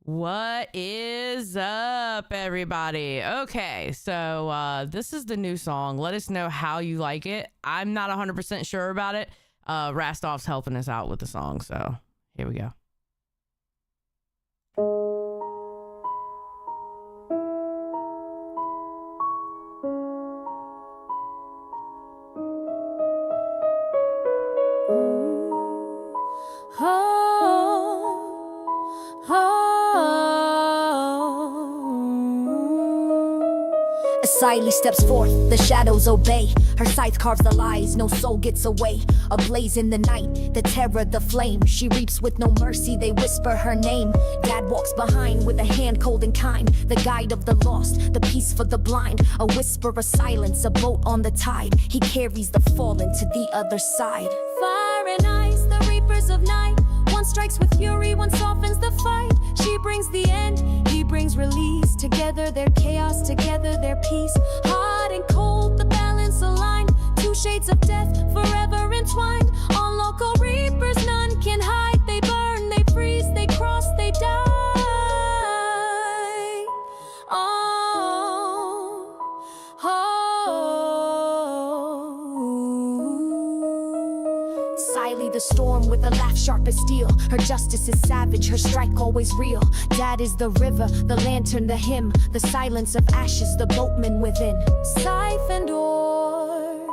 What is up, everybody? Okay, so this is the new song. Let us know how you like it. I'm not 100% sure about it. Rastov's helping us out with the song, so here we go. Siley steps forth, the shadows obey. Her scythe carves the lies, no soul gets away. Ablaze in the night, the terror, the flame. She reaps with no mercy, they whisper her name. Dad walks behind with a hand cold and kind. The guide of the lost, the peace for the blind. A whisper, a silence, a boat on the tide. He carries the fallen to the other side. Fire and ice, the reapers of night. One strikes with fury, one softens the fight. She brings the end, he brings release. Together their chaos, together their peace. Hot and cold, the balance aligned. Two shades of death, forever entwined. On local reapers, none can hide. They burn, they freeze, they cross, they die. Oh, oh. Siley the storm with a laugh sharp as steel. Her justice is savage, her strike always real. Dad is the river, the lantern, the hymn. The silence of ashes, the boatman within. Scythe and oar,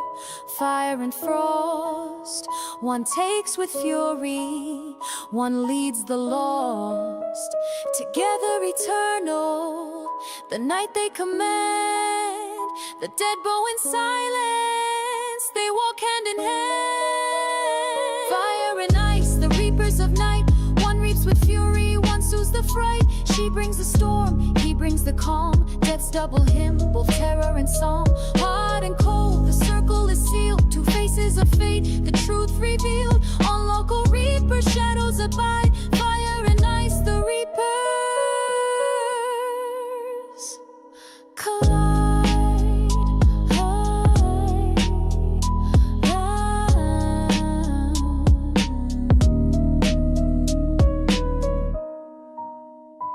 fire and frost. One takes with fury, one leads the lost. Together eternal, the night they command. The dead bow in silence, they walk hand in hand. Fire and ice, the reapers of night. One reaps with fury, one soothes the fright. She brings the storm, he brings the calm. Death's double hymn, both terror and song. Hot and cold, the circle is sealed. Two faces of fate, the truth revealed. On local reapers, shadows abide. Fire and ice, the reapers collide.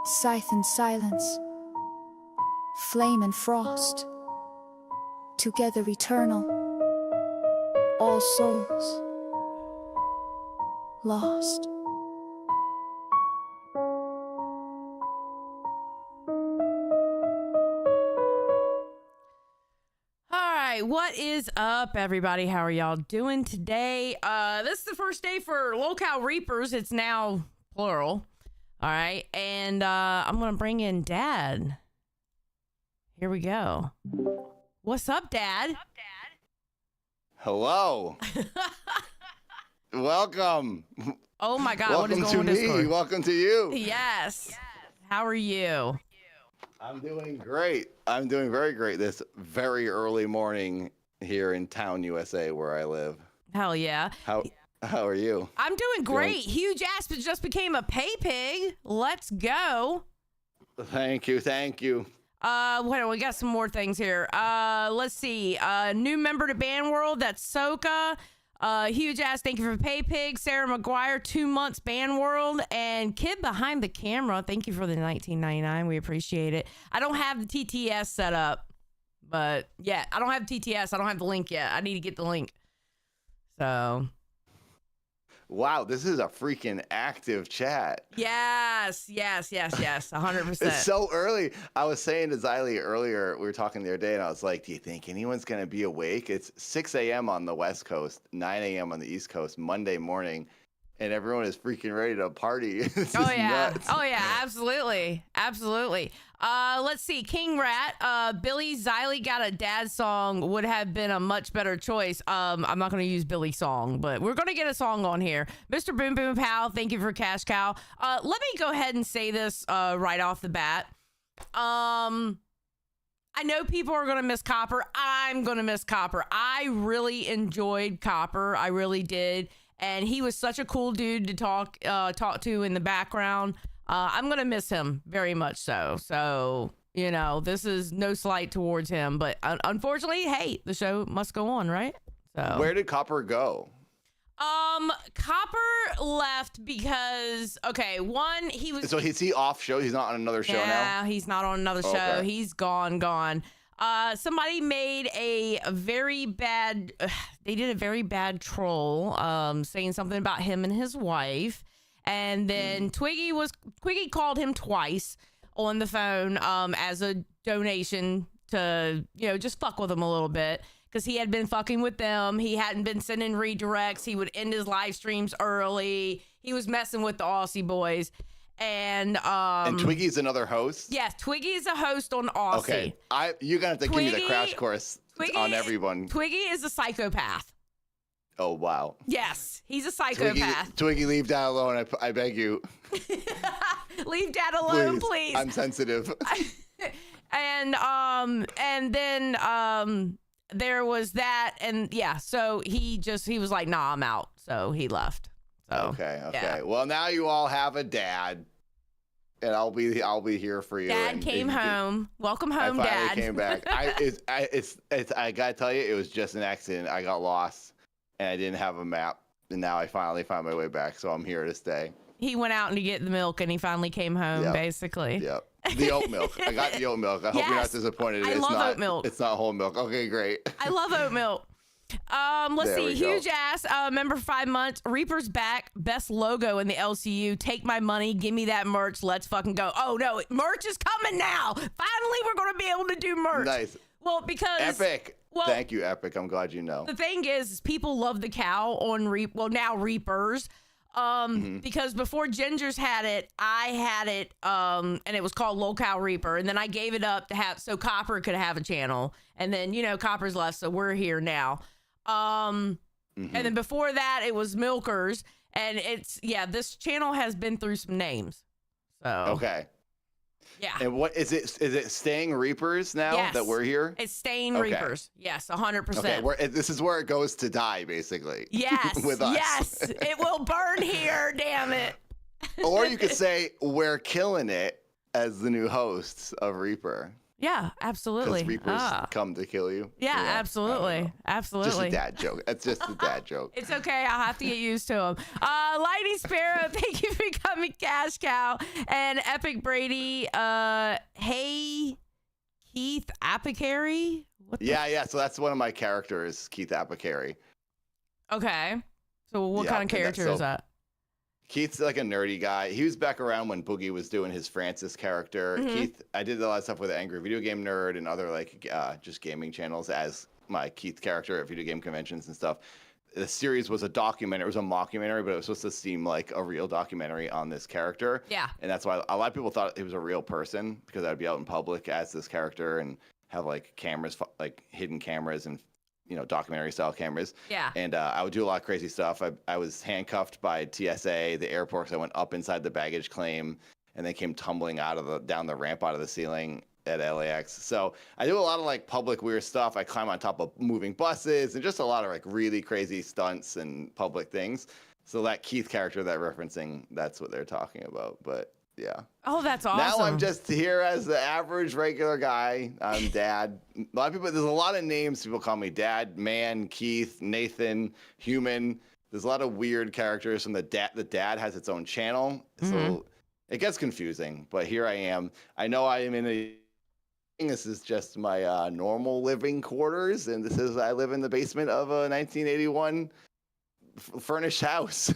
Scythe and silence, flame and frost, together eternal, all souls lost. What is up, everybody? How are y'all doing today? This is the first day for Locale Reapers. It's now plural. All right, and I'm gonna bring in Dad. Here we go. What's up, Dad? Hello. Welcome. Oh my God! Welcome what is going to on me. Discord? Welcome to you. Yes. How are you? I'm doing great. I'm doing very great this very early morning here in town, USA, where I live. Hell yeah. How are you? I'm doing great. Huge Ass just became a pay pig. Let's go. Thank you. Wait, we got some more things here. Let's see. New member to Band World. That's Soka. Huge Ass, thank you for pay pig. Sarah McGuire, 2 months Band World. And Kid Behind the Camera, thank you for the $19.99. We appreciate it. I don't have the TTS set up, but yeah, I don't have TTS. I don't have the link yet. I need to get the link. So. Wow, this is a freaking active chat. Yes, 100%. It's so early. I was saying to Xylee earlier, we were talking the other day, and I was like, do you think anyone's going to be awake? It's 6 a.m. on the West Coast, 9 a.m. on the East Coast, Monday morning, and everyone is freaking ready to party. Oh, yeah. Nuts. Oh, yeah, absolutely. Let's see. King Rat, Billy Xylee got a dad song would have been a much better choice. I'm not going to use Billy's song, but we're going to get a song on here. Mr. Boom Boom Pal, thank you for Cash Cow. Let me go ahead and say this right off the bat. I know people are going to miss Copper. I'm going to miss Copper. I really enjoyed Copper. I really did. And he was such a cool dude to talk to in the background. I'm going to miss him very much so. So, you know, this is no slight towards him. But unfortunately, hey, the show must go on, right? So Where did Copper go? Copper left because one, he was So is he off show? He's not on another show now? Yeah, he's not on another show. Okay. He's gone. Somebody made a very bad they did a very bad troll saying something about him and his wife. And then Twiggy called him twice on the phone as a donation to, just fuck with him a little bit. Because he had been fucking with them. He hadn't been sending redirects. He would end his live streams early. He was messing with the Aussie boys. And Twiggy's another host? yes, Twiggy is a host on Aussie. Okay. You're going to have to give me the crash course on everyone. Twiggy is a psychopath. Oh, wow. Yes, he's a psychopath. Twiggy, leave Dad alone. I beg you. Leave Dad alone, please. I'm sensitive. And then there was that, and so he was like, nah, I'm out. So he left. So, okay. yeah. Well, now you all have a dad, and I'll be here for you. Dad came home. Welcome home, I Dad. finally came back. I gotta tell you, it was just an accident. I got lost, and I didn't have a map, and now I finally found my way back. So I'm here to stay. He went out to get the milk, and he finally came home. Basically. Yep. The oat milk. I got the oat milk. I hope you're not disappointed. I love oat milk. It's not whole milk. Okay, great. I love oat milk. Let's see. Huge ass. Member for 5 months. Reaper's back. Best logo in the LCU. Take my money. Give me that merch. Let's fucking go. Oh no, merch is coming now. Finally, we're gonna be able to do merch. Nice. Well, because Epic. Well, thank you, Epic. I'm glad you know. The thing is people love the cow on now Reapers. Because before Ginger's had it, I had it, and it was called Lolcow Reaper, and then I gave it up so Copper could have a channel, and then Copper's left, so we're here now. And then before that, it was Milkers, and this channel has been through some names. So okay. Yeah. And what is it? Is it staying Reapers now that we're here? It's staying Reapers. Yes, 100%. Okay, this is where it goes to die, basically. Yes. With us. Yes. It will burn here, damn it. Or you could say we're killing it as the new hosts of Reaper. Yeah, absolutely. Because Reapers come to kill you. Yeah, absolutely. Absolutely. Just a dad joke. It's just a dad joke. It's okay. I'll have to get used to them. Lightning Sparrow, thank you for becoming Cash Cow. And Epic Brady, hey, Keith Apicary? Yeah. So that's one of my characters, Keith Apicary. Okay. So what kind of character is that? Keith's like a nerdy guy. He was back around when Boogie was doing his Francis character. Keith, I did a lot of stuff with Angry Video Game Nerd and other just gaming channels as my Keith character at video game conventions and stuff. The series was a documentary. It was a mockumentary, but it was supposed to seem like a real documentary on this character. Yeah. And that's why a lot of people thought he was a real person, because I'd be out in public as this character and have like cameras, like hidden cameras and documentary style cameras. Yeah. And I would do a lot of crazy stuff. I was handcuffed by TSA, the airport, because I went up inside the baggage claim and they came tumbling down the ramp out of the ceiling at LAX. So I do a lot of like public weird stuff. I climb on top of moving buses and just a lot of like really crazy stunts and public things. So that Keith character that referencing, that's what they're talking about. But yeah. Oh, that's awesome. Now I'm just here as the average regular guy. I'm Dad. A lot of people, there's a lot of names people call me: Dad, Man, Keith, Nathan, Human. There's a lot of weird characters from the dad. The dad has its own channel. So it gets confusing, but here I am. I know I am this is just my normal living quarters, and I live in the basement of a 1981 furnished house.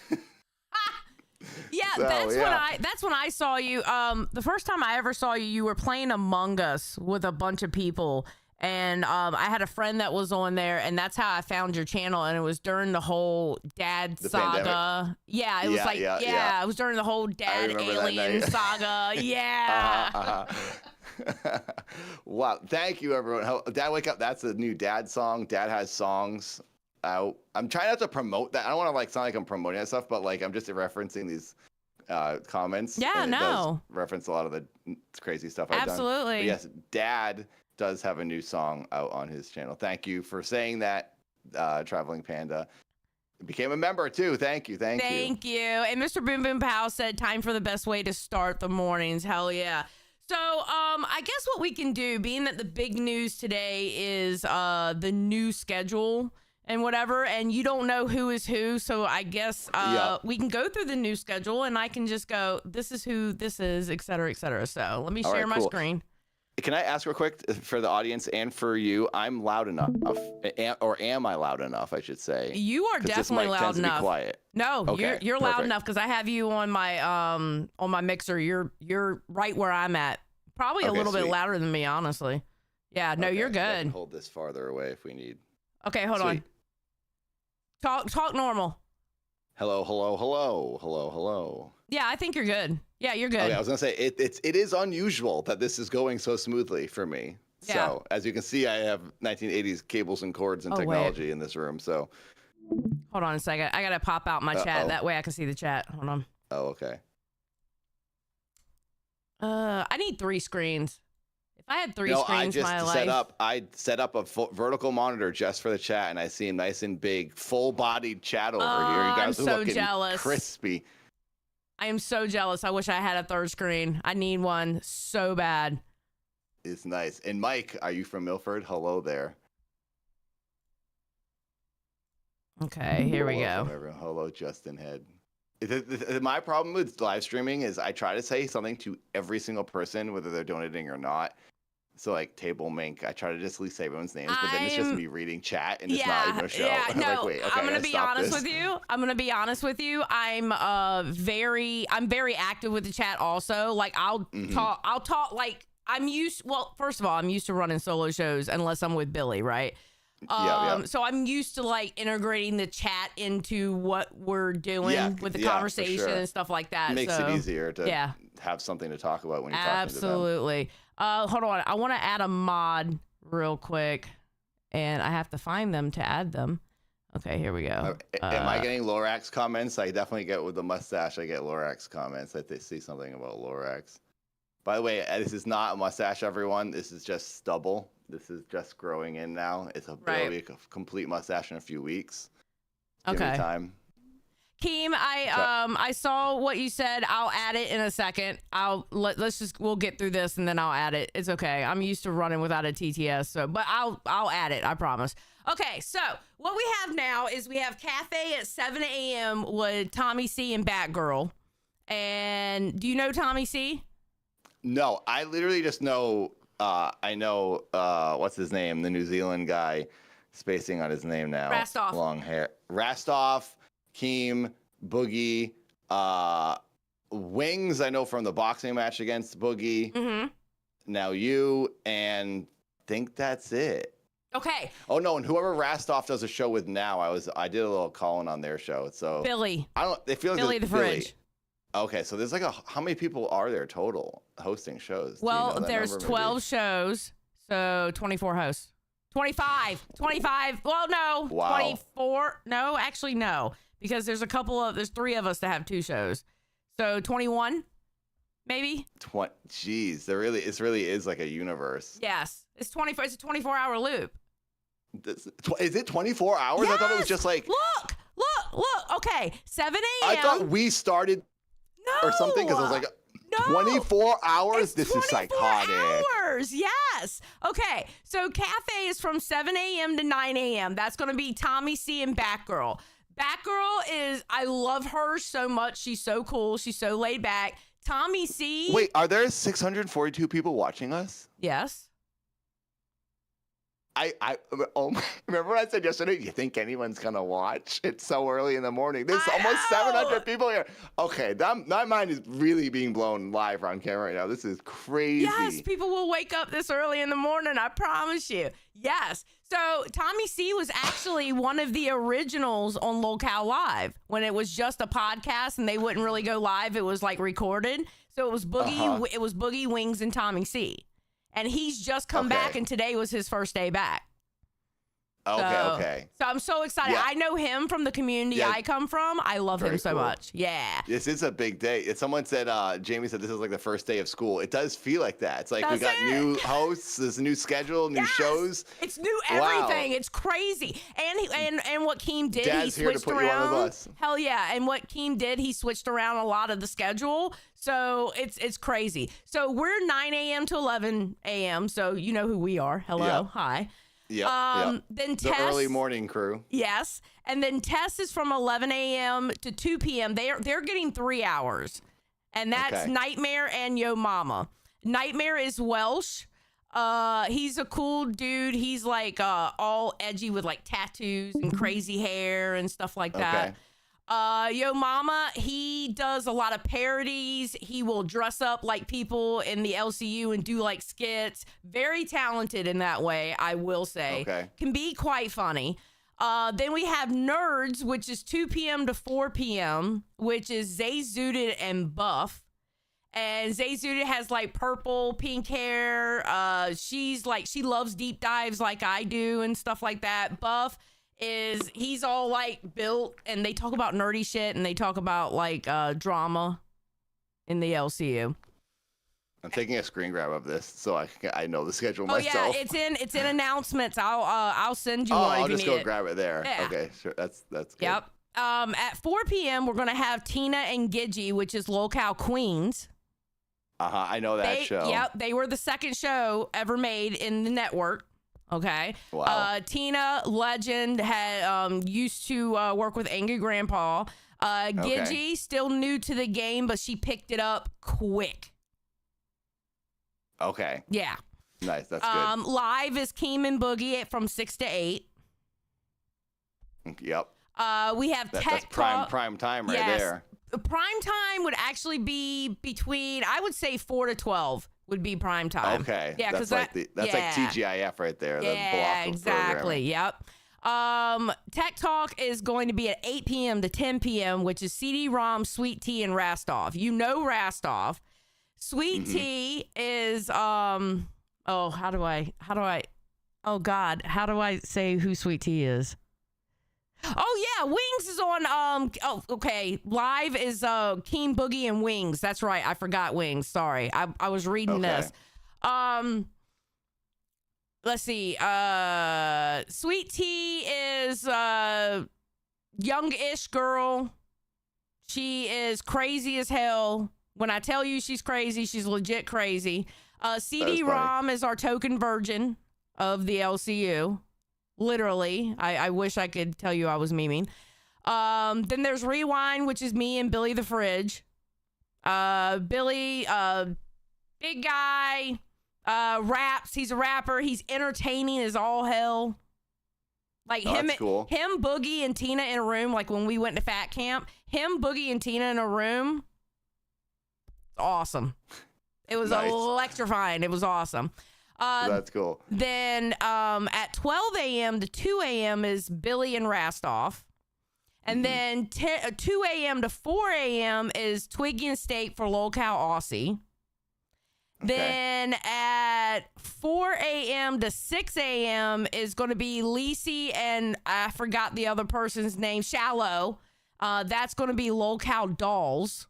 Yeah, so, that's when I saw you. The first time I ever saw you, you were playing Among Us with a bunch of people, and I had a friend that was on there, and that's how I found your channel. And it was during the whole Dad saga. Pandemic. Yeah, it was it was during the whole Dad alien saga. Yeah. Wow, thank you, everyone. Dad Wake Up. That's a new Dad song. Dad has songs. I'm trying not to promote that. I don't want to sound like I'm promoting that stuff, but I'm just referencing these comments. Yeah, and it does reference a lot of the crazy stuff I've done. Absolutely. But yes, Dad does have a new song out on his channel. Thank you for saying that, Traveling Panda. Became a member too. Thank you. Thank you. And Mr. Boom Boom Pow said, "Time for the best way to start the mornings." Hell yeah. So, I guess what we can do, being that the big news today is the new schedule and whatever, and you don't know who is who. So I guess we can go through the new schedule, and I can just go, this is who this is, et cetera, et cetera. So let me share my screen. Can I ask real quick for the audience and for you? I'm loud enough, or am I loud enough? I should say. You are definitely loud enough. To be quiet. No, okay, you're loud enough because I have you on my mixer. You're right where I'm at. Probably a little bit louder than me, honestly. Yeah, no, you're good. I can hold this farther away if we need. Okay, hold on. Talk normal. Hello, hello, hello, hello, hello. Yeah, I think you're good. Yeah, you're good. Okay, I was gonna say it is unusual that this is going so smoothly for me. Yeah. So as you can see, I have 1980s cables and cords and technology in this room. So hold on a second. I gotta pop out my chat. That way I can see the chat. Hold on. Oh, okay. I need 3 screens. If I had 3 screens, I set up a vertical monitor just for the chat, and I see a nice and big, full-bodied chat over here. You guys I'm are so looking jealous. Crispy. I am so jealous. I wish I had a 3rd screen. I need one so bad. It's nice. And Mike, are you from Milford? Hello there. Okay, here we go. Hello, Justin Head. My problem with live streaming is I try to say something to every single person, whether they're donating or not. So like Table Mink, I try to just at least say everyone's names, but then it's just me reading chat and it's not even a show. Yeah, no, like, wait, okay, I'm gonna be honest with you. I'm very active with the chat also. Like I'll talk like first of all, I'm used to running solo shows unless I'm with Billy, right? So I'm used to like integrating the chat into what we're doing with the conversation and stuff like that. Makes it easier to have something to talk about when you're talking to them. Absolutely. Hold on. I want to add a mod real quick, and I have to find them to add them. Okay, here we go. Am I getting Lorax comments? I definitely get with the mustache. I get Lorax comments that they see something about Lorax. By the way, this is not a mustache, everyone. This is just stubble. This is just growing in now. It's a complete mustache in a few weeks. Give me time. Keem, I saw what you said. I'll add it in a second. We'll get through this and then I'll add it. It's okay. I'm used to running without a TTS, but I'll add it. I promise. Okay, so what we have now is we have Cafe at 7 a.m. with Tommy C and Batgirl. And do you know Tommy C? No, I literally just know. I know what's his name, the New Zealand guy, spacing on his name now. Rastoff. Long hair. Rastoff. Keem, Boogie, Wings, I know from the boxing match against Boogie. Mm-hmm. Now you, and think that's it. Okay. Oh no, and whoever Rastoff does a show with now, I did a little call-in on their show. So Billy. They feel like Billy the Fridge. Okay, so there's like how many people are there total hosting shows? Well, there's 12 shows, so 24 hosts. 25. Well, no. Wow. 24. No, actually, no. Because there's 3 of us that have 2 shows. So 21, maybe? Jeez, it really is like a universe. Yes. It's 24. It's a 24-hour loop. Is it 24 hours? Yes! I thought it was just like... Look. Okay, 7 a.m. I thought we started or something because I was like... No, 24 hours? This is psychotic. Hours, yes. Okay, so Cafe is from 7 a.m. to 9 a.m. That's going to be Tommy C and Batgirl. I love her so much. She's so cool. She's so laid back. Tommy C. Wait, are there 642 people watching us? Yes. Remember what I said yesterday? You think anyone's gonna watch? It's so early in the morning. There's almost 700 people here. Okay, my mind is really being blown live on camera right now. This is crazy. Yes, people will wake up this early in the morning. I promise you. Yes. So Tommy C was actually one of the originals on Locale Live when it was just a podcast and they wouldn't really go live. It was like recorded. So it was Boogie. It was Boogie, Wings, and Tommy C. And he's just come back, and today was his first day back. Okay. So I'm so excited. Yeah. I know him from the community I come from. I love him so much. Yeah. This is a big day. Someone said, Jamie said this is like the first day of school. It does feel like that. It's like we got new hosts, there's a new schedule, new shows. It's new everything. Wow. It's crazy. And what Keem did, Dad's he switched here to put around. You on the bus. Hell yeah. And what Keem did, he switched around a lot of the schedule. So it's crazy. So we're 9 a.m. to 11 a.m. So you know who we are. Hello. Hi. Yep. Then The Tess, early morning crew. yes, and then Tess is from 11 a.m. to 2 p.m. They're getting 3 hours, and that's Okay. Nightmare and Yo Mama. Nightmare is Welsh. He's a cool dude. He's like all edgy with like tattoos and crazy hair and stuff like that. Yo Mama, he does a lot of parodies. He will dress up like people in the LCU and do like skits. Very talented in that way, I will say. Okay. Can be quite funny. Then we have Nerds, which is 2 p.m. to 4 p.m., which is Zay Zooted and Buff. And Zay Zooted has like purple, pink hair. She's like, she loves deep dives like I do and stuff like that. Buff he's all like built, and they talk about nerdy shit, and they talk about like drama in the LCU. I'm taking a screen grab of this so I know the schedule myself. Yeah, it's in announcements. I'll send you one. I'll if you just need go it. grab it there. Yeah. Okay, sure. That's good. Yep. At 4 p.m. we're gonna have Tina and Gidgey, which is Locale Queens. I know that show. Yep, they were the second show ever made in the network. Okay. Wow. Tina, legend, had used to work with Angry Grandpa. Gidgey, still new to the game, but she picked it up quick. Okay. Yeah. Nice. That's good. Live is Keem and Boogie from 6 to 8. Yep. We have Tech That's Talk. prime time right Yes. there. Prime time would actually be between, I would say 4 to 12 would be prime time. Okay. Yeah, that's because like like TGIF right there. The yeah, block of exactly. Yep. Tech Talk is going to be at 8 p.m. to 10 p.m., which is CD-ROM, Sweet Tea, and Rastov. You know Rastov. Sweet Tea is how do I say who Sweet Tea is? Oh yeah, Wings is on Live is Keen Boogie and Wings. That's right. I forgot Wings. Sorry. I was reading this. Let's see. Sweet Tea is young-ish girl. She is crazy as hell. When I tell you she's crazy, she's legit crazy. CD-ROM is our token virgin of the LCU. Literally. I wish I could tell you I was memeing. Then there's Rewind, which is me and Billy the Fridge. Billy, big guy, raps. He's a rapper. He's entertaining as all hell. Like that's cool. him, Boogie, and Tina in a room. Like when we went to Fat Camp, him, Boogie, and Tina in a room. Awesome. It was Nice. electrifying. It was awesome. That's cool. Then at 12 a.m. to 2 a.m. is Billy and Rastov. And then 2 a.m. to 4 a.m. is Twiggy and Steak for Locale Aussie. Okay. Then at 4 a.m. to 6 a.m. is going to be Lacey and I forgot the other person's name, Shallow. That's going to be Locale Dolls.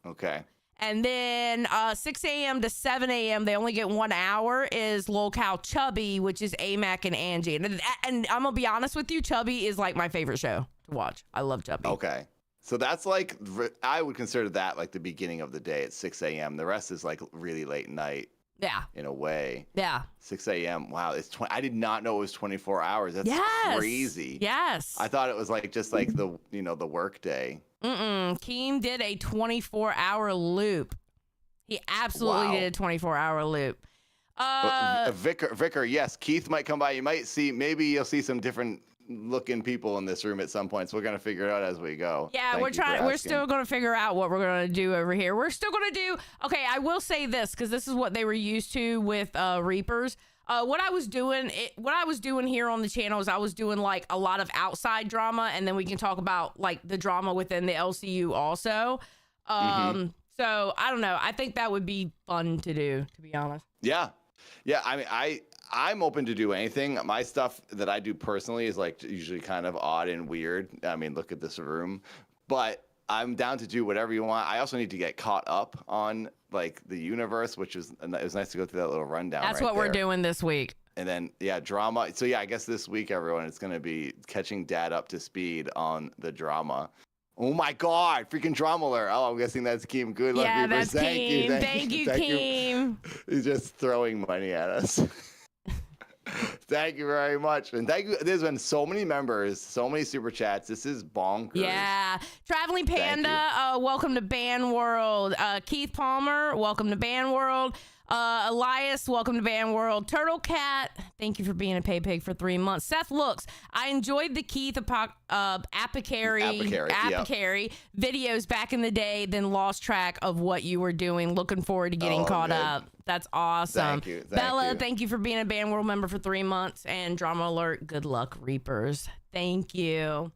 Okay. And then 6 a.m. to 7 a.m., they only get 1 hour, is Locale Chubby, which is AMAC and Angie. And I'm going to be honest with you, Chubby is like my favorite show to watch. I love Chubby. Okay. So that's like, I would consider that like the beginning of the day at 6 a.m. The rest is like really late night. Yeah. In a way. Yeah. 6 a.m. Wow. I did not know it was 24 hours. That's crazy. Yes. I thought it was like just like the work day. Keem did a 24-hour loop. He absolutely did a 24-hour loop. Vicar, yes. Keith might come by. Maybe you'll see some different looking people in this room at some point. So we're going to figure it out as we go. Yeah, we're still going to figure out what we're going to do over here. We're still going to do, okay, I will say this, because this is what they were used to with Reapers. What I was doing here on the channel is I was doing like a lot of outside drama, and then we can talk about like the drama within the LCU also. So I don't know. I think that would be fun to do, to be honest. Yeah. I mean, I'm open to do anything. My stuff that I do personally is like usually kind of odd and weird. I mean, look at this room, but I'm down to do whatever you want. I also need to get caught up on like the universe, it was nice to go through that little rundown. That's what we're doing this week. And then, drama. So I guess this week, everyone, it's going to be catching Dad up to speed on the drama. Oh my God, freaking drama alert. Oh, I'm guessing that's Keem. Good luck, yeah, Reapers. That's Keem. Thank you, Keem. He's just throwing money at us. Thank you very much. And thank you. There's been so many members, so many super chats. This is bonkers. Yeah. Traveling Panda, welcome to Band World. Keith Palmer, welcome to Band World. Elias, welcome to Band World. Turtle Cat, thank you for being a pay pig for 3 months. Seth Looks, I enjoyed the Keith Apicary videos back in the day, then lost track of what you were doing. Looking forward to getting caught up. That's awesome. Thank you. Bella, thank you for being a Band World member for 3 months. And Drama Alert, good luck, Reapers. Thank you.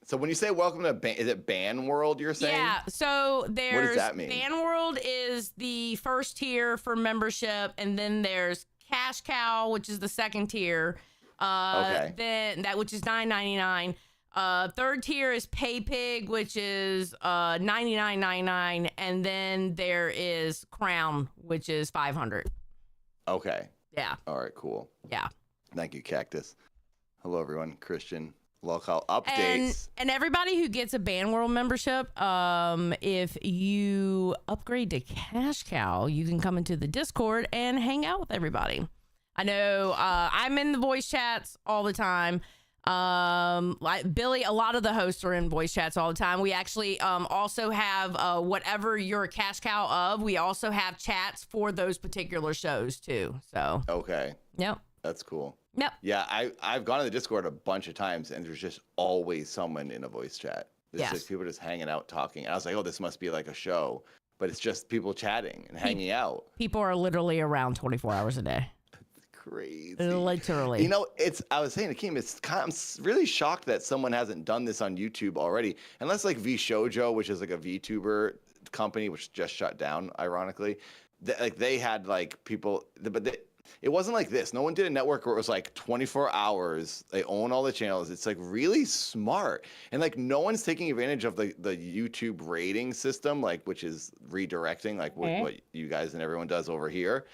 So when you say welcome to is it Band World you're saying? Yeah, so there's what does that mean? Band World is the first tier for membership, and then there's Cash Cow, which is the second tier. Then that which is $9.99. Third tier is Pay Pig, which is $99.99, and then there is Crown, which is $500. Okay. Yeah. All right, cool. Yeah. Thank you, Cactus. Hello everyone, Christian. Local updates. And everybody who gets a Band World membership, if you upgrade to Cash Cow, you can come into the Discord and hang out with everybody. I know I'm in the voice chats all the time. Like Billy, a lot of the hosts are in voice chats all the time. We actually also have whatever you're a Cash Cow of, we also have chats for those particular shows too. So okay. Yep. That's cool. Yep. Yeah, I've gone to the Discord a bunch of times, and there's just always someone in a voice chat. It's Yes. just people just hanging out, talking. And I was like, oh, this must be like a show, but it's just people chatting and hanging out. People are literally around 24 hours a day. Crazy. Literally. You know, I was saying to Keem, I'm really shocked that someone hasn't done this on YouTube already. Unless like V Shoujo, which is like a VTuber company, which just shut down, ironically. They had like people, but it wasn't like this. No one did a network where it was like 24 hours. They own all the channels. It's like really smart. And like no one's taking advantage of the YouTube rating system, like which is redirecting, like what you guys and everyone does over here.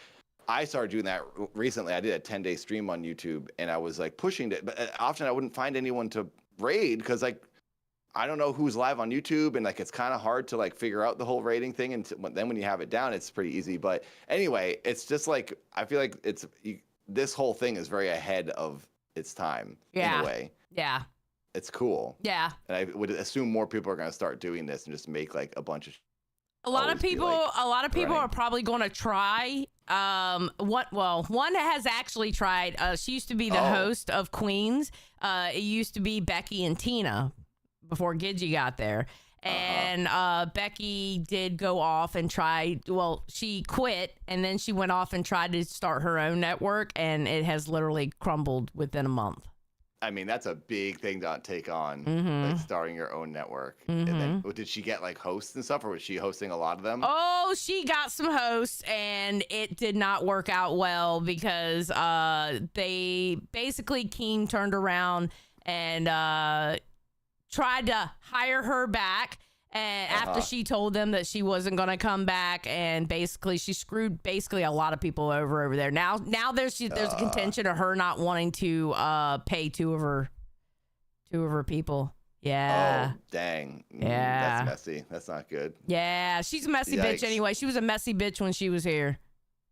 I started doing that recently. I did a 10-day stream on YouTube, and I was like pushing it. But often I wouldn't find anyone to raid because like I don't know who's live on YouTube, and like it's kind of hard to like figure out the whole rating thing. And then when you have it down, it's pretty easy. But anyway, it's just like I feel like this whole thing is very ahead of its time in a way. Yeah. It's cool. Yeah. And I would assume more people are going to start doing this and just make like a bunch of. A lot of people are probably going to try. One has actually tried. She used to be the host of Queens. It used to be Becky and Tina before Gidgy got there. And Becky did go off and try. Well, she quit, and then she went off and tried to start her own network, and it has literally crumbled within a month. I mean, that's a big thing to take on, like starting your own network. Mm-hmm. And then, did she get like hosts and stuff, or was she hosting a lot of them? Oh, she got some hosts, and it did not work out well because they basically Keem turned around and tried to hire her back. And after she told them that she wasn't going to come back, and basically she screwed a lot of people over there. Now there's a contention of her not wanting to pay two of her people. Yeah. Oh, dang. Yeah. That's messy. That's not good. Yeah, she's a messy bitch anyway. She was a messy bitch when she was here.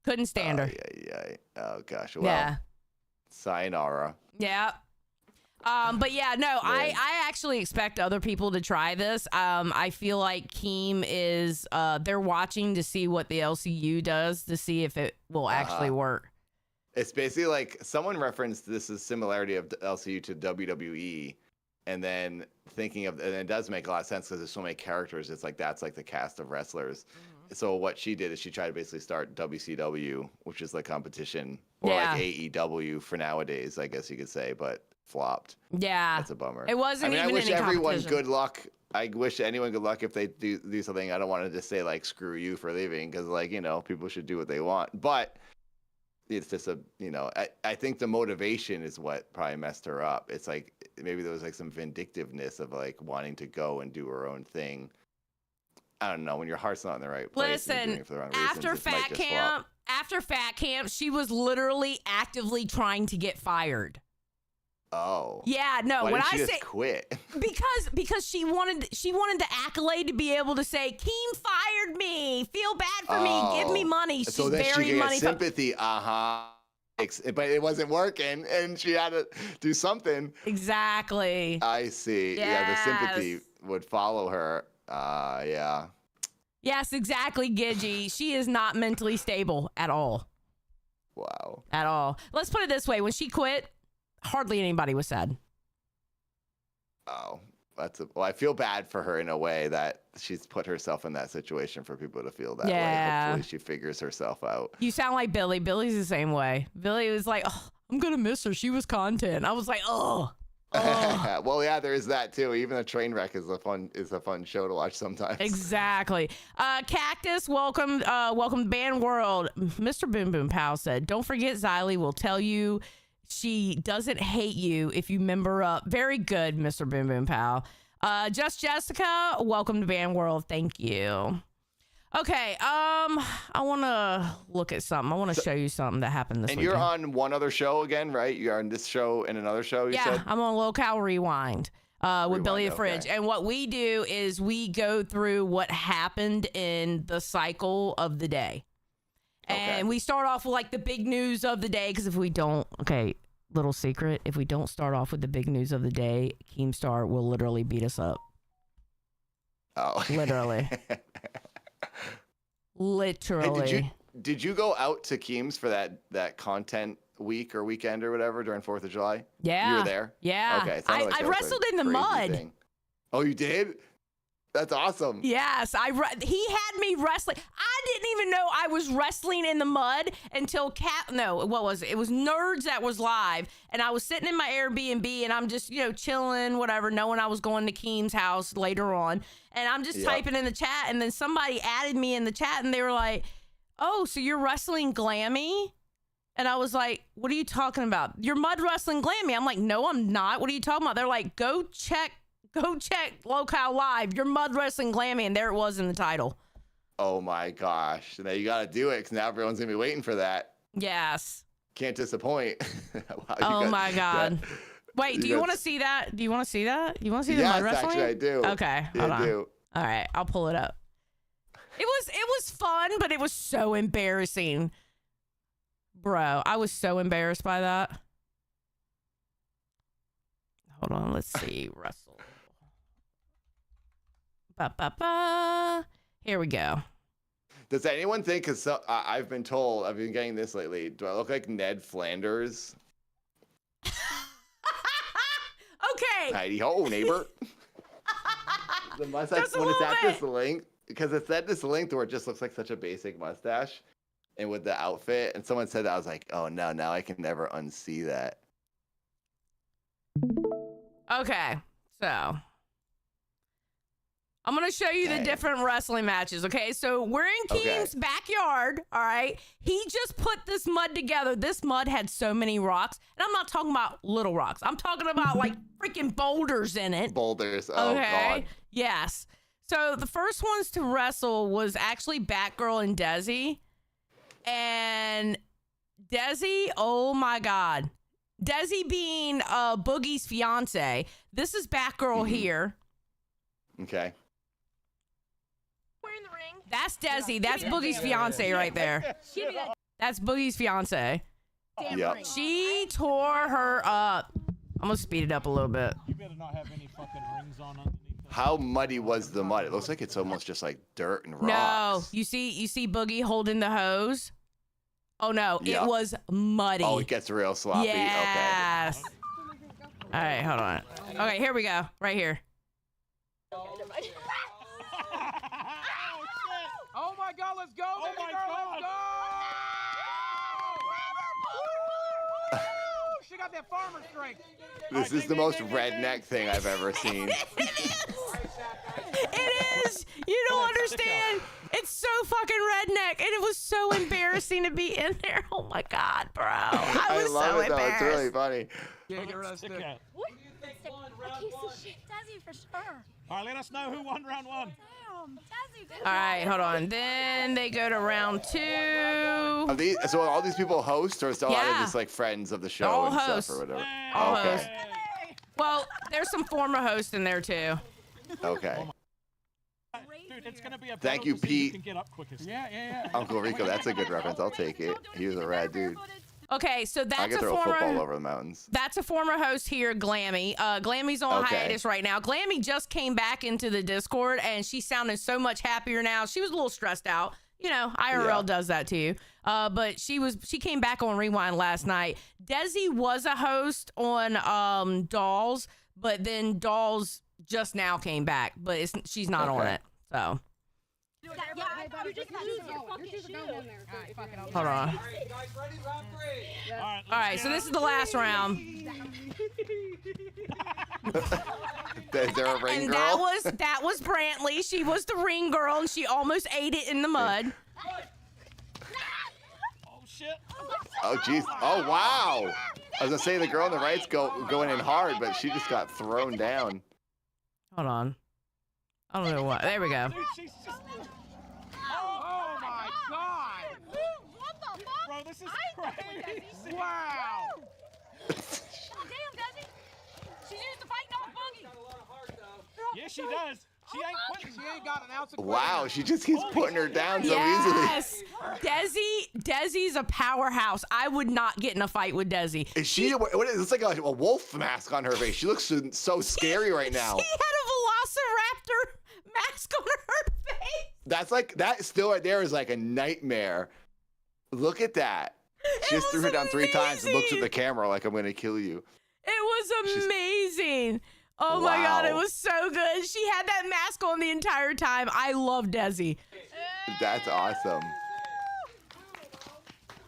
Couldn't stand her. Yeah. Oh gosh. Well, yeah. Sayonara. Yeah. But yeah, no, I actually expect other people to try this. I feel like Keem is, they're watching to see what the LCU does to see if it will actually work. It's basically like someone referenced this as similarity of the LCU to WWE, and then thinking of, and it does make a lot of sense because there's so many characters. It's like, that's like the cast of wrestlers. Mm-hmm. So what she did is she tried to basically start WCW, which is like competition, or like AEW for nowadays, I guess you could say, but flopped. Yeah. That's a bummer. It wasn't even any competition. I wish everyone good luck. I wish anyone good luck if they do something. I don't want to just say like, screw you for leaving, because like, you know, people should do what they want. But it's just I think the motivation is what probably messed her up. It's like, maybe there was like some vindictiveness of like wanting to go and do her own thing. I don't know. When your heart's not in the right place. Listen, after Fat Camp, she was literally actively trying to get fired. Oh. Yeah, no. Why when didn't she I just say quit? because she wanted the accolade to be able to say, Keem fired me. Feel bad for me. Give me money. She's so then very she can money. get sympathy. but it wasn't working, and she had to do something. Exactly. I see. Yes. Yeah, the sympathy would follow her. Yeah. Yes, exactly, Gidgy. She is not mentally stable at all. Wow. At all. Let's put it this way. When she quit, hardly anybody was sad. Oh, well, I feel bad for her in a way that she's put herself in that situation for people to feel that way. Hopefully she figures herself out. You sound like Billy. Billy's the same way. Billy was like, oh, I'm going to miss her. She was content. I was like, oh. Well, yeah, there is that too. Even a train wreck is a fun show to watch sometimes. Exactly. Cactus, welcome to Band World. Mr. Boom Boom Pow said, don't forget Xylee will tell you she doesn't hate you if you member up. Very good, Mr. Boom Boom Pow. Just Jessica, welcome to Band World. Thank you. Okay, I want to look at something. I want to show you something that happened this weekend. And you're on one other show again, right? You're on this show and another show, you said? I'm on Locale Rewind with Billy the Fridge. Okay. And what we do is we go through what happened in the cycle of the day. And we start off with like the big news of the day, because if we don't, little secret, if we don't start off with the big news of the day, Keemstar will literally beat us up. Oh. Literally. Literally. Hey, did you go out to Keems for that content week or weekend or whatever during 4th of July? Yeah. You were there? Yeah. Okay. I wrestled in the mud. Thing. Oh, you did? That's awesome. Yes, he had me wrestling. I didn't even know I was wrestling in the mud until what was it? It was Nerds that was live, and I was sitting in my Airbnb, and I'm just, chilling, whatever, knowing I was going to Keem's house later on, and I'm just typing in the chat, and then somebody added me in the chat, and they were like, oh, so you're wrestling Glammy? And I was like, what are you talking about? You're mud wrestling Glammy. I'm like, no, I'm not. What are you talking about? They're like, go check Locale Live. You're mud wrestling Glammy, and there it was in the title. Oh my gosh! Now you got to do it, because now everyone's gonna be waiting for that. Yes. Can't disappoint. Wow, my God! Wait, do you want to see that? Do you want to see that? You want to see the mud wrestling? Yes, actually, I do. Okay, hold on. All right, I'll pull it up. It was fun, but it was so embarrassing, bro. I was so embarrassed by that. Hold on, let's see. Wrestle. Here we go. Does anyone think, because I've been told, I've been getting this lately, do I look like Ned Flanders? Okay. Heidi ho, neighbor. The mustache, when it's at this length, because it's at this length where it just looks like such a basic mustache, and with the outfit, and someone said that, I was like, oh no, now I can never unsee that. Okay, so I'm going to show you the different wrestling matches, okay? So we're in Keem's backyard, all right? He just put this mud together. This mud had so many rocks, and I'm not talking about little rocks. I'm talking about, like, freaking boulders in it. Boulders, oh, God. Yes. So the first ones to wrestle was actually Batgirl and Desi. And Desi, oh, my God. Desi being Boogie's fiance. This is Batgirl here. Okay. We're in the ring. That's Desi. That's Boogie's fiance right there. That's Boogie's fiance. Yep. She tore her up. I'm gonna speed it up a little bit. You better not have any fucking rings on underneath that. How muddy was the mud? It looks like it's almost just like dirt and rocks. No, you see Boogie holding the hose. Oh no, it was muddy. Oh, it gets real sloppy. Yes. All right, hold on. Okay, here we go. Right here. Oh my God, let's go! Oh my God, let's go! She got that farmer strength. This is the most redneck thing I've ever seen. It is. You don't understand. It's so fucking redneck, and it was so embarrassing to be in there. Oh my God, bro! I was love so it though. embarrassed. It's really funny. Yeah, get arrested. What? Desi for sure. All right, let us know who won round one. Damn, Desi. All right, hold on. Then they go to round 2. So all these people host, or is a lot of Yeah. just like friends of the show All and hosts. stuff or whatever? All Okay. hosts. Well, there's some former hosts in there too. Okay. Dude, it's gonna be a Thank battle you, to see who Pete. can get up quickest. Yeah. Uncle Rico, that's a good reference. I'll take it. He was a rad dude. Okay, so I that's can a throw a football former. over the mountains. That's a former host here, Glammy. Glammy's on Okay. hiatus right now. Glammy just came back into the Discord, and she's sounding so much happier now. She was a little stressed out. You know, IRL Yeah. does that to you. But she came back on Rewind last night. Desi was a host on Dolls, but then Dolls just now came back, but she's not on Okay. it. So Yeah, you just lose your fucking shoe. hold on. All right, guys, ready? Round 3. All right, so this is the last round. Is there a ring And girl? that was Brantley. She was the ring girl, and she almost ate it in the mud. Oh, shit. Oh, jeez. Oh, wow. I was gonna say the girl on the right's going in hard, but she just got thrown down. Hold on. I don't know what. There we go. Dude, she's just... Oh, my God. What the fuck? Bro, this is crazy. Wow. Damn, Desi. She's used to fighting off Boogie. Yeah, she does. She ain't quitting. She ain't got an ounce of Wow, she just keeps putting her down so Yes, Desi's a powerhouse. I would not get in a fight with Desi. easily. Is she? What is? It's like a wolf mask on her face. She looks so scary right now. She had a velociraptor mask on her face. That's like that. Still, right there is like a nightmare. Look at that. She just threw her down 3 times and looks at amazing. the camera like I'm gonna kill you. It was amazing. Oh my God, it Wow. was so good. She had that mask on the entire time. I love Desi. That's awesome.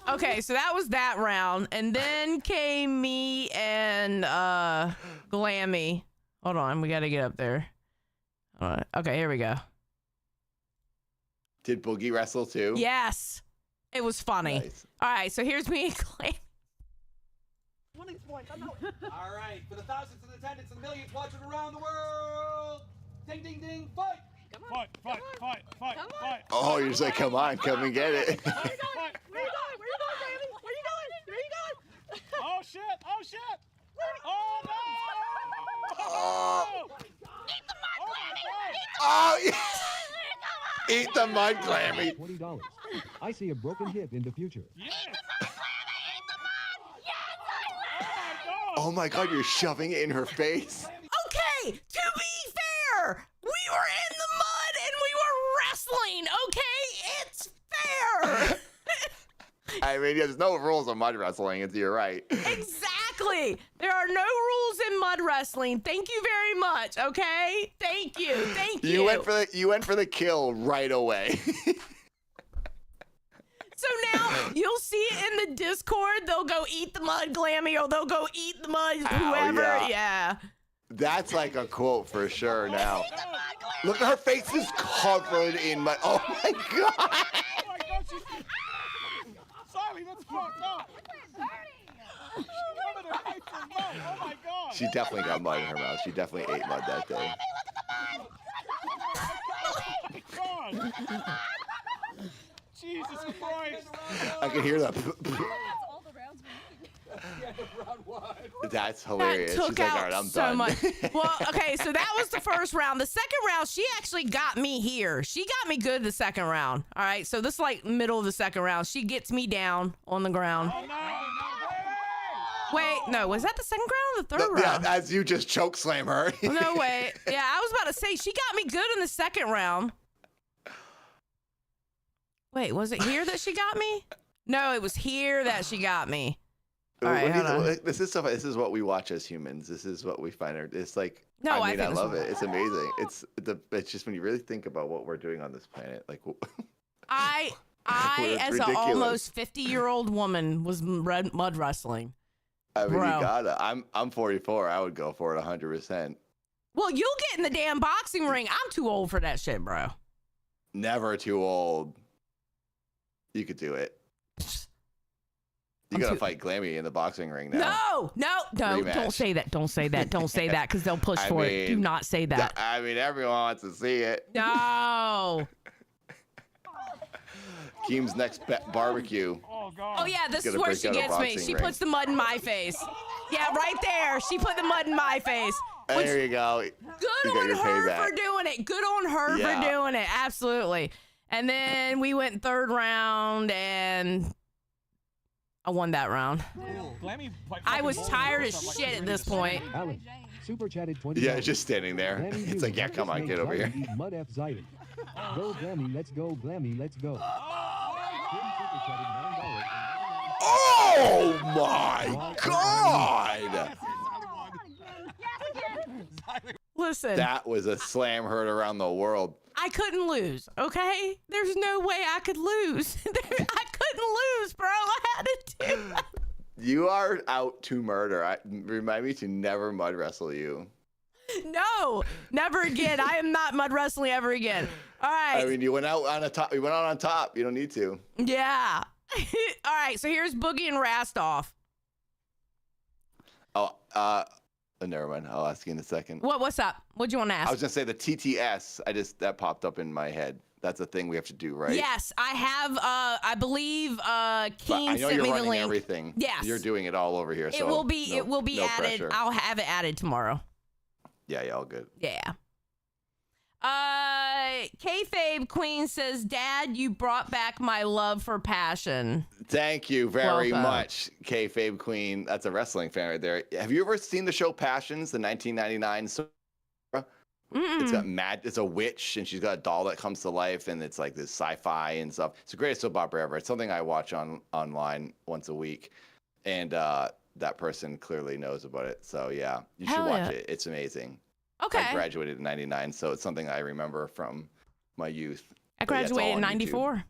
Okay, so that was that round. And then came me and Glammy. Hold on, we got to get up there. All right. Okay, here we go. Did Boogie wrestle too? Yes, it was funny. Nice. All right, so here's me and Glammy. All right, for the thousands in attendance and millions watching around the world. Ding, ding, ding, fight. Fight. Oh, you're just like, come on, come and get it. Where you going? Where you going, Bailey? Where you going? Oh, shit. Oh, no. Oh, Eat the mud, oh yeah. Eat the mud, Glammy. $20. I see a broken hip in the future. Yes. Oh my God, you're shoving it in her face. Okay, to be fair, we were in the mud and we were wrestling. Okay, it's fair. I mean, there's no rules of mud wrestling. You're right. Exactly. There are no rules in mud wrestling. Thank you very much. Okay. Thank you. Thank you. You went for the kill right away. So now you'll see it in the Discord. They'll go eat the mud, Glammy, or they'll go eat the mud, whoever. yeah. Yeah. That's like a quote for sure now. Look at her face is covered in mud. Oh my God. Oh, my God, she's... Sorry, that's fucked up. She covered her face in mud. Oh, my God. She definitely got mud in her mouth. She definitely ate mud that day. Oh, my God. Jesus Christ. I can hear that. That's hilarious. That She's took like, out all right, I'm so done. much. Well, okay, so that was the first round. The second round, she actually got me here. She got me good the second round. All right, so this is like middle of the second round. She gets me down on the ground. Oh, no, Wait, no, was that the second round or the third round? Yeah, as you just choke slam her. No, wait. Yeah, I was about to say, she got me good in the second round. Wait, was it here that she got me? No, it was here that she got me. All right, hold on. This is stuff. This is what we watch as humans. This is what we find. It's like, No, I I mean, think I this love is- it. It's amazing. It's just when you really think about what we're doing on this planet, like, I It's as an ridiculous. almost 50-year-old woman, was mud wrestling. I mean, Bro. you gotta. I'm 44. I would go for it 100%. Well, you'll get in the damn boxing ring. I'm too old for that shit, bro. Never too old. You could do it. You I'm gotta too- fight Glammy in the boxing ring now. No, don't Rematch. say that. Don't say that. Don't say that because they'll push I for it. Do mean, not say that. I mean, everyone wants to see it. No. Keem's next barbecue. Oh, God. Oh, yeah, this Gotta is where break she out a gets me. boxing She ring. puts the mud in my face. Yeah, right there. She put the mud in my face. Which, There you go. good You got on your her payback. for doing it. Good on her Yeah. for doing it. Absolutely. And then we went third round, and I won that round. Glammy, like, I fucking was bowling tired or as something, like shit she's at ready this to point. swing. Alan, super chatted 20. Yeah, it's just standing there. It's like, yeah, come on, get over here. Mud F Ziding. Go Glammy, let's go. Glammy, let's go. Tim super chatted $9. Oh my God! Listen, That was a slam heard around the world. I couldn't lose, okay? There's no way I could lose. I couldn't lose, bro. I had to do it. You are out to murder. Remind me to never mud wrestle you. No, never again. I am not mud wrestling ever again. All right. I mean, you went out on top. You went out on top. You don't need to. Yeah. All right, so here's Boogie and Rastoff. Oh, never mind. I'll ask you in a second. What's up? What'd you want to ask? I was gonna say the TTS. That popped up in my head. That's a thing we have to do, right? Yes, I have. I believe But I Keen know sent you're me the running link. everything. Yes. You're doing it all over here. It So will be. no, It will be no added. pressure. I'll have it added tomorrow. Yeah, all good. Yeah. Kayfabe Queen says, "Dad, you brought back my love for passion." Thank you very Welcome. much, Kayfabe Queen. That's a wrestling fan right there. Have you ever seen the show Passions, the 1999? It's got it's a witch, and she's got a doll that comes to life, and it's like this sci-fi and stuff. It's the greatest soap opera ever. It's something I watch online once a week, and that person clearly knows about it. So yeah, you should Hell watch yeah. it. It's amazing. Okay. I graduated in '99, so it's something I remember from my youth. I But yeah, it's all graduated in on YouTube. '94.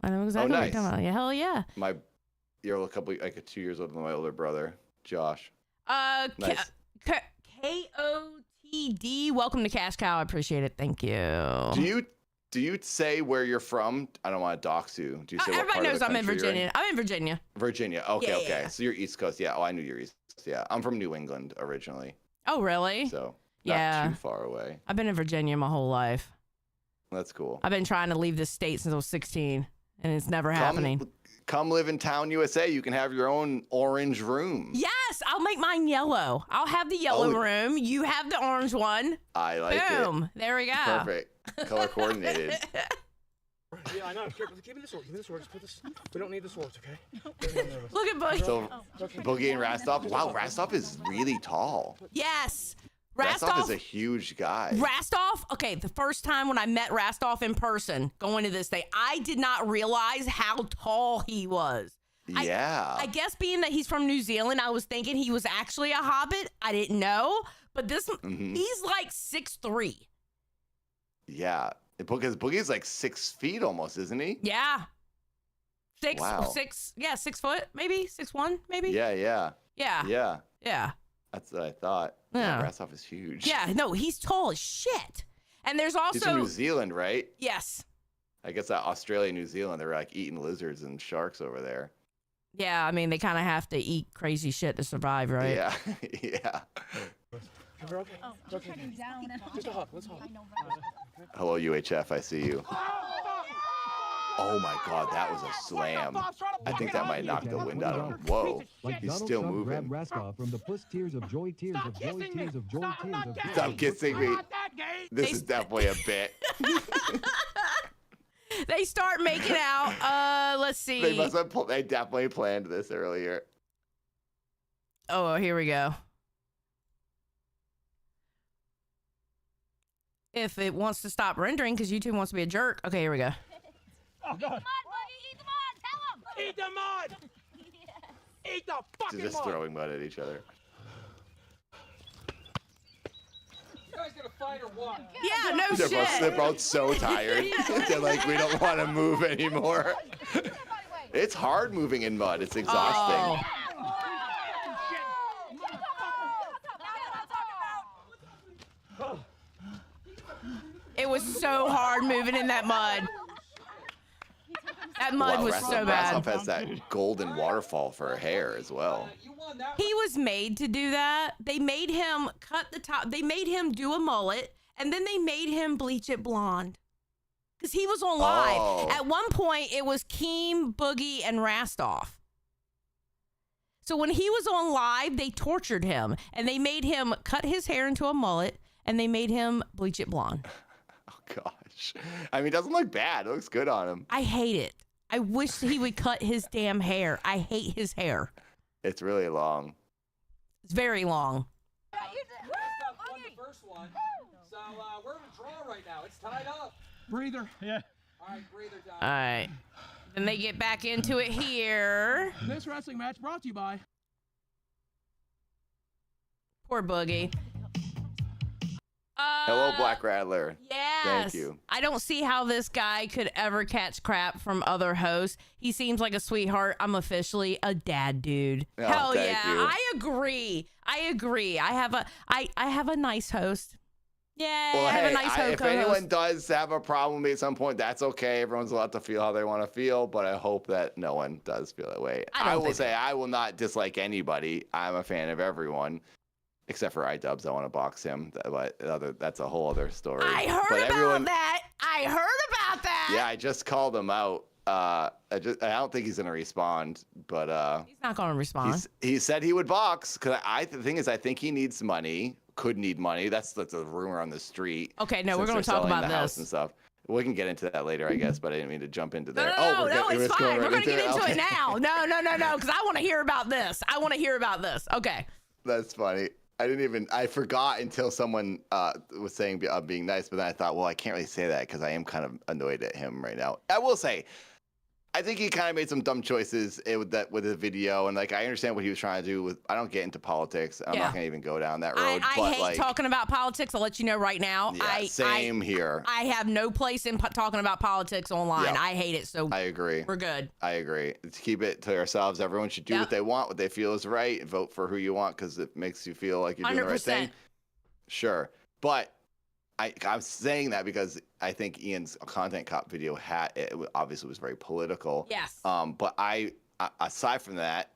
I know exactly what nice. you're talking about. Yeah, hell yeah. You're a couple, like 2 years older than my older brother, Josh. Nice. KOTD, welcome to Cash Cow. I appreciate it. Thank you. Do you say where you're from? I don't want to dox you. Do you say what Everybody part of knows the I'm in country you're Virginia. I'm in Virginia. Virginia. Okay, Yeah, okay. yeah. So you're East Coast. Yeah. Oh, I knew you're East Coast. Yeah. I'm from New England originally, Oh, really? so not Yeah. too far away. I've been in Virginia my whole life. That's cool. I've been trying to leave this state since I was 16, and it's never happening. Come live in Town, USA. You can have your own orange room. Yes, I'll make mine yellow. I'll have the yellow Oh. room. You have the orange one. I like Boom. it. There we go. Perfect. Color coordinated. Yeah, I know. Give me the sword. Give me the sword. Just put this. We don't need the swords, okay? Look at Bush. So Boogie and Rastoff. Wow, Rastoff is really tall. Yes. Rastoff is Rastoff. a huge guy. Rastoff, okay, the first time when I met Rastoff in person going to this thing, I did not realize how tall he was. Yeah. I guess being that he's from New Zealand, I was thinking he was actually a hobbit. I didn't know. But he's like 6'3". Yeah. Because Boogie's like 6 feet almost, isn't he? Yeah. Wow. 6 foot, maybe 6'1", maybe. Yeah, yeah. Yeah. Yeah. Yeah. That's what I thought. Yeah. Rastoff is huge. Yeah. No, he's tall as shit. And there's He's from also New Zealand, right? yes. I guess Australia, New Zealand, they're like eating lizards and sharks over there. Yeah, I mean they kind of have to eat crazy shit to survive, right? Yeah. Yeah. We're okay. It's okay. Just a hug. Let's hug. Hello, UHF. I see you. Oh my God, that was a slam. I think that might knock the wind out of him. Whoa. Like He's Donald still Trump moving. grabbed Rastoff from the puss tears of joy, tears of joy, tears of joy, tears of joy. Stop kissing me. This is definitely a bit. They start making out. Let's see. They definitely planned this earlier. Oh, here we go. If it wants to stop rendering because YouTube wants to be a jerk. Okay, here we go. Oh, God. Mud, Buggy, eat the mud. Tell him. Eat the mud. Eat the fucking Just mud. throwing mud at each other. You guys gonna fight or what? Yeah, no They're shit. both so tired. They're like, we don't want to move anymore. It's hard moving in mud. It's exhausting. It was so hard moving in that mud. That mud was so bad. Rastoff has that golden waterfall for her hair as well. He was made to do that. They made him cut the top. They made him do a mullet, and then they made him bleach it blonde. Because he was on live. Oh. At one point, it was Keem, Boogie, and Rastoff. So when he was on live, they tortured him, and they made him cut his hair into a mullet, and they made him bleach it blonde. Oh gosh. I mean, it doesn't look bad. It looks good on him. I hate it. I wish he would cut his damn hair. I hate his hair. It's really long. It's very long. Won the first one. So we're in a draw right now. It's tied up. Breather. Yeah. All right, breather time. All right. Then they get back into it here. This wrestling match brought to you by. Poor Boogie. Hello, Black Rattler. Yes. Thank you. I don't see how this guy could ever catch crap from other hosts. He seems like a sweetheart. I'm officially a dad dude. Oh, Hell thank yeah. you. I agree. I have a nice host. Yeah, Well, I have hey, a nice host. if anyone does have a problem with me at some point, that's okay. Everyone's allowed to feel how they want to feel, but I hope that no one does feel that way. I don't will think say I will not dislike anybody. I'm a fan of everyone, except for iDubbbz. I want to box him, but that's a whole other story. I heard about that. I heard about that. Yeah, I just called him out. I don't think he's gonna respond, but He's not going to respond. he said he would box because the thing is, I think he needs money. Could need money. That's a rumor on the street. Okay, no, we're since going to they're talk selling about the house this. and stuff. We can get into that later, I guess, but I didn't mean to jump into there. No, we're it's fine. We're going to get into Okay. it now. No, because I want to hear about this. Okay. That's funny. I forgot until someone was saying being nice, but then I thought, well, I can't really say that because I am kind of annoyed at him right now. I will say, I think he kind of made some dumb choices with the video, and like I understand what he was trying to do. I don't get into politics. I'm not gonna even go down that road. I hate talking about politics. I'll let you know right now. Yeah, same here. I have no place in talking about politics online. Yep. I hate it. So I agree. We're good. I agree. Let's keep it to ourselves. Everyone should do what they want, what they feel is right, and vote for who you want because it makes you feel like you're doing the right thing. Sure, but I'm saying that because I think Ian's content cop video obviously was very political. Yes. But aside from that,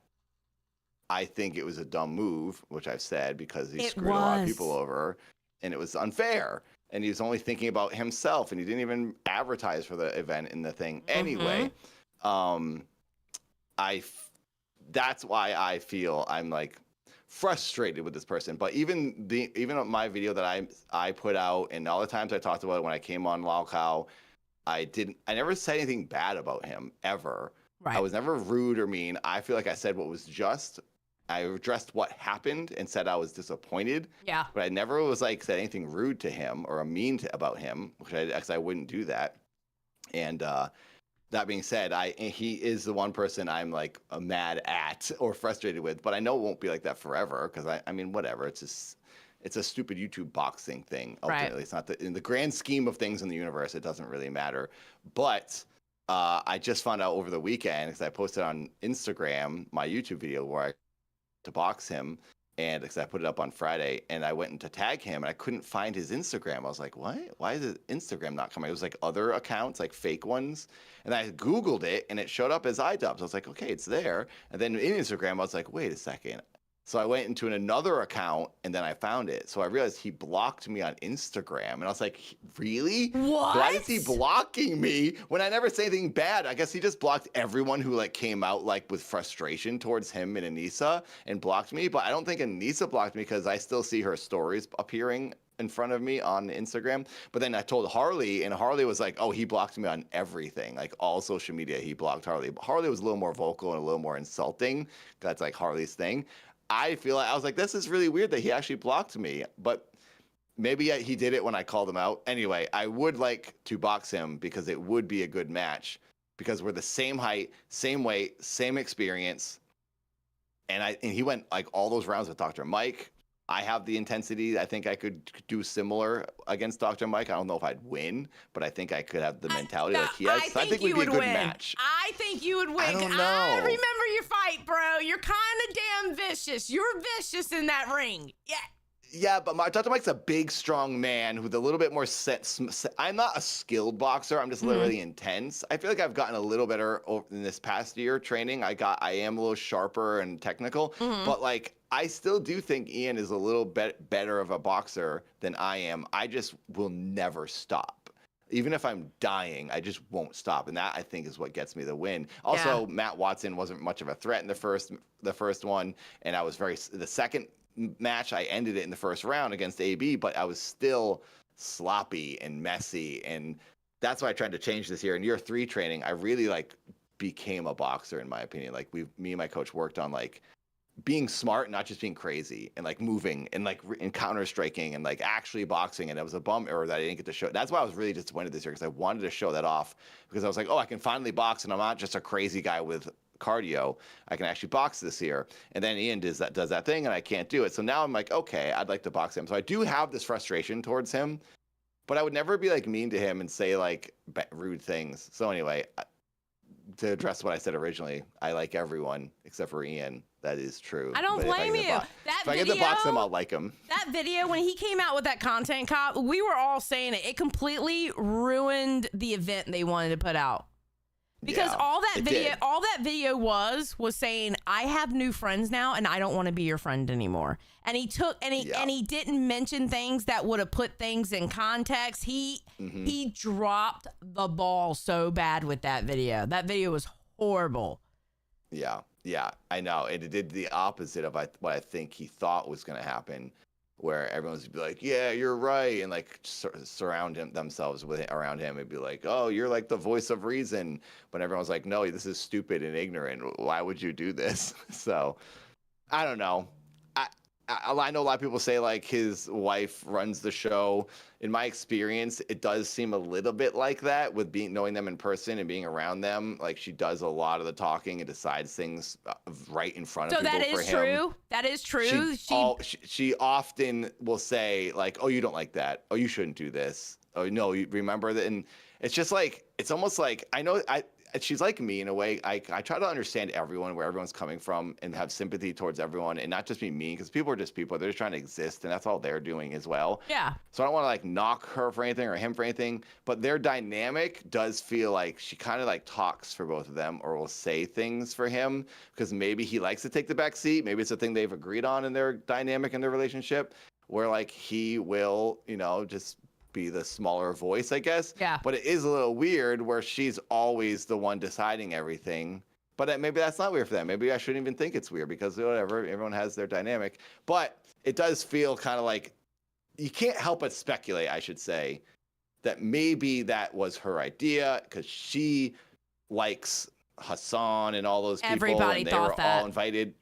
I think it was a dumb move, which I've said because he screwed a lot of people over, and it was unfair. And he was only thinking about himself, and he didn't even advertise for the event in the thing anyway. That's why I feel I'm like frustrated with this person. But even my video that I put out and all the times I talked about it when I came on Lolcow, I never said anything bad about him ever. Right. I was never rude or mean. I feel like I said what was just. I addressed what happened and said I was disappointed. Yeah. But I never was like said anything rude to him or about him, because I wouldn't do that. And that being said, he is the one person I'm like mad at or frustrated with, but I know it won't be like that forever because I mean, whatever. It's a stupid YouTube boxing thing. Ultimately, right. It's not in the grand scheme of things in the universe. It doesn't really matter. But I just found out over the weekend because I posted on Instagram my YouTube video where I to box him, and because I put it up on Friday, and I went to tag him, and I couldn't find his Instagram. I was like, what? Why is his Instagram not coming? It was like other accounts, like fake ones, and I Googled it, and it showed up as iDubbbz. I was like, okay, it's there. And then in Instagram, I was like, wait a second. So I went into another account, and then I found it. So I realized he blocked me on Instagram, and I was like, really? What? Why is he blocking me when I never say anything bad? I guess he just blocked everyone who like came out like with frustration towards him and Anissa and blocked me. But I don't think Anissa blocked me because I still see her stories appearing in front of me on Instagram. But then I told Harley, and Harley was like, oh, he blocked me on everything. Like all social media, he blocked Harley. But Harley was a little more vocal and a little more insulting. That's like Harley's thing. I feel like I was like, this is really weird that he actually blocked me, but maybe he did it when I called him out. Anyway, I would like to box him because it would be a good match because we're the same height, same weight, same experience. And he went like all those rounds with Dr. Mike. I have the intensity. I think I could do similar against Dr. Mike. I don't know if I'd win, but I think I could have the mentality like he has. I think we'd be a good match. I think you would win. I don't know. I remember your fight, bro. You're kind of damn vicious. You're vicious in that ring. Yeah. Yeah, but Dr. Mike's a big, strong man with a little bit more I'm not a skilled boxer. I'm just literally intense. I feel like I've gotten a little better in this past year training. I am a little sharper and technical, but like I still do think Ian is a little better of a boxer than I am. I just will never stop. Even if I'm dying, I just won't stop, and that I think is what gets me the win. Also, Matt Watson wasn't much of a threat in the first one, and I was the second match I ended it in the first round against AB, but I was still sloppy and messy, and that's why I tried to change this year. In year 3 training, I really like became a boxer, in my opinion. Like me and my coach worked on like being smart, not just being crazy, and like moving and like and counter striking and like actually boxing. And it was a bummer that I didn't get to show. That's why I was really disappointed this year, because I wanted to show that off, because I was like, oh, I can finally box, and I'm not just a crazy guy with cardio. I can actually box this year. And then Ian does that thing, and I can't do it. So now I'm like, okay, I'd like to box him. So I do have this frustration towards him, but I would never be like mean to him and say like rude things. So anyway, to address what I said originally, I like everyone except for Ian. That is true. I don't blame you. If I get to box him, I'll like him. That video, when he came out with that content cop, we were all saying it. It completely ruined the event they wanted to put out. Because Yeah, all that it video was saying, I have new friends now and I don't want to be your friend anymore. And he didn't mention things that would have put things in context. He dropped the ball so bad with that video. That video was horrible. Yeah, I know. And it did the opposite of what I think he thought was going to happen, where everyone's be like, yeah, you're right, and like surround themselves around him and be like, oh, you're like the voice of reason. But everyone's like, no, this is stupid and ignorant. Why would you do this? So I don't know. I know a lot of people say like his wife runs the show. In my experience, it does seem a little bit like that with knowing them in person and being around them. Like she does a lot of the talking and decides things right in front of people. So that is true. That is true. She often will say like, "Oh, you don't like that. Oh, you shouldn't do this. Oh, no, you remember that." And it's just like, it's almost like, I know she's like me in a way. I try to understand everyone, where everyone's coming from, and have sympathy towards everyone, and not just be mean, because people are just people. They're just trying to exist, and that's all they're doing as well. Yeah. So I don't want to like knock her for anything or him for anything, but their dynamic does feel like she kind of like talks for both of them, or will say things for him, because maybe he likes to take the back seat. Maybe it's a thing they've agreed on in their dynamic in their relationship, where like he will, just be the smaller voice, I guess. Yeah. But it is a little weird where she's always the one deciding everything. But maybe that's not weird for them. Maybe I shouldn't even think it's weird, because whatever, everyone has their dynamic. But it does feel kind of like, you can't help but speculate, I should say, that maybe that was her idea, because she likes Hassan and all those people. Everybody and they thought were that. all invited.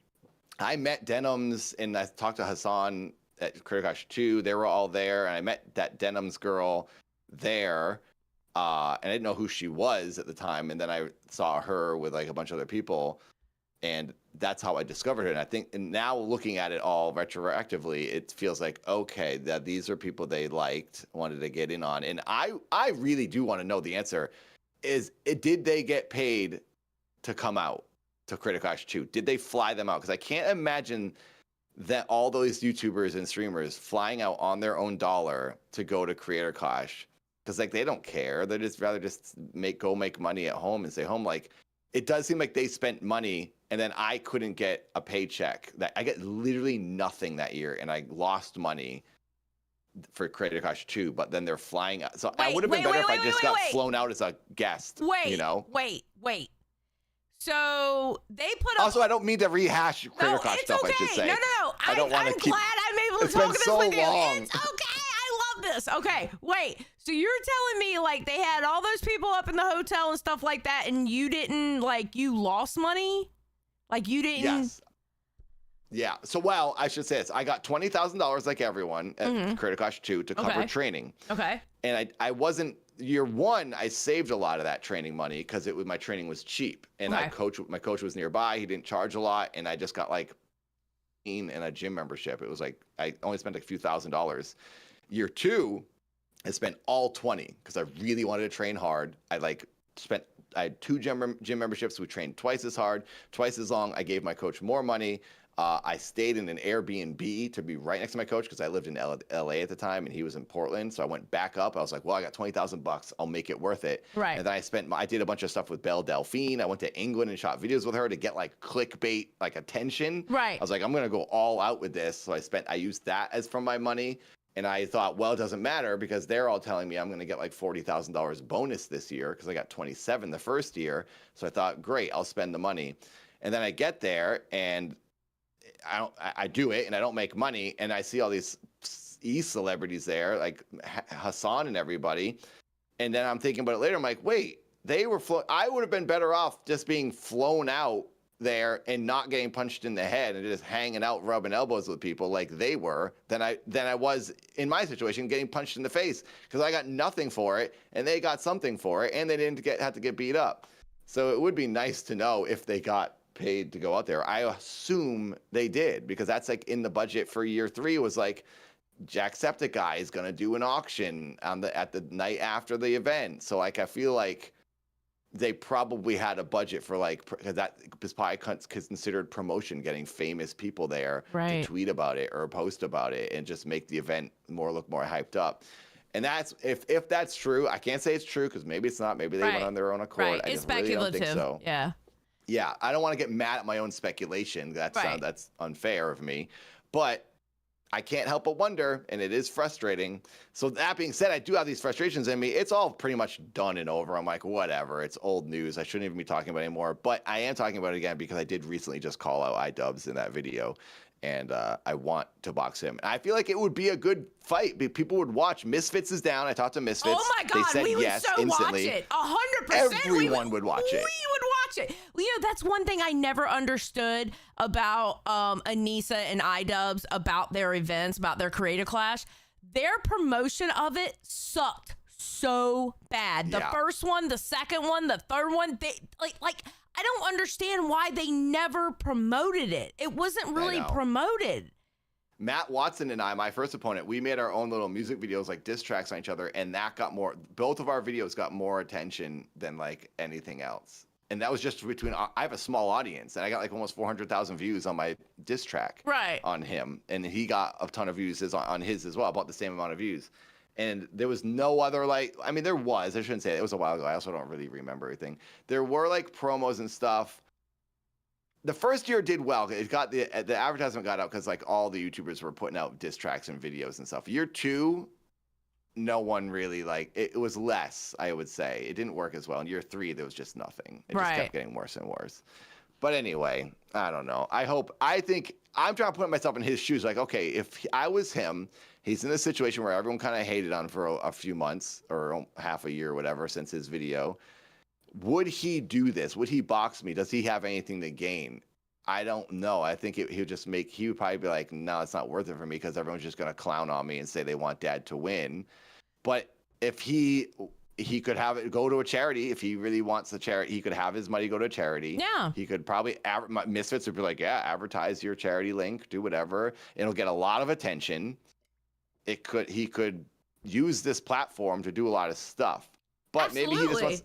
I met Denims, and I talked to Hassan at Criticosh 2. They were all there, and I met that Denims girl there, and I didn't know who she was at the time, and then I saw her with like a bunch of other people, and that's how I discovered her. And I think, and now looking at it all retroactively, it feels like, okay, that these are people they liked, wanted to get in on. And I really do want to know the answer. Did they get paid to come out to Criticosh 2? Did they fly them out? Because I can't imagine that all those YouTubers and streamers flying out on their own dollar to go to Creator Kosh, because like they don't care. They just rather just make money at home and stay home. Like, it does seem like they spent money, and then I couldn't get a paycheck. That I get literally nothing that year, and I lost money for Creator Kosh 2. But then they're flying out. So I would have been better if I just got flown out as a guest. Wait. So they put up. Also, I don't mean to rehash Creator Kosh stuff. Okay. I should say. No. I don't want to keep. Glad I'm able to It's talk been this so with you. long. It's okay. I love this. Okay, wait. So you're telling me like they had all those people up in the hotel and stuff like that, and you didn't, like, you lost money? Like you didn't? Yes. Yeah. So, well, I should say this. I got $20,000 like everyone at Creator Kosh 2 to cover training. Okay. And I wasn't, year one, I saved a lot of that training money because my training was cheap. And my coach was nearby. He didn't charge a lot. And I just got like and a gym membership. It was like, I only spent a few $1,000s. Year two, I spent all 20 because I really wanted to train hard. I had two gym memberships. We trained twice as hard, twice as long. I gave my coach more money. I stayed in an Airbnb to be right next to my coach because I lived in LA at the time and he was in Portland. So I went back up. I was like, well, I got $20,000. I'll make it worth it. Right. And then I did a bunch of stuff with Belle Delphine. I went to England and shot videos with her to get like clickbait, like attention. Right. I was like, I'm going to go all out with this. So I used that as from my money. And I thought, well, it doesn't matter because they're all telling me I'm going to get like $40,000 bonus this year because I got 27 the first year. So I thought, great, I'll spend the money. And then I get there and I do it and I don't make money. And I see all these celebrities there, like Hassan and everybody. And then I'm thinking about it later. I'm like, wait, they were I would have been better off just being flown out there and not getting punched in the head and just hanging out, rubbing elbows with people like they were, than I was in my situation getting punched in the face, because I got nothing for it and they got something for it and they didn't have to get beat up. So it would be nice to know if they got paid to go out there. I assume they did, because that's like in the budget for year 3 was like, Jacksepticeye is going to do an auction at the night after the event. So like, I feel like they probably had a budget for like, because that is probably considered promotion, getting famous people there to tweet about it or post about it and just make the event look more hyped up. And that's, if that's true, I can't say it's true, because maybe it's not. Maybe they went on their own accord. Right. I It's just really don't think speculative. so. Yeah, I don't want to get mad at my own speculation. That's unfair of me. But I can't help but wonder, and it is frustrating. So that being said, I do have these frustrations in me. It's all pretty much done and over. I'm like, whatever. It's old news. I shouldn't even be talking about it anymore. But I am talking about it again because I did recently just call out iDubbbz in that video. And I want to box him. And I feel like it would be a good fight. People would watch. Misfits is down. I talked to Misfits. Oh my God, they said we would yes so instantly. watch it. 100%. Everyone would watch it. We would watch it. Well, you know, that's one thing I never understood about Anissa and iDubbbz, about their events, about their Creator Clash. Their promotion of it sucked so bad. The first one, the second one, the third one, they like I don't understand why they never promoted it. It wasn't really promoted. Matt Watson and I, my first opponent, we made our own little music videos, like diss tracks on each other, and that got more, both of our videos got more attention than like anything else. And that was just between, I have a small audience, and I got like almost 400,000 views on my diss track on him. And he got a ton of views on his as well, about the same amount of views. And there was no other, like, I mean, there was, I shouldn't say it was a while ago. I also don't really remember everything. There were like promos and stuff. The first year did well. It got the advertisement got out because like all the YouTubers were putting out diss tracks and videos and stuff. Year 2, no one really like, it was less, I would say. It didn't work as well. In year 3, there was just nothing. It just kept getting worse and worse. But anyway, I don't know. I think I'm trying to put myself in his shoes. Like, okay, if I was him, he's in a situation where everyone kind of hated on for a few months or half a year or whatever since his video. Would he do this? Would he box me? Does he have anything to gain? I don't know. I think he would probably be like, no, it's not worth it for me, because everyone's just going to clown on me and say they want dad to win. But if he could have it go to a charity, if he really wants the charity, he could have his money go to a charity. Yeah. He could probably, Misfits would be like, yeah, advertise your charity link, do whatever. It'll get a lot of attention. He could use this platform to do a lot of stuff. But maybe he just wants,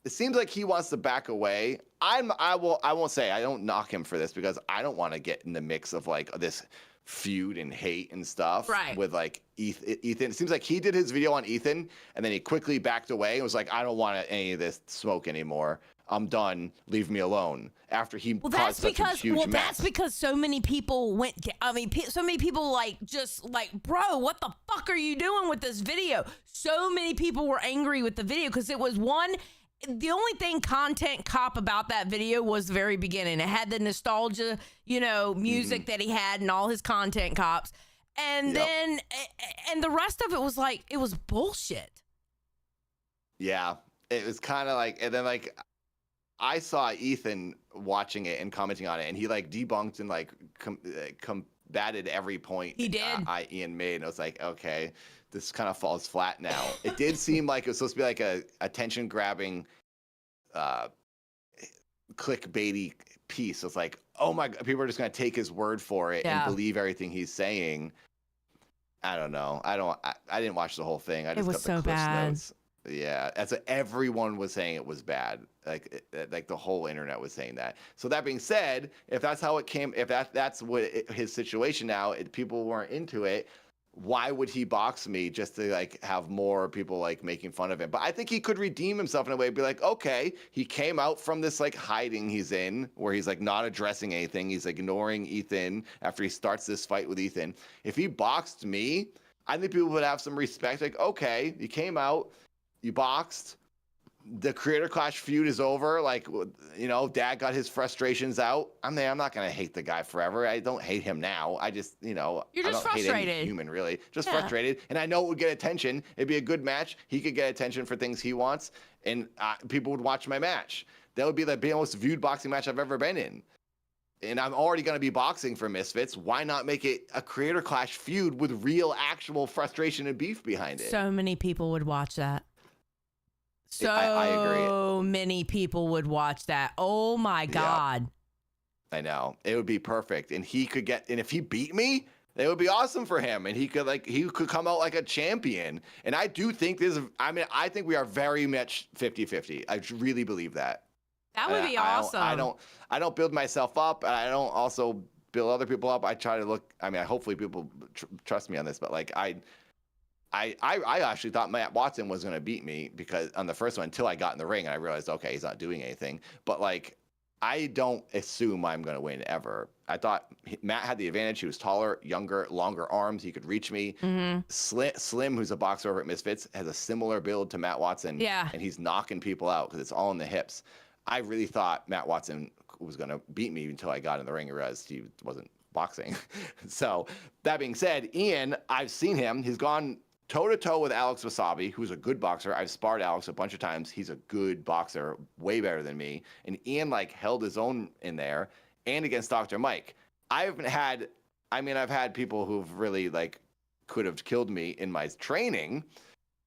it seems like he wants to back away. I won't say, I don't knock him for this, because I don't want to get in the mix of like this feud and hate and stuff with like Ethan. It seems like he did his video on Ethan and then he quickly backed away and was like, I don't want any of this smoke anymore. I'm done. Leave me alone. After he caused such a huge mess. That's because so many people so many people like, just like, bro, what the fuck are you doing with this video? So many people were angry with the video because it was the only thing content cop about that video was the very beginning. It had the nostalgia, music that he had and all his content cops. And then, and the rest of it was like, it was bullshit. Yeah, it was kind of like, and then like, I saw Ethan watching it and commenting on it, and he like debunked and like combated every point he did. Ian made. And I was like, okay, this kind of falls flat now. It did seem like it was supposed to be like a attention grabbing, clickbaity piece. It's like, oh my God, people are just going to take his word for it and believe everything he's saying. I don't know. I didn't watch the whole thing. I just got the Cliff's notes. Yeah, everyone was saying it was bad. Like the whole internet was saying that. So that being said, if that's how it came, if that's what his situation now, people weren't into it, why would he box me just to like have more people like making fun of him? But I think he could redeem himself in a way, be like, okay, he came out from this like hiding he's in, where he's like not addressing anything. He's ignoring Ethan after he starts this fight with Ethan. If he boxed me, I think people would have some respect. Like, okay, you came out, you boxed. the Creator Clash feud is over. Like, you know, Dad got his frustrations out. I'm not going to hate the guy forever. I don't hate him now. I just, you know, You're I just don't hate any frustrated. human, really. Just Yeah. frustrated. And I know it would get attention. It'd be a good match. He could get attention for things he wants. And people would watch my match. That would be the most viewed boxing match I've ever been in. And I'm already going to be boxing for Misfits. Why not make it a Creator Clash feud with real, actual frustration and beef behind it? So many people would watch that. So I agree. many people would watch that. Oh my God. I know. It would be perfect. And he could get, and if he beat me, it would be awesome for him. And he could come out like a champion. And I do think I think we are very much 50-50. I really believe that. That would be awesome. I don't build myself up. And I don't also build other people up. I try to look, hopefully people trust me on this, but like I actually thought Matt Watson was going to beat me because on the first one until I got in the ring and I realized, okay, he's not doing anything. But like, I don't assume I'm going to win ever. I thought Matt had the advantage. He was taller, younger, longer arms. He could reach me. Mm-hmm. Slim, who's a boxer over at Misfits, has a similar build to Matt Watson. Yeah. And he's knocking people out because it's all in the hips. I really thought Matt Watson was going to beat me until I got in the ring and realized he wasn't boxing. So that being said, Ian, I've seen him. He's gone toe-to-toe with Alex Wasabi, who's a good boxer. I've sparred Alex a bunch of times. He's a good boxer, way better than me. And Ian, like, held his own in there and against Dr. Mike. I've had people who've really, like, could have killed me in my training,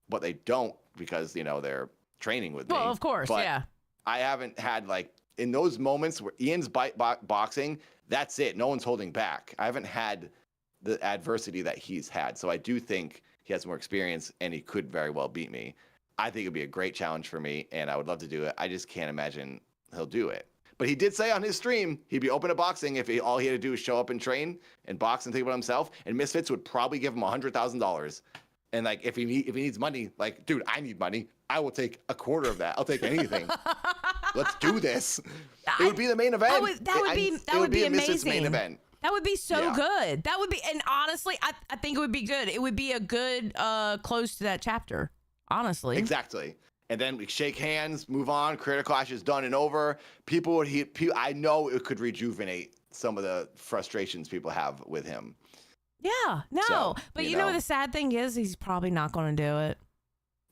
but they don't because, you know, they're training with me. Well, of course, but yeah. I haven't had, like, in those moments where Ian's boxing, that's it. No one's holding back. I haven't had the adversity that he's had. So I do think he has more experience and he could very well beat me. I think it'd be a great challenge for me and I would love to do it. I just can't imagine he'll do it. But he did say on his stream he'd be open to boxing if all he had to do is show up and train and box and think about himself. And Misfits would probably give him $100,000. And like if he needs money, like, dude, I need money. I will take a quarter of that. I'll take anything. Let's do this. It would be the main event. That would be a Misfits amazing. main event. That would be so good. That would be, and honestly, I think it would be good. It would be a good close to that chapter, honestly. Exactly. And then we shake hands, move on. Creator Clash is done and over. I know it could rejuvenate some of the frustrations people have with him. Yeah, no. So, but you know the sad thing is he's probably not going to do it.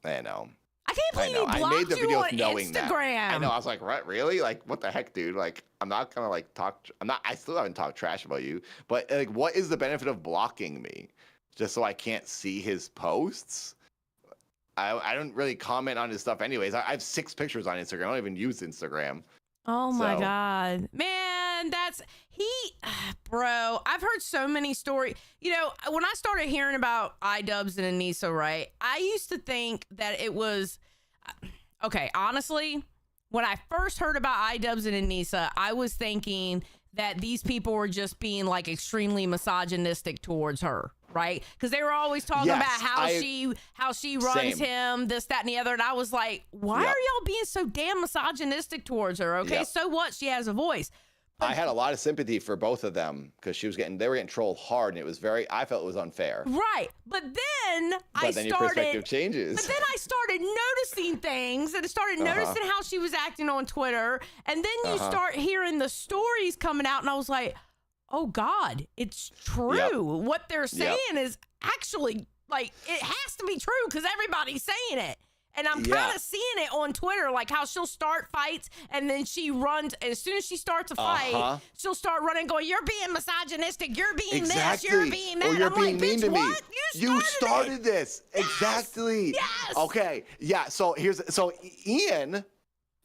I know. I can't believe he blocked I made the you video on knowing Instagram. that. I know. I was like, what, really? Like, what the heck, dude? Like, I'm not gonna like talk. I still haven't talked trash about you. But like, what is the benefit of blocking me? Just so I can't see his posts? I don't really comment on his stuff anyways. I have 6 pictures on Instagram. I don't even use Instagram. Oh my So- God, man, bro. I've heard so many stories. You know, when I started hearing about iDubbbz and Anissa, right? I used to think that it was okay. Honestly, when I first heard about iDubbbz and Anissa, I was thinking that these people were just being like extremely misogynistic towards her, right? Because they were always talking Yes, about how she runs Same. him, this, that, and the other. And I was like, why Yep. are y'all being so damn misogynistic towards her? Okay, Yep. so what? She has a voice. I had a lot of sympathy for both of them because they were getting trolled hard, and I felt it was unfair. Right. But then Your perspective changes. But then I started noticing things and started noticing how she was acting on Twitter. And then you start hearing the stories coming out, and I was like, oh God, it's true. Yep. What they're saying is actually, like, it has to be true because everybody's saying it. And I'm kind of seeing it on Twitter, like how she'll start fights and then she runs. And as soon as she starts a fight, she'll start running, going, "You're being misogynistic. You're being this. You're being that." Or you're I'm being like, mean "Bitch, to me. what? You started this. Exactly. Yes. Okay. Yeah. So Ian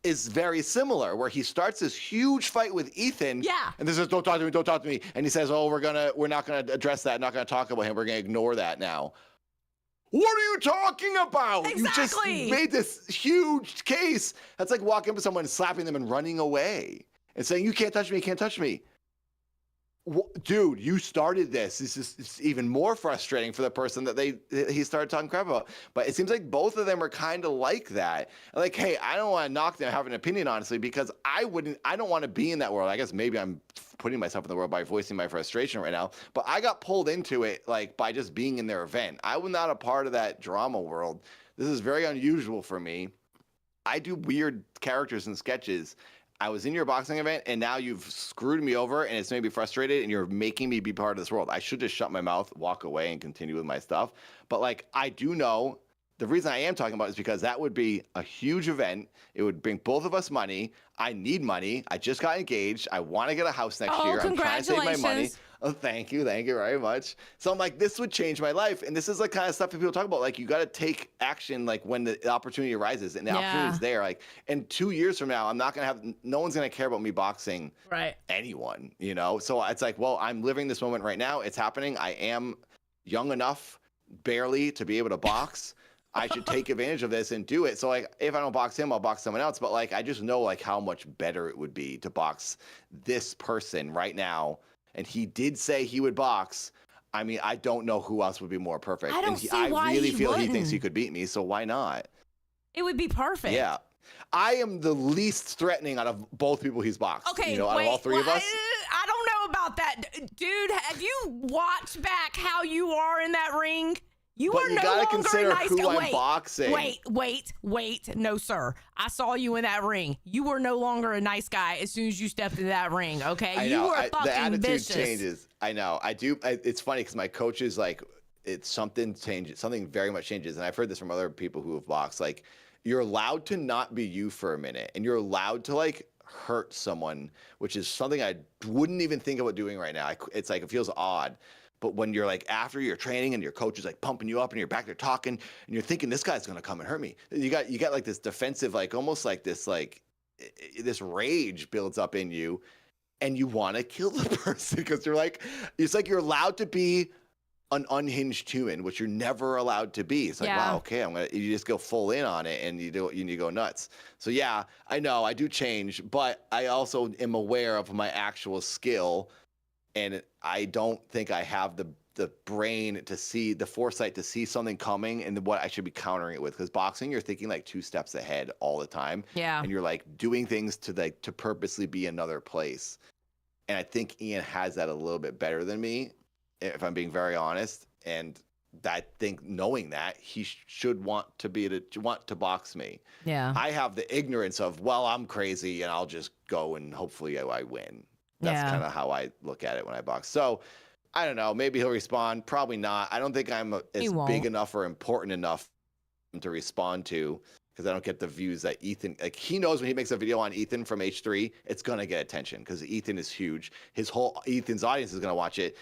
is very similar, where he starts this huge fight with Ethan. Yeah. And this is, don't talk to me. And he says, oh, we're not gonna address that. Not gonna talk about him. We're gonna ignore that now. What are you talking about? Exactly. You just made this huge case. That's like walking up to someone, slapping them, and running away and saying, "You can't touch me. You can't touch me." Dude, you started this. It's even more frustrating for the person that he started talking crap about. But it seems like both of them are kind of like that. Like, hey, I don't want to knock them, have an opinion, honestly, because I don't want to be in that world. I guess maybe I'm putting myself in the world by voicing my frustration right now. But I got pulled into it, like, by just being in their event. I was not a part of that drama world. This is very unusual for me. I do weird characters and sketches. I was in your boxing event, and now you've screwed me over, and it's made me frustrated, and you're making me be part of this world. I should just shut my mouth, walk away, and continue with my stuff. But like, I do know the reason I am talking about it is because that would be a huge event. It would bring both of us money. I need money. I just got engaged. I want to get a house next year. I'm trying to save my money. Congratulations. Oh, thank you very much. So I'm like, this would change my life, and this is like kind of stuff that people talk about. Like, you got to take action, like when the opportunity arises, and the opportunity is there. Like, and 2 years from now, I'm not gonna have. No one's gonna care about me boxing. Right. Anyone, you know. So it's like, well, I'm living this moment right now. It's happening. I am young enough, barely, to be able to box. I should take advantage of this and do it. So like, if I don't box him, I'll box someone else. But like, I just know like how much better it would be to box this person right now. And he did say he would box. I mean, I don't know who else would be more perfect. I don't see why really he feel wouldn't. he thinks he could beat me. So why not? It would be perfect. Yeah. I am the least threatening out of both people he's boxed. Okay, you know, out of all three of us. I don't know about that, dude. Have you watched back how you are in that ring? You But are you no gotta longer consider a nice who guy. I'm boxing. Wait. No, sir. I saw you in that ring. You were no longer a nice guy as soon as you stepped into that ring, okay? I You know. were fucking the attitude vicious. changes. I know. I do. It's funny because my coach is like, it's something changes. Something very much changes. And I've heard this from other people who have boxed. Like, you're allowed to not be you for a minute, and you're allowed to like hurt someone, which is something I wouldn't even think about doing right now. It's like, it feels odd. But when you're like, after your training and your coach is like pumping you up and you're back there talking and you're thinking this guy's going to come and hurt me. You got like this defensive, like almost like this rage builds up in you, and you want to kill the person because you're like, it's like you're allowed to be an unhinged human, which you're never allowed to be. It's like, wow, okay, you just go full in on it and you go nuts. So yeah, I know I do change, but I also am aware of my actual skill. And I don't think I have the brain to see, the foresight to see something coming and what I should be countering it with. Because boxing, you're thinking like 2 steps ahead all the time. Yeah. And you're like doing things to purposely be another place. And I think Ian has that a little bit better than me, if I'm being very honest. And I think knowing that, he should want to box me. Yeah. I have the ignorance of, well, I'm crazy and I'll just go and hopefully I win. That's kind of how I look at it when I box. So I don't know. Maybe he'll respond. Probably not. I don't think I'm as big enough or important enough to respond to, because I don't get the views that Ethan, like, he knows when he makes a video on Ethan from H3, it's going to get attention because Ethan is huge. Ethan's audience is going to watch it.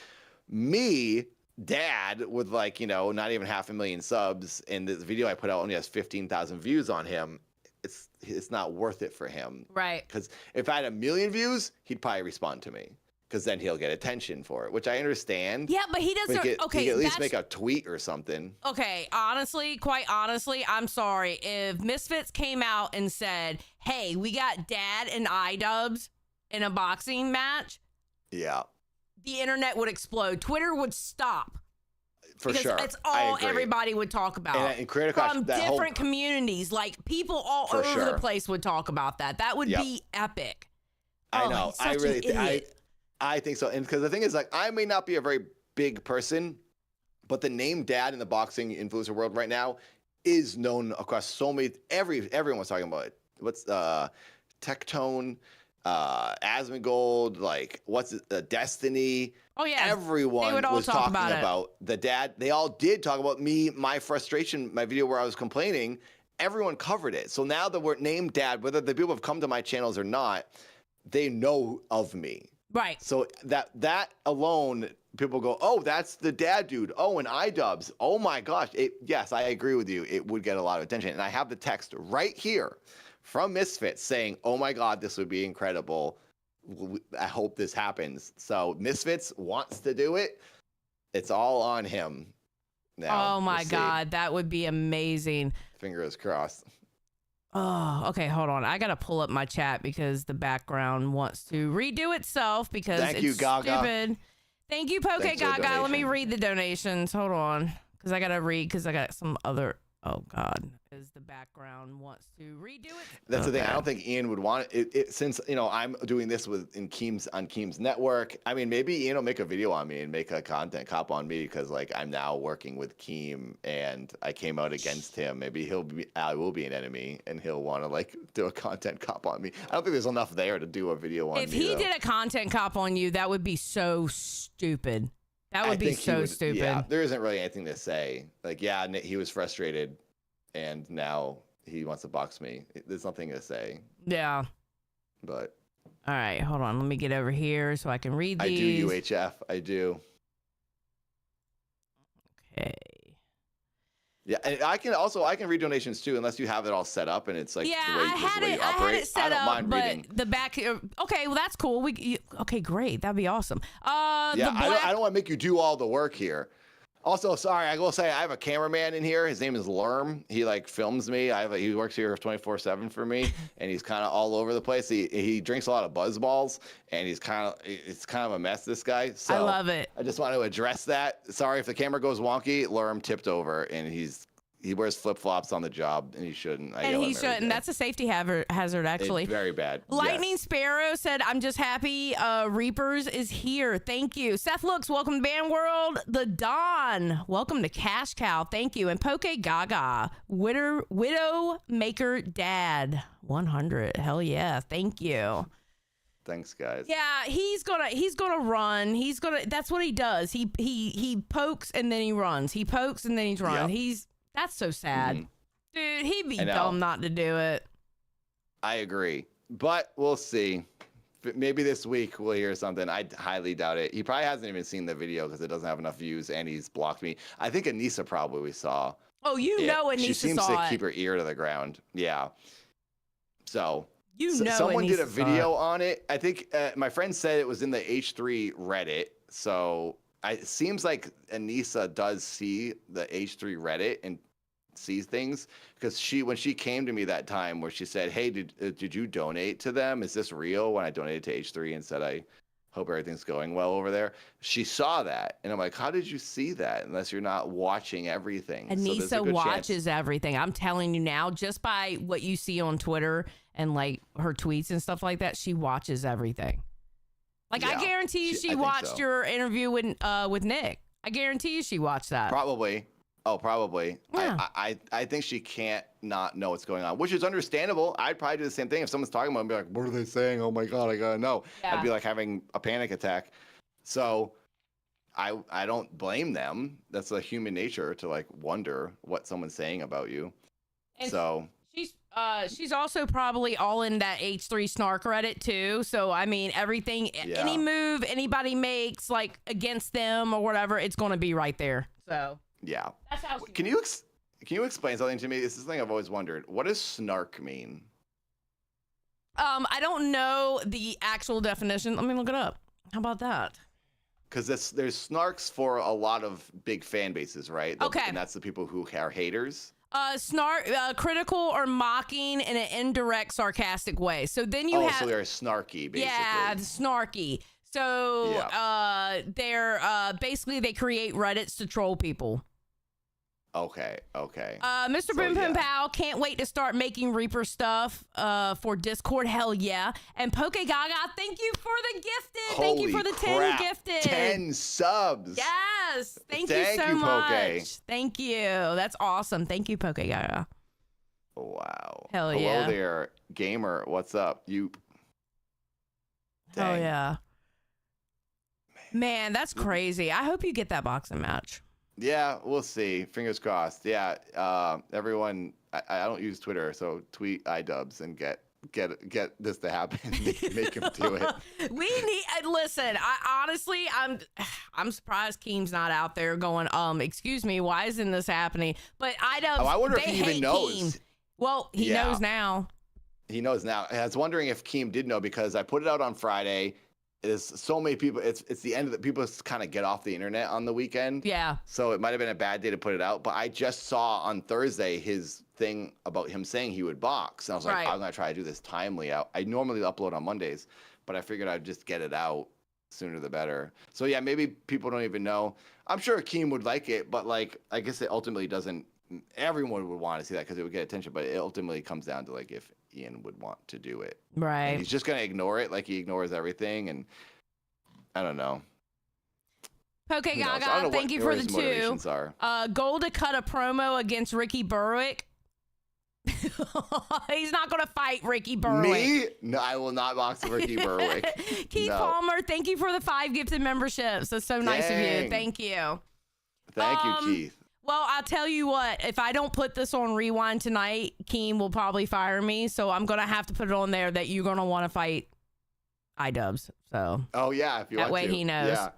Me, dad, with like, not even 500,000 subs, and the video I put out only has 15,000 views on him. It's not worth it for him. Right. Because if I had 1 million views, he'd probably respond to me. Because then he'll get attention for it, which I understand. Yeah, but he doesn't. He could at least make a tweet or something. Okay, quite honestly, I'm sorry. If Misfits came out and said, hey, we got Dad and iDubbbz in a boxing match, yeah, the internet would explode. Twitter would stop. For because sure. it's all everybody would talk about. And Critical from different communities. Like, people all over the place would talk about that. That would be epic. I know. I think so. And because the thing is, like, I may not be a very big person, but the name Dad in the boxing influencer world right now is known across so many. Everyone's talking about it. What's Tectone, Asmongold, like what's it, Destiny. Oh yeah, everyone was talking about the Dad. They all did talk about me, my frustration, my video where I was complaining. Everyone covered it. So now that we're named Dad, whether the people have come to my channels or not, they know of me. Right. So that alone, people go, oh, that's the Dad dude. Oh, and iDubbbz. Oh my gosh. Yes, I agree with you. It would get a lot of attention. And I have the text right here from Misfits saying, oh my God, this would be incredible. I hope this happens. So Misfits wants to do it. It's all on him now. Oh my God, that would be amazing. Fingers crossed. Oh, okay, hold on. I got to pull up my chat because the background wants to redo itself because it's stupid. Thank you, Poke Gaga. Let me read the donations. Hold on, because I got to read because I got some other. Oh God, as the background wants to redo it. That's the thing. I Okay. don't think Ian would want it since I'm doing this on Keem's network. I mean, maybe Ian will make a video on me and make a content cop on me because like I'm now working with Keem and I came out against him. Maybe I will be an enemy and he'll want to like do a content cop on me. I don't think there's enough there to do a video on If me. he though. did a content cop on you, that would be so stupid. That I would be think he so would- stupid. Yeah, there isn't really anything to say. Like, yeah, he was frustrated, and now he wants to box me. There's nothing to say. Yeah. But All right, hold on. Let me get over here so I can read I these. do UHF. I do. Okay. Yeah, and I can read donations too, unless you have it all set up and it's like Yeah, the way, I this is the had way it. you I operate. had it set don't up, mind but reading. the back. Okay, well that's cool. Okay, great. That'd be awesome. Yeah, the black. I don't want to make you do all the work here. Also, sorry, I will say I have a cameraman in here. His name is Lerm. He like films me. He works here 24/7 for me, and he's kind of all over the place. He drinks a lot of Buzz Balls, and it's kind of a mess. This guy. So I love it. I just want to address that. Sorry if the camera goes wonky. Lerm tipped over, and he wears flip flops on the job, and he shouldn't. I And yell at he him every shouldn't. day. That's a safety hazard, actually. It's very bad. Lightning Yes. Sparrow said, I'm just happy Reapers is here. Thank you. Seth Looks, welcome to Band World. The Dawn, welcome to Cash Cow. Thank you. And Poke Gaga, Widow Maker Dad, 100. Hell yeah. Thank you. Thanks, guys. Yeah, he's gonna run. That's what he does. He pokes and then he runs. He pokes and then he's running. Yep. That's so sad. Mhm. Dude, he'd be I know. dumb not to do it. I agree, but we'll see. Maybe this week we'll hear something. I highly doubt it. He probably hasn't even seen the video because it doesn't have enough views, and he's blocked me. I think Anissa probably saw. Oh, you it. know Anissa She seems saw to it. keep her ear to the ground. Yeah. So You know someone did a Anissa saw video on it. I think my friend said it was in the H3 Reddit. So it seems like Anissa does see the H3 Reddit and sees things because when she came to me that time where she said, hey, did you donate to them? Is this real? When I donated to H3 and said I hope everything's going well over there, she saw that, and I'm like, how did you see that unless you're not watching everything? So there's a Anissa good watches chance. everything. I'm telling you now, just by what you see on Twitter and like her tweets and stuff like that, she watches everything. Like I Yeah, guarantee you I she think watched so. your interview with Nick. I guarantee you she watched that. Probably. Oh, probably. Yeah. I think she can't not know what's going on, which is understandable. I'd probably do the same thing if someone's talking about it and be like, what are they saying? Oh my God, I gotta know. Yeah. I'd be like having a panic attack. So I don't blame them. That's a human nature to like wonder what someone's saying about you. And So she's also probably all in that H3 snark Reddit too. So I mean, everything, Yeah. any move anybody makes like against them or whatever, it's gonna be right there. So yeah. that's how. She Can you explain something to me? This is something I've always wondered. What does snark mean? I don't know the actual definition. Let me look it up. How about that? Because there's snarks for a lot of big fan bases, right? Okay. And that's the people who are haters. Critical or mocking in an indirect, sarcastic way. So then you So have, they're snarky, basically. yeah, snarky. So they're basically they create Reddits to troll people. Okay. Mr. So, Boom Boom yeah. Pow can't wait to start making Reaper stuff for Discord. Hell yeah. And Poke Gaga, thank you for the gifted. Thank you for the 10 crap, gifted. 10 subs. Yes. Thank you Thank so you, Poke. much. Thank you. That's awesome. Thank you, Poke Gaga. Wow. Hell Hello yeah. there, gamer. What's up? You. Oh Dang. yeah. Man, that's crazy. I hope you get that boxing match. Yeah, we'll see. Fingers crossed. Yeah. Everyone. I don't use Twitter, so tweet iDubbbz and get this to happen. Make him do it. We need listen, I honestly I'm surprised Keem's not out there going, excuse me, why isn't this happening? But iDubbbz, I wonder if they he even hate knows. Keem. Well, he Yeah. knows now. He knows now. I was wondering if Keem did know because I put it out on Friday. There's so many people. It's the end of the people kind of get off the internet on the weekend. Yeah. So it might have been a bad day to put it out. But I just saw on Thursday his thing about him saying he would box. And I was like, Right. I'm gonna try to do this timely out. I normally upload on Mondays, but I figured I'd just get it out sooner the better. So yeah, maybe people don't even know. I'm sure Keem would like it, but like I guess it ultimately doesn't everyone would want to see that because it would get attention. But it ultimately comes down to like if Ian would want to do it. Right. And he's just gonna ignore it like he ignores everything, and I don't know. Poke Who knows? I don't Gaga, know thank what you for the his 2. motivations are. Goal to cut a promo against Ricky Berwick. He's not going to fight Ricky Berwick. Me? No, I will not box Ricky Berwick. Keith No. Palmer, thank you for the 5 gifted memberships. That's so nice of you. Dang. Thank you. Thank you, Keith. Well, I'll tell you what, if I don't put this on rewind tonight, Keem will probably fire me. So I'm going to have to put it on there that you're going to want to fight iDubbbz. So Oh yeah, if you that want way to. he knows. Yeah.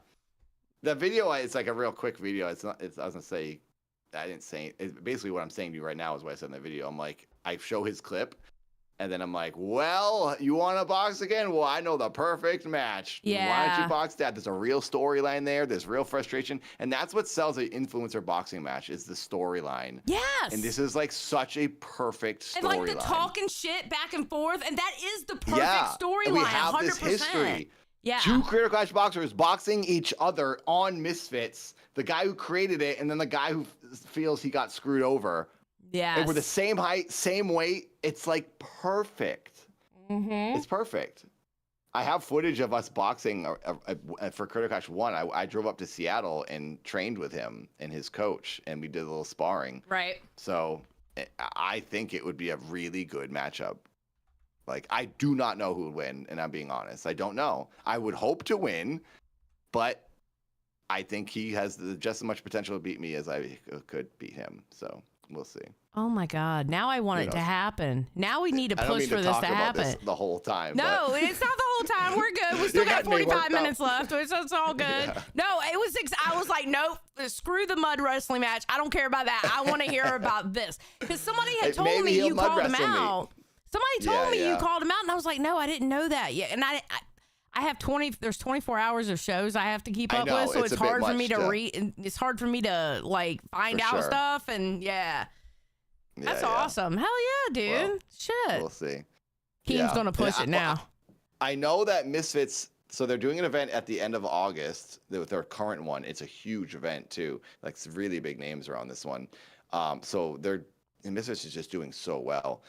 The video, it's like a real quick video. It's not. It's. I was gonna say, I didn't say. Basically, what I'm saying to you right now is what I said in the video. I'm like, I show his clip, and then I'm like, well, you want to box again? Well, I know the perfect match. Why don't Yeah. you box that? There's a real storyline there. There's real frustration, and that's what sells an influencer boxing match is the storyline. Yes. And this is like such a perfect storyline. and like the talking shit back and forth. And that is the perfect Yeah, storyline. and we have 100%. this history. Yeah. 2 Creator Clash boxers boxing each other on Misfits. The guy who created it, and then the guy who feels he got screwed over. Yes. They were the same height, same weight. It's like perfect. Mm-hmm. It's perfect. I have footage of us boxing for Creator Clash 1. I drove up to Seattle and trained with him and his coach, and we did a little sparring. Right. So I think it would be a really good matchup. Like, I do not know who would win, and I'm being honest. I don't know. I would hope to win, but I think he has just as much potential to beat me as I could beat him. So we'll see. Oh my God. Now I want Who it to knows? happen. Now we need to I don't push mean for to this talk to about happen. this the whole time. No, but it's not the whole time. We're good. We still You're got getting me 45 worked up. minutes left. It's all good. Yeah. No, it was. I was like, nope. Screw the mud wrestling match. I don't care about that. I want to hear about this because somebody had told Maybe me he'll you mud called him wrestle me. out. Somebody told Yeah, me you yeah. called him out, and I was like, no, I didn't know that yet. And I have 20. There's 24 hours of shows I have to keep I up know, with, so it's it's a bit hard for me much to to- read. It's hard for me to like find For out sure. stuff, and yeah. That's yeah. awesome. Hell yeah, dude. Well, Shit. We'll see. Keem's Yeah. gonna push And it now. I know that Misfits, so they're doing an event at the end of August with their current one. It's a huge event too. Like some really big names are on this one. So and Misfits is just doing so well.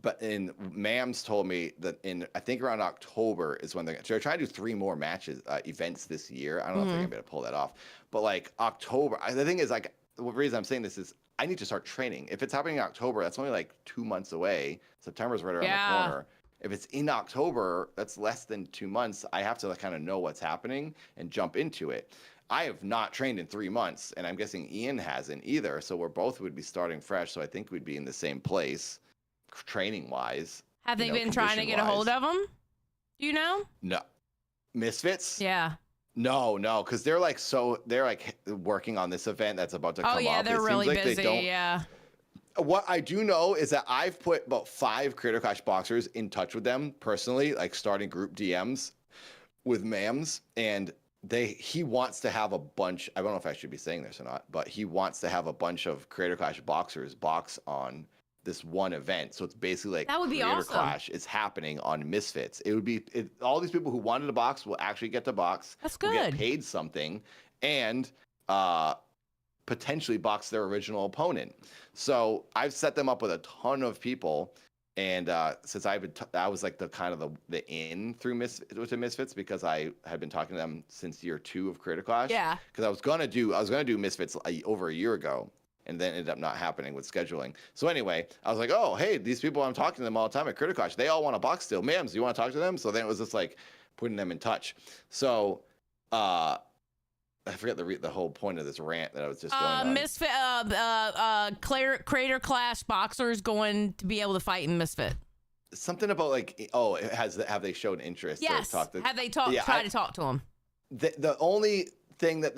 But Mams told me that I think around October is when they're trying to do 3 more matches, events this year. I don't know if they're gonna be able to pull that off. But like October, the thing is like the reason I'm saying this is I need to start training. If it's happening in October, that's only like 2 months away. September's right around Yeah. the corner. If it's in October, that's less than 2 months. I have to like, kind of know what's happening and jump into it. I have not trained in 3 months, and I'm guessing Ian hasn't either. So we're both would be starting fresh. So I think we'd be in the same place, training wise. Have they been trying to get a hold of him? Do you know? No, Misfits. Yeah. No, because they're like working on this event that's about to come Oh up. yeah, It they're seems really like they busy. don't- Yeah. What I do know is that I've put about 5 Creator Clash boxers in touch with them personally, like starting group DMs with Mams, and he wants to have a bunch. I don't know if I should be saying this or not, but he wants to have a bunch of Creator Clash boxers box on this one event. So it's basically like That would be Creator awesome. Clash is happening on Misfits. It would be all these people who wanted to box will actually get to box. That's will get good. paid something, and potentially box their original opponent. So I've set them up with a ton of people, and since I was like the in through Misfits because I had been talking to them since year 2 of Creator Clash. Yeah. Because I was gonna do Misfits over a year ago, and then it ended up not happening with scheduling. So anyway, I was like, oh hey, these people I'm talking to them all the time at Creator Clash, they all want to box still. Mams, you want to talk to them? So then it was just like putting them in touch. So I forget the whole point of this rant that I was just going on. Misfit, Creator Clash boxers going to be able to fight in Misfit. Something about like, have they shown interest? Yes. Or talked to, Have they tried to talk to him? The only thing that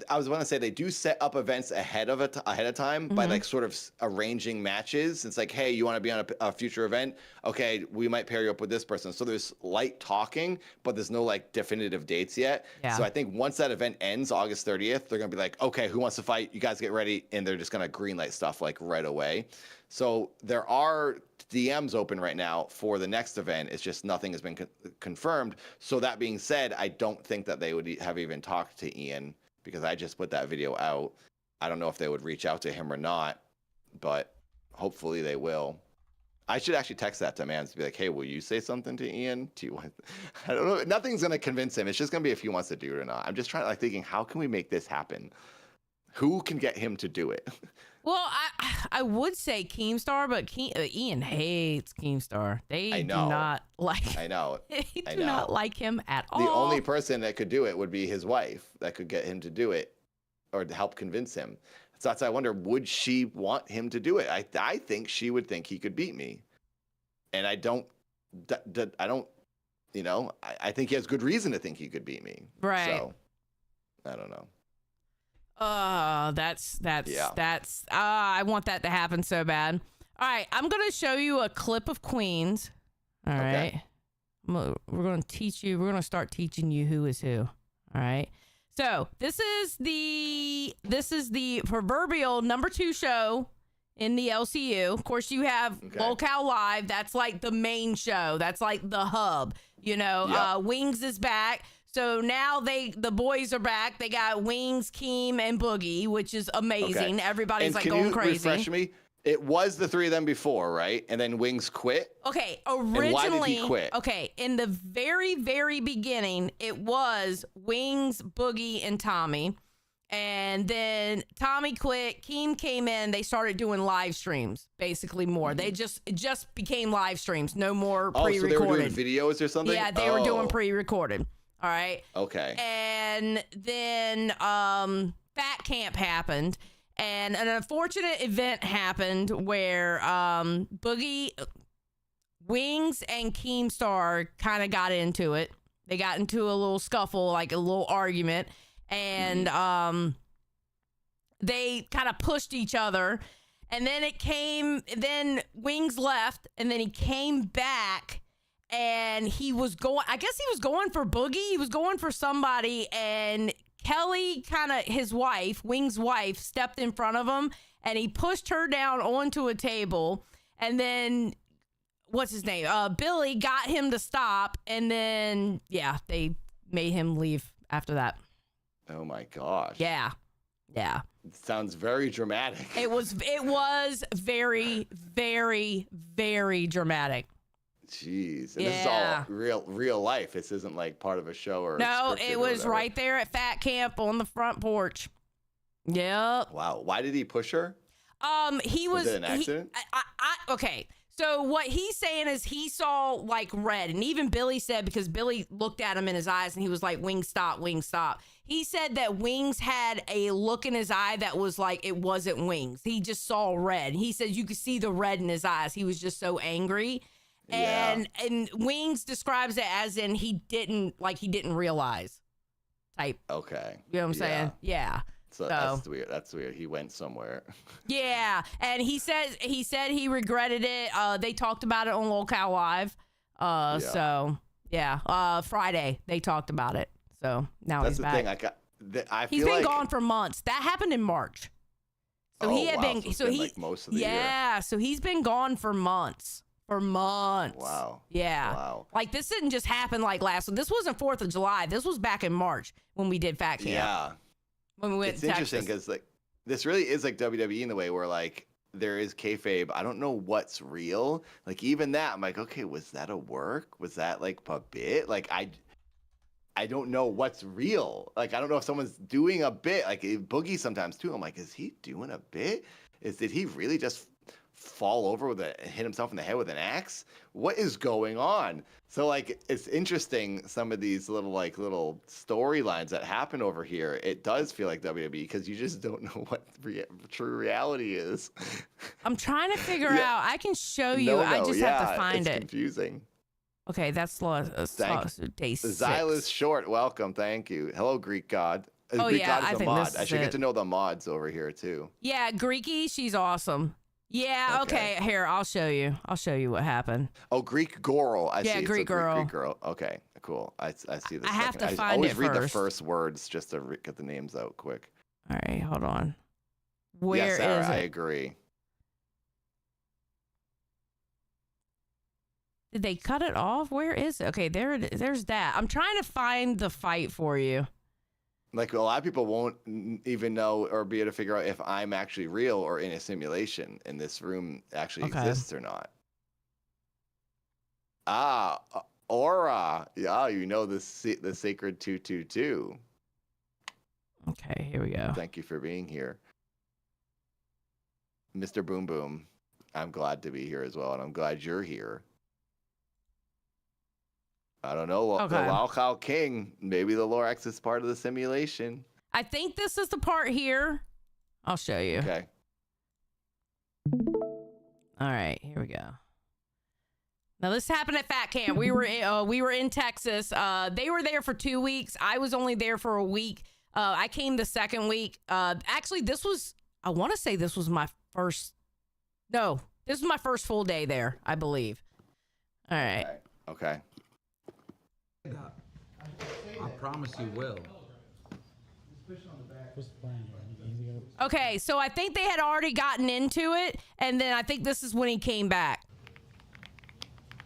I was going to say they do set up events ahead of time by like sort of arranging matches. It's like, hey, you want to be on a future event? Okay, we might pair you up with this person. So there's light talking, but there's no like definitive dates yet. Yeah. So I think once that event ends, August 30th, they're going to be like, okay, who wants to fight? You guys get ready. And they're just going to greenlight stuff like right away. So there are DMs open right now for the next event. It's just nothing has been confirmed. So that being said, I don't think that they would have even talked to Ian because I just put that video out. I don't know if they would reach out to him or not, but hopefully they will. I should actually text that to Mans to be like, hey, will you say something to Ian? Do you want? I don't know. Nothing's going to convince him. It's just going to be if he wants to do it or not. I'm just trying to thinking, how can we make this happen? Who can get him to do it? Well, I would say Keemstar, but Ian hates Keemstar. They do not like. I know. They do not like him at all. The only person that could do it would be his wife that could get him to do it or to help convince him. So that's, I wonder, would she want him to do it? I think she would think he could beat me. And I don't, you know, I think he has good reason to think he could beat me. Right. So, I don't know. I want that to happen so bad. All right, I'm going to show you a clip of Queens. All right. We're going to teach you, we're going to start teaching you who is who. All right. So this is the proverbial number 2 show in the LCU. Of course, you have Locale Live. That's like the main show. That's like the hub. You know, Wings is back. So now the boys are back. They got Wings, Keem, and Boogie, which is amazing. Okay. Everybody's and like can going you crazy. Refresh me. It was the 3 of them before, right? And then Wings quit. Okay, originally, and why did he quit? Okay, in the very, very beginning, it was Wings, Boogie, and Tommy. And then Tommy quit. Keem came in. They started doing live streams, basically more. They it just became live streams, no more pre-recorded. So they were doing videos or something? Yeah, they were doing pre-recorded. All right. Okay. And then Fat Camp happened. And an unfortunate event happened where Boogie, Wings, and Keemstar kind of got into it. They got into a little scuffle, like a little argument. And they kind of pushed each other. And then Wings left. And then he came back. And he was going for Boogie. He was going for somebody. And Kelly, his wife, Wings' wife, stepped in front of him, and he pushed her down onto a table. And then, what's his name? Billy got him to stop, and then, they made him leave after that. Oh my gosh. Yeah. It sounds very dramatic. It was very, very, very dramatic. Jeez. And this is all real life. This isn't like part of a show or no, it was right there at Fat Camp on the front porch. Yep. Wow. Why did he push her? He was it an accident? Okay. So what he's saying is he saw like red, and even Billy said, because Billy looked at him in his eyes and he was like, Wings, stop, Wings, stop. He said that Wings had a look in his eye that was like, it wasn't Wings. He just saw red. He said you could see the red in his eyes. He was just so angry. And Wings describes it as in he didn't realize type. Okay. You know what I'm saying? Yeah. So that's weird. That's weird. He went somewhere. Yeah. And he said he regretted it. They talked about it on Locale Live. So yeah. Friday they talked about it. So now he's back. That's the thing. He's been gone for months. That happened in March. So he had been. So he like most of the year. Yeah. So he's been gone for months. Wow. Yeah. Wow. Like this didn't just happen like last. This wasn't 4th of July. This was back in March when we did Fat Camp. Yeah. When we went it's to Texas. Interesting because like this really is like WWE in the way where like there is kayfabe. I don't know what's real. Like even that, I'm like, okay, was that a work? Was that like a bit? Like I don't know what's real. Like I don't know if someone's doing a bit. Like Boogie sometimes too. I'm like, is he doing a bit? Did he really just fall over hit himself in the head with an axe? What is going on? So like it's interesting, some of these little storylines that happen over here. It does feel like WWE because you just don't know what true reality is. I'm trying to figure out. I can show you. I just have to find it's it. Confusing. Okay, that's day 6. Xyla's short. Welcome, thank you. Hello, Greek God. Greek God is I a think mod. this I is should it. get to know the mods over here too. Yeah, Greeky, she's awesome. Yeah, okay. Here, I'll show you. I'll show you what happened. Oh, Greek Girl. I see. It's Greek Girl. Greek Girl. Okay, cool. I see this. I have to find I always it read the first. first words just to get the names out quick. All right, hold on. Where is Sarah, it? I agree. Did they cut it off? Where is it? Okay, there it is. There's that. I'm trying to find the fight for you. Like a lot of people won't even know or be able to figure out if I'm actually real or in a simulation and this room actually exists or not. Ah, aura. Yeah, you know the sacred 222. Okay, here we go. Thank you for being here. Mr. Boom Boom, I'm glad to be here as well, and I'm glad you're here. I don't know. The Lao Khao King, maybe the Lorax is part of the simulation. I think this is the part here. I'll show you. Okay. All right, here we go. Now this happened at Fat Camp. We were in Texas. They were there for 2 weeks. I was only there for a week. I came the second week. Actually, I want to say this was my first. No, this was my first full day there, I believe. All right. Okay. I promise you will. Okay, so I think they had already gotten into it, and then I think this is when he came back.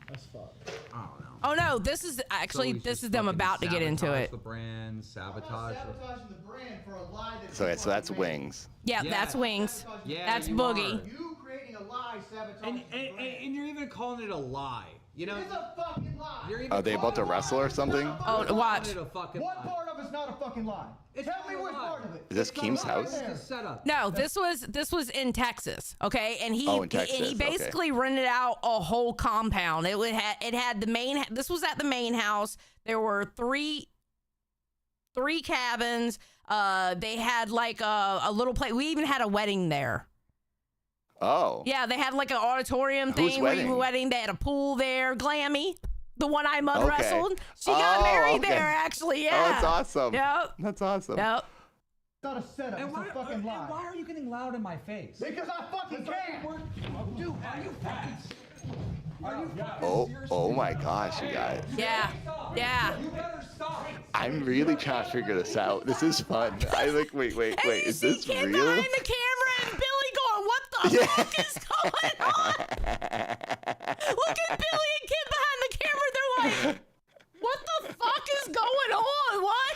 That's fucked. I don't know. Oh no, this is actually this is them about to get into it. The brand, sabotage. Sabotaging the brand for a lie that So that's Wings. Yeah, Yeah. that's Wings. Yeah, That's you Boogie. are. you creating a lie sabotaging the brand. And you're even calling it a lie. You know, It's a fucking lie. you're even Are they about to calling it a wrestle lie. or something? Oh, watch. Calling it a fucking What lie. part of it's not a fucking lie? It's Tell not me a which lie. part of it. Is this It's not Keem's a house? lie. It's a setup. No, this was in Texas, okay, and he Oh, in Texas, he okay. basically rented out a whole compound. It had the main. This was at the main house. There were three cabins. They had like a little place. We even had a wedding there. Oh. Yeah, they had like an auditorium Whose thing. wedding? They had a pool there. Glammy, the one I mud Okay. wrestled. She got Oh, married okay. there, actually. Yeah. Oh, that's awesome. Yep. That's awesome. Yep. It's not a setup. And It's why, a fucking lie. and why are you getting loud in my face? Because I fucking can. Dude, are you fucking? Are you fucking Oh, serious? oh my gosh, you guys. Yeah. Yeah. You better stop. I'm really trying to figure this out. This is fun. I like, wait, And you is see this Kid real? behind the camera and Billy going, "What the fuck is going on?" Look at Billy and Kid behind the camera. They're like, "What the fuck is going on? What?"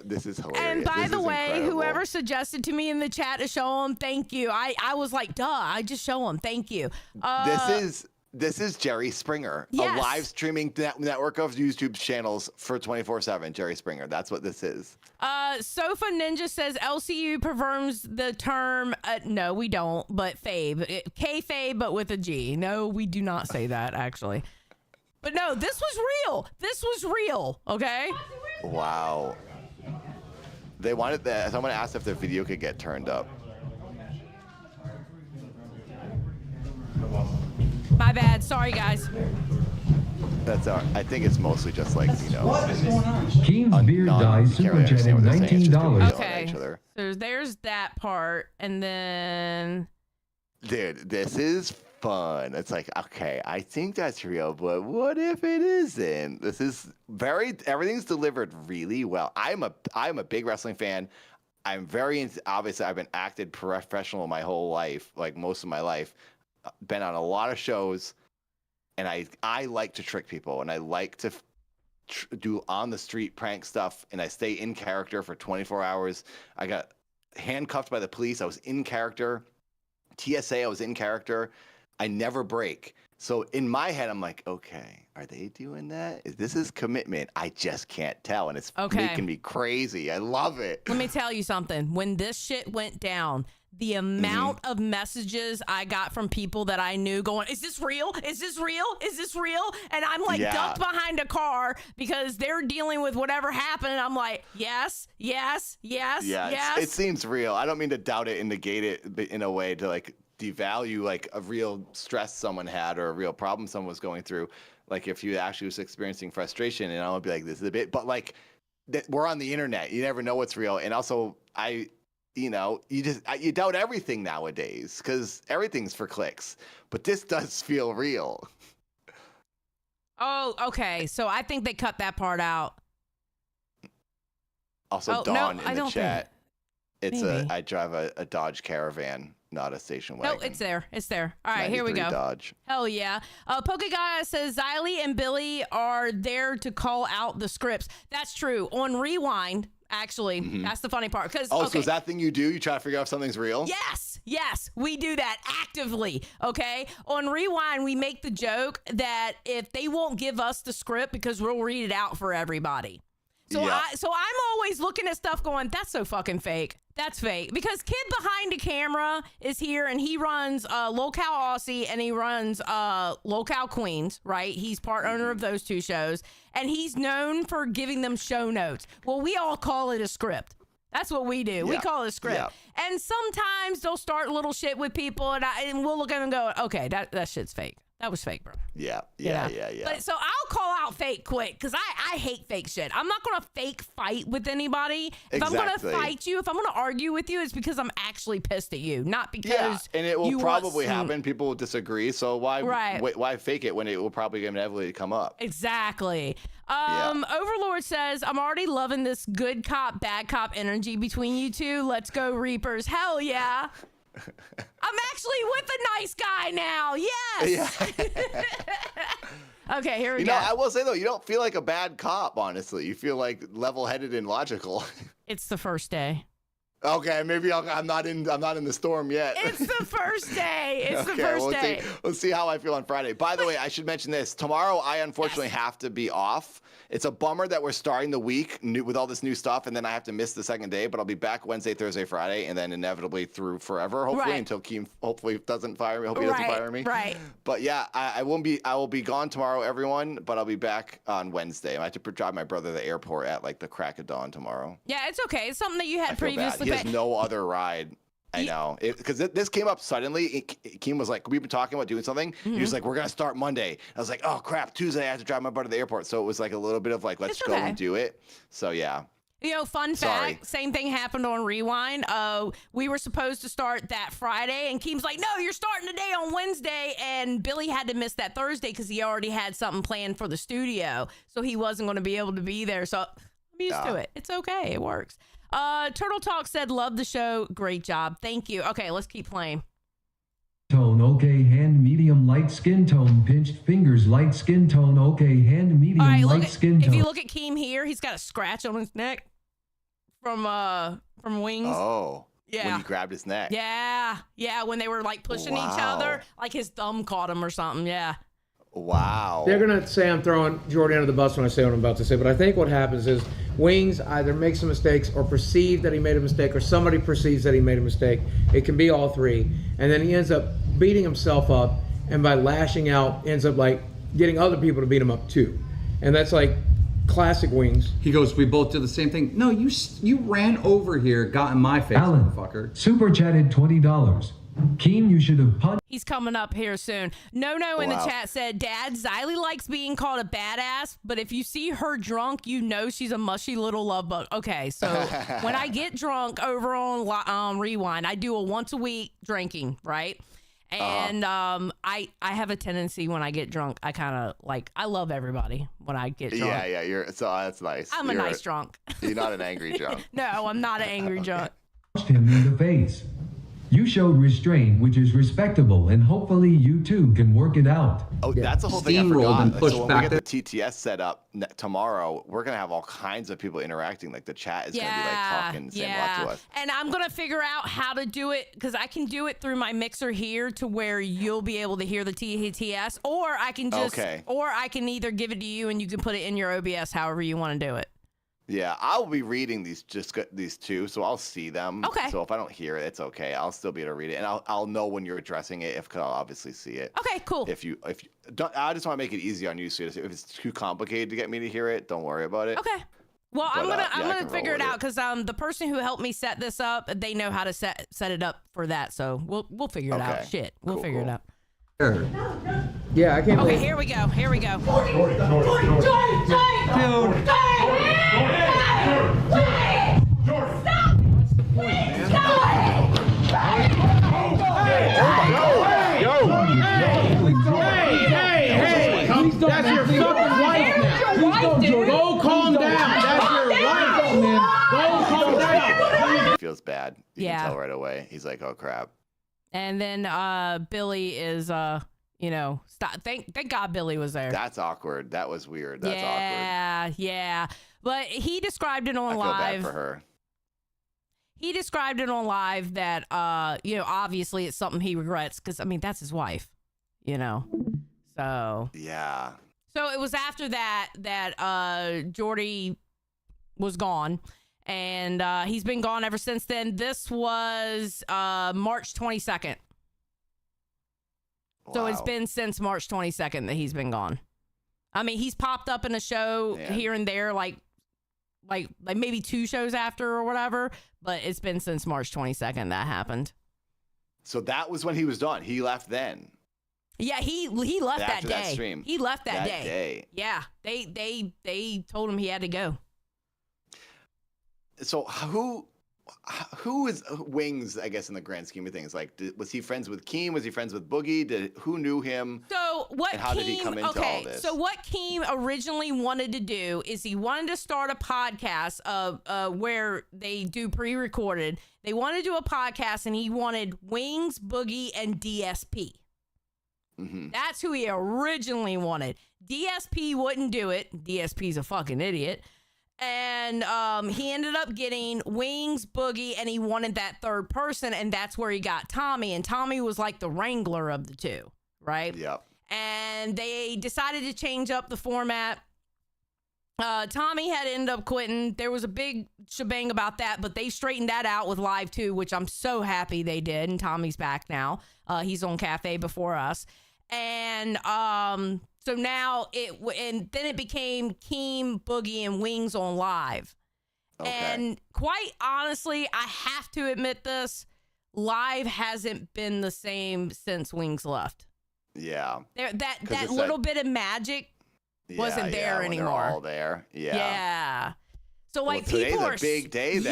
This is hilarious. And by This the is way, incredible. whoever suggested to me in the chat to show him, thank you. I was like, duh, I just show him. Thank you. This is Jerry Springer, Yes. a live streaming network of YouTube channels for 24/7. Jerry Springer. That's what this is. Sofa Ninja says LCU performs the term. No, we don't. But fave, kayfabe, but with a G. No, we do not say that actually. But no, this was real. This was real. Okay. Wow. They wanted that. Someone asked if the video could get turned up. My bad. Sorry, guys. That's all right. I think it's mostly just like, you know. What is going on? Keem's beard died, super understand chatting what they're saying. It's just people $19. yelling at Okay. each other. So there's that part, and then Dude, this is fun. It's like, okay, I think that's real, but what if it isn't? This is everything's delivered really well. I'm a big wrestling fan. I'm obviously I've been acted professional my whole life, like most of my life. Been on a lot of shows, and I like to trick people, and I like to do on the street prank stuff, and I stay in character for 24 hours. I got handcuffed by the police. I was in character. TSA, I was in character. I never break. So in my head, I'm like, okay, are they doing that? This is commitment. I just can't tell, and it's making me crazy. I love it. let me tell you something. When this shit went down, the amount of messages I got from people that I knew going, "Is this real? Is this real? Is this real?" And I'm like ducked behind a car because they're dealing with whatever happened. And I'm like, yes, yes, yes, yes. It seems real. I don't mean to doubt it and negate it but in a way to like devalue like a real stress someone had or a real problem someone was going through. Like if you actually was experiencing frustration, and I would be like, this is a bit, but like we're on the internet. You never know what's real. And also you doubt everything nowadays because everything's for clicks, but this does feel real. Oh, okay. So I think they cut that part out. Also, Oh, Dawn no, in I the don't chat. think. It's Maybe. I drive a Dodge Caravan. not a station No, wagon. it's there. It's there. All right, here we 93 go. Dodge. Hell yeah. Pokegaya says Xylee and Billy are there to call out the scripts. That's true. On Rewind, actually, that's the funny part. Oh, so is that thing you do? You try to figure out if something's real? Yes, we do that actively, okay? On Rewind, we make the joke that if they won't give us the script because we'll read it out for everybody. So I'm always looking at stuff going, that's so fucking fake. That's fake. Because Kid Behind the Camera is here and he runs Locale Aussie and he runs Locale Queens, right? He's part owner of those two shows. And he's known for giving them show notes. Well, we all call it a script. That's what we do. Yeah. We call it a script. Yeah. And sometimes they'll start little shit with people and we'll look at them and go, okay, that shit's fake. That was fake, bro. Yeah. But so I'll call out fake quick because I hate fake shit. I'm not going to fake fight with anybody. If I'm going to fight you, if I'm going to argue with you, it's because I'm actually pissed at you, not because and it will probably happen. People will disagree. So why fake it when it will probably inevitably come up? Exactly. Overlord says, I'm already loving this good cop, bad cop energy between you two. Let's go, Reapers. Hell yeah. I'm actually with a nice guy now. Yes. Yeah. Okay, here we go. I will say, though, you don't feel like a bad cop, honestly. You feel like level-headed and logical. It's the first day. Okay, maybe I'm not in the storm yet. It's the first day. It's the first day. We'll see how I feel on Friday. By the way, I should mention this. Tomorrow, I unfortunately have to be off. It's a bummer that we're starting the week with all this new stuff, and then I have to miss the second day. But I'll be back Wednesday, Thursday, Friday, and then inevitably through forever, hopefully, until Keem hopefully doesn't fire me. Hope he doesn't fire me. Right. But yeah, I will be gone tomorrow, everyone. But I'll be back on Wednesday. I have to drive my brother to the airport at like the crack of dawn tomorrow. Yeah, it's okay. It's something that you had previously. He has no other ride. I know, because this came up suddenly. Keem was like, we've been talking about doing something. He was like, we're going to start Monday. I was like, oh, crap, Tuesday I have to drive my butt to the airport. So it was like a little bit of like, let's go and do it. So, yeah. Fun fact, same thing happened on Rewind. We were supposed to start that Friday, and Keem's like, no, you're starting today on Wednesday. And Billy had to miss that Thursday because he already had something planned for the studio. So he wasn't going to be able to be there. So I'm used to it. It's okay. It works. Turtle Talk said, love the show. Great job. Thank you. Okay, let's keep playing. Tone, okay, hand medium light skin tone, pinched fingers light skin tone, okay, hand medium light skin tone. If you look at Keem here, he's got a scratch on his neck from Wings. Oh. Yeah. When you grabbed his neck. Yeah, when they were like pushing each other, like his thumb caught him or something. Yeah. Wow. They're going to say I'm throwing Jordy under the bus when I say what I'm about to say, but I think what happens is Wings either makes some mistakes or perceive that he made a mistake, or somebody perceives that he made a mistake. It can be all three. And then he ends up beating himself up, and by lashing out, ends up like getting other people to beat him up too. And that's like classic Wings. He goes, we both did the same thing. No, you ran over here, got in my face, Alan, motherfucker. Super chatted $20. Keem, you should have punched. He's coming up here soon. No in the chat said, Dad, Xylee likes being called a badass, but if you see her drunk, you know she's a mushy little love bug. Okay, so when I get drunk over on Rewind, I do a once a week drinking, right? And I have a tendency when I get drunk, I kind of like, I love everybody when I get drunk. Yeah, so that's nice. I'm a nice drunk. You're not an angry drunk. No, I'm not an angry drunk. Him in the face. You showed restraint, which is respectable, and hopefully you two can work it out. Oh, that's the whole thing I Steamrolled and forgot. pushed So when back we get the TTS set up tomorrow, we're going to have all kinds of people interacting. Like the chat is going to be like talking, saying lots to us. And I'm going to figure out how to do it because I can do it through my mixer here to where you'll be able to hear the TTS, or I can just, or I can either give it to you and you can put it in your OBS however you want to do it. Yeah, I'll be reading these two, so I'll see them. Okay. So if I don't hear it, it's okay. I'll still be able to read it, and I'll know when you're addressing it because I'll obviously see it. Okay, cool. If you don't, I just want to make it easy on you. So if it's too complicated to get me to hear it, don't worry about it. Okay. Well, I'm gonna figure it out because the person who helped me set this up, they know how to set it up for that. So we'll figure it out. Shit, we'll figure it out. Yeah, I can't. Okay, here we go. Hey! That's your fucking wife now. Go calm down. That's your wife, man. Go calm down. He feels bad. You can tell right away. He's like, oh crap. And then Billy is stop. Thank God Billy was there. That's awkward. That was weird. That's awkward. Yeah. But he described it on I feel live. bad for her. He described it on live that obviously it's something he regrets because that's his wife, So Yeah. So it was after that Jordy was gone, and he's been gone ever since then. This was March 22nd. So it's Wow. been since March 22nd that he's been gone. He's popped up in a show here and there, like maybe 2 shows after or whatever, but it's been since March 22nd that happened. So that was when he was done. He left then. Yeah, he left that After day. that stream. He left that That day. Yeah, they told him he had to go. So who is Wings, I guess, in the grand scheme of things? Like, was he friends with Keem? Was he friends with Boogie? Who knew him? So what? And how did he come into all this? So what Keem originally wanted to do is he wanted to start a podcast where they do pre-recorded. They wanted to do a podcast, and he wanted Wings, Boogie, and DSP. Mm-hmm. That's who he originally wanted. DSP wouldn't do it. DSP's a fucking idiot. And he ended up getting Wings, Boogie, and he wanted that third person, and that's where he got Tommy. And Tommy was like the wrangler of the two, right? Yep. And they decided to change up the format. Tommy had ended up quitting. There was a big shebang about that, but they straightened that out with Live 2, which I'm so happy they did. And Tommy's back now. He's on Cafe before us. And so now then it became Keem, Boogie, and Wings on Live. Okay. And quite honestly, I have to admit this, Live hasn't been the same since Wings left. Yeah. That little bit of magic wasn't there when anymore. They're all there. Yeah. Yeah. So Well, today's people a are big day then.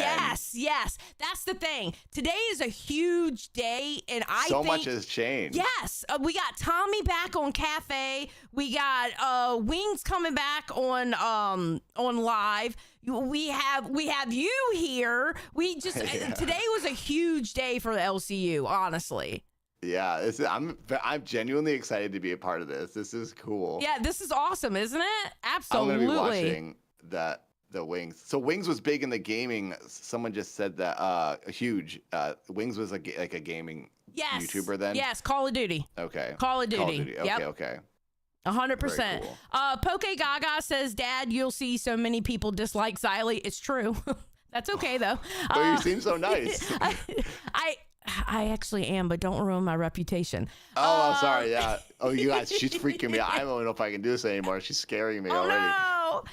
Yes. That's the thing. Today is a huge day, and I so think much has changed. yes, we got Tommy back on Cafe. We got Wings coming back on Live. We have you here. We just today was a huge day for the LCU, honestly. Yeah, I'm genuinely excited to be a part of this. This is cool. Yeah, this is awesome, isn't it? Absolutely. I'm gonna be watching the Wings. So Wings was big in the gaming. Someone just said that huge. Wings was like a gaming YouTuber then. Yes, Call of Duty. Okay. Call of Duty. Okay. Yep. Okay. 100%. Very cool. Poke Gaga says, "Dad, you'll see so many people dislike Xylee." It's true. That's okay though. But you seem so nice. I actually am, but don't ruin my reputation. Oh, I'm sorry. Yeah. Oh, you guys, she's freaking me out. I don't know if I can do this anymore. She's scaring me already. No.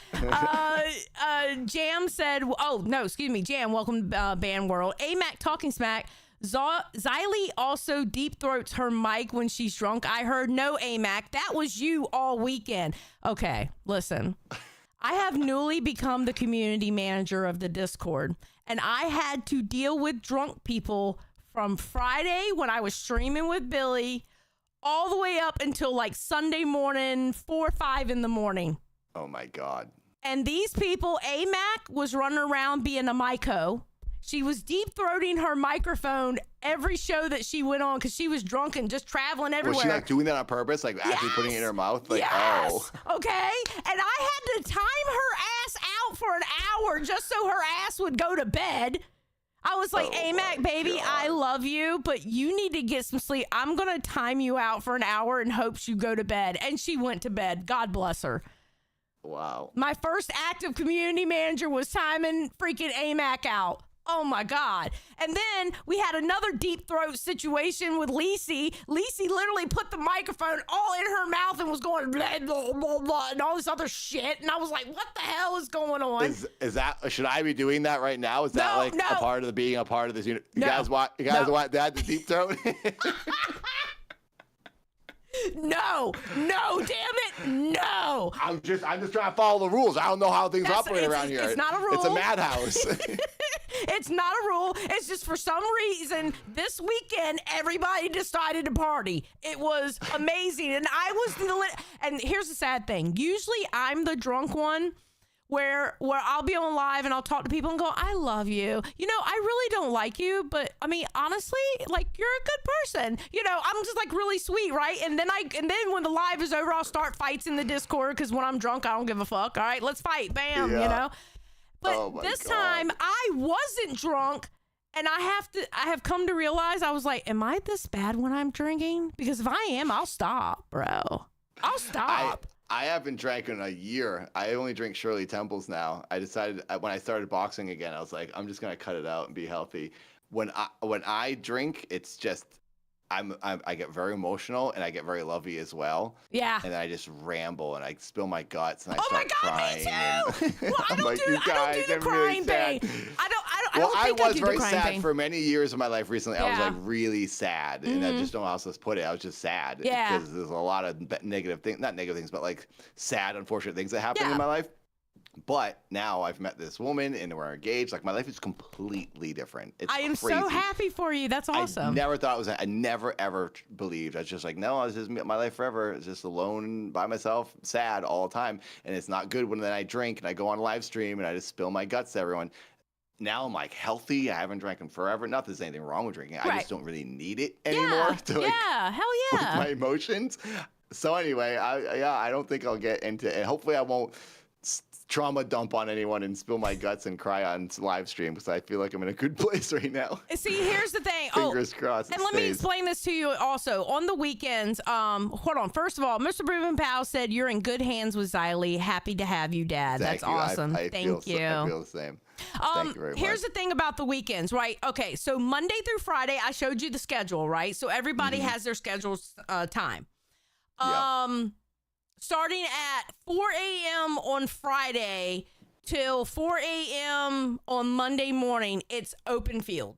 Jam said, "Oh no, excuse me, Jam. Welcome to Band World." AMAC talking smack. Xylee also deep throats her mic when she's drunk. I heard. No, AMAC, that was you all weekend. Okay, listen. I have newly become the community manager of the Discord, and I had to deal with drunk people from Friday when I was streaming with Billy all the way up until like Sunday morning, 4 or 5 in the morning. Oh my God. And these people, AMAC was running around being a myco. She was deep throating her microphone every show that she went on because she was drunk and just traveling everywhere. Was she like doing that on purpose? Like actually putting it in her mouth? Like, yes. Okay. And I had to time her ass out for an hour just so her ass would go to bed. I was like, AMAC, baby, I love you, but you need to get some sleep. I'm going to time you out for an hour in hopes you go to bed. And she went to bed. God bless her. Wow. My first active community manager was timing freaking AMAC out. Oh my God. And then we had another deep throat situation with Lacey. Lacey literally put the microphone all in her mouth and was going blah, blah, blah, blah, and all this other shit. And I was like, what the hell is going on? Is that, should I be doing that right now? Is that a part of being a part of this unit? You guys want that, the deep throat? No, damn it, no. I'm just trying to follow the rules. I don't know how things operate around here. It's not a rule. It's a madhouse. It's not a rule. It's just for some reason this weekend everybody decided to party. It was amazing, and I was and here's the sad thing. Usually I'm the drunk one where I'll be on live and I'll talk to people and go, I love you. You know, I really don't like you, but I mean, honestly, like, you're a good person. You know, I'm just like really sweet, right? And then when the live is over, I'll start fights in the Discord because when I'm drunk, I don't give a fuck. All right, let's fight. Bam, you know? But this time I wasn't drunk, and I have come to realize, I was like, am I this bad when I'm drinking? Because if I am, I'll stop, bro. I'll stop. I haven't drank in a year. I only drink Shirley Temples now. I decided when I started boxing again, I was like, I'm just gonna cut it out and be healthy. When I drink, it's just I get very emotional and I get very lovey as well. Yeah. And then I just ramble and I spill my guts and I Oh my start God, crying. me too. Well, I don't like, do the crying thing. I was very sad for many years of my life recently. I was Yeah. like really sad, and I just don't know how else to put it. I was just sad Yeah. because there's a lot of negative things, not negative things, but like sad, unfortunate things that happen in my life. But now I've met this woman and we're engaged. Like, my life is completely different. It's I am crazy. so happy for you. That's awesome. I never thought it was. I never ever believed. I was just like, no, I was just my life forever. It's just alone by myself, sad all the time, and it's not good when then I drink and I go on live stream and I just spill my guts to everyone. Now I'm like healthy. I haven't drank in forever. Not that there's anything wrong with drinking. I just don't really need it anymore. To, like, hell with yeah. my emotions. So anyway, I don't think I'll get into it. Hopefully I won't trauma dump on anyone and spill my guts and cry on live stream, because I feel like I'm in a good place right now. See, here's the thing. Fingers crossed. And let me explain this to you also. On the weekends, hold on. First of all, Mr. Proven Pal said you're in good hands with Xylee. Happy to have you, Dad. Thank That's you. awesome. I Thank you. I feel the same. Thank you very much. Here's the thing about the weekends, right? Okay, so Monday through Friday, I showed you the schedule, right? So everybody has their scheduled time. Starting at 4 a.m. on Friday till 4 a.m. on Monday morning, it's open field.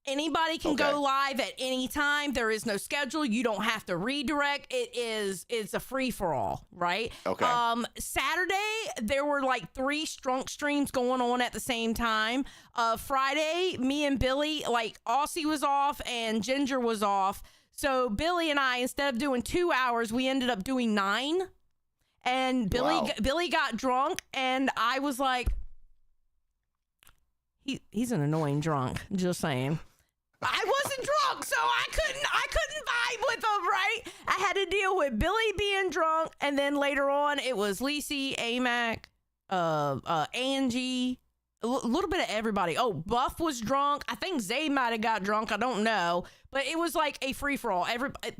Anybody can go live at any time. There is no schedule. You don't have to redirect. It's a free for all, right? Okay. Saturday there were like 3 strunk streams going on at the same time. Friday, me and Billy, like Aussie was off and Ginger was off. So Billy and I, instead of doing 2 hours, we ended up doing 9. And Billy got drunk, and I was like, he's an annoying drunk. Just saying. I wasn't drunk, so I couldn't vibe with him, right? I had to deal with Billy being drunk, and then later on it was Lacey, Amac, Angie, a little bit of everybody. Oh, Buff was drunk. I think Zay might have got drunk. I don't know, but it was like a free for all.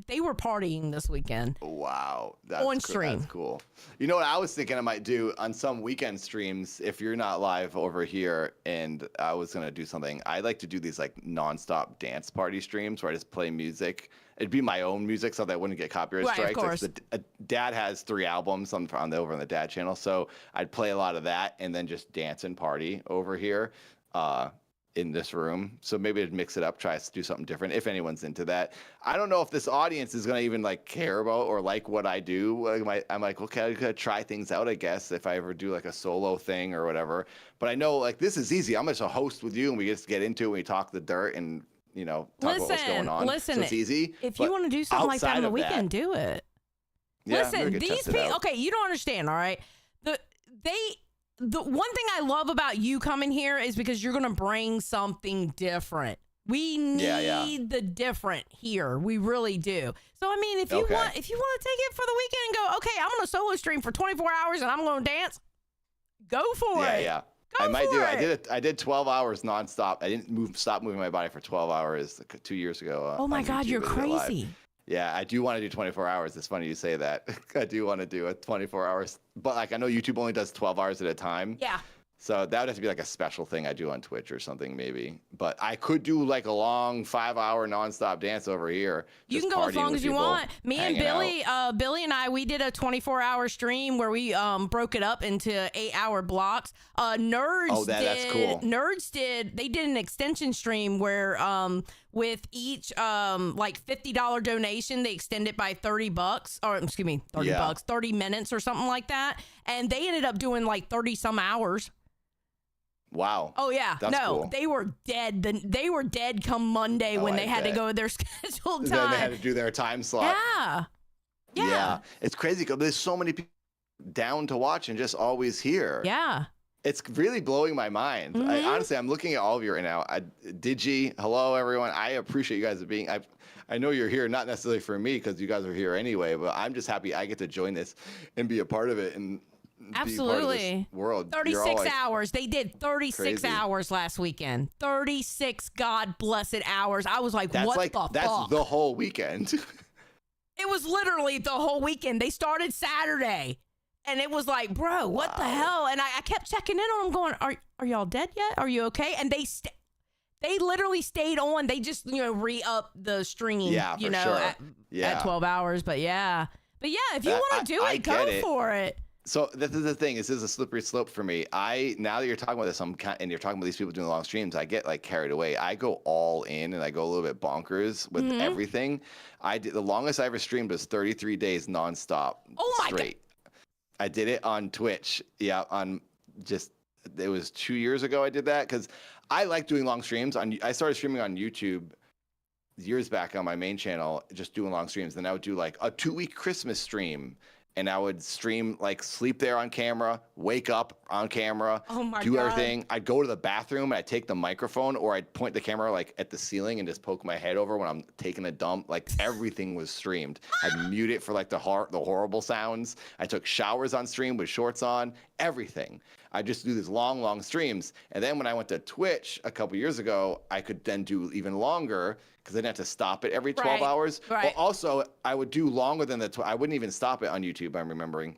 They were partying this weekend. Wow, on stream. That's cool. You know what I was thinking I might do on some weekend streams if you're not live over here, and I was gonna do something. I like to do these like nonstop dance party streams where I just play music. It'd be my own music, so that I wouldn't get copyright strikes. Of course. Like Dad has 3 albums over on the Dad channel, so I'd play a lot of that and then just dance and party over here in this room. So maybe I'd mix it up, try to do something different if anyone's into that. I don't know if this audience is gonna even like care about or like what I do. I'm like, okay, I'm gonna try things out, I guess, if I ever do like a solo thing or whatever. But I know like this is easy. I'm just a host with you, and we just get into it and we talk the dirt and talk about what's going on. Listen, so it's easy. If you want to do something like that on the weekend, do it. Yeah, listen, these people, okay, you don't understand, all right? The one thing I love about you coming here is because you're going to bring something different. We need the different here. We really do. So, I mean, if you want to take it for the weekend and go, okay, I'm going to solo stream for 24 hours and I'm going to dance, go for it. Yeah. Go I might for do it. it. I did 12 hours nonstop. I didn't stop moving my body for 12 hours 2 years ago. Oh my God, you're crazy. Yeah, I do want to do 24 hours. It's funny you say that. I do want to do a 24 hours, but like I know YouTube only does 12 hours at a time. Yeah. So that would have to be like a special thing I do on Twitch or something maybe. But I could do like a long 5-hour nonstop dance over here. You can go as long as you want. Me and Billy, Billy and I, we did a 24-hour stream where we broke it up into 8-hour blocks. Nerds that's cool. Nerds did an extension stream where with each like $50 donation, they extend it by $30 or excuse me, $30, 30 minutes or something like that. And they ended up doing like 30 some hours. Wow. Oh yeah. That's cool. They were dead. They were dead come Monday when they had to go their scheduled time. Then they had to do their time slot. Yeah. It's crazy because there's so many people down to watch and just always here. Yeah. It's really blowing my mind. Honestly, I'm looking at all of you right now. Digi, hello everyone. I appreciate you guys being. I know you're here, not necessarily for me because you guys are here anyway, but I'm just happy I get to join this and be a part of it and Absolutely. be a part of this world. 36 hours. They did 36 crazy. hours last weekend. 36 God blessed hours. I was like, what the fuck? That's the whole weekend. It was literally the whole weekend. They started Saturday. And it was like, bro, what the hell? And I kept checking in on them going, are y'all dead yet? Are you okay? And they literally stayed on. They just, re-up the stream, Yeah, for sure. at 12 hours. But yeah, if you want to do it, go for it. So this is the thing. This is a slippery slope for me. Now that you're talking about this, and you're talking about these people doing long streams, I get like carried away. I go all in and I go a little bit bonkers with everything. The longest I ever streamed was 33 days nonstop. Oh my straight. God. I did it on Twitch. Yeah, it was 2 years ago I did that because I like doing long streams. I started streaming on YouTube years back on my main channel, just doing long streams. Then I would do like a 2-week Christmas stream. And I would stream, like, sleep there on camera, wake up on camera, do everything. I'd go to the bathroom, and I'd take the microphone, or I'd point the camera, like, at the ceiling and just poke my head over when I'm taking a dump. Like, everything was streamed. I'd mute it for, like, the horrible sounds. I took showers on stream with shorts on, everything. I just do these long, long streams. And then when I went to Twitch a couple years ago, I could then do even longer because I didn't have to stop it every 12 hours. Right. But also, I would do longer than I wouldn't even stop it on YouTube, I'm remembering.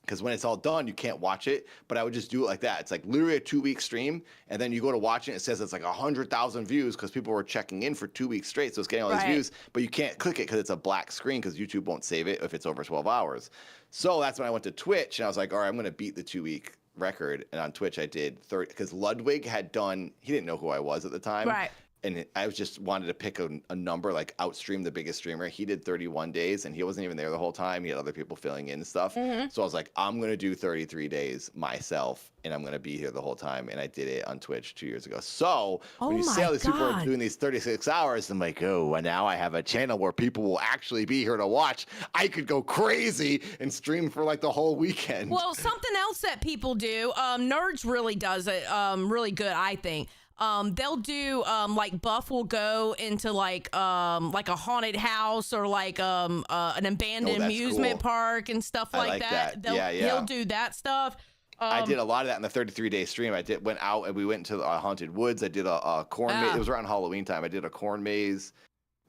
Because when it's all done, you can't watch it. But I would just do it like that. It's like literally a 2-week stream. And then you go to watch it, it says it's like 100,000 views because people were checking in for 2 weeks straight. So it's getting all these views. But you can't click it because it's a black screen because YouTube won't save it if it's over 12 hours. So that's when I went to Twitch. And I was like, all right, I'm going to beat the 2-week record. And on Twitch, I did 30 because Ludwig had done, he didn't know who I was at the time. Right. And I just wanted to pick a number, like outstream the biggest streamer. He did 31 days, and he wasn't even there the whole time. He had other people filling in and stuff. So I was like, I'm going to do 33 days myself, and I'm going to be here the whole time. And I did it on Twitch 2 years ago. So when you see all these people are doing these 36 hours, I'm like, oh, and now I have a channel where people will actually be here to watch. I could go crazy and stream for like the whole weekend. Well, something else that people do, Nerds really does it really good, I think. They'll do like Buff will go into like a haunted house or like an abandoned amusement park and stuff like that. He'll do that stuff. I did a lot of that in the 33-day stream. Went out and we went to Haunted Woods. I did a corn maze. It was around Halloween time. I did a corn maze.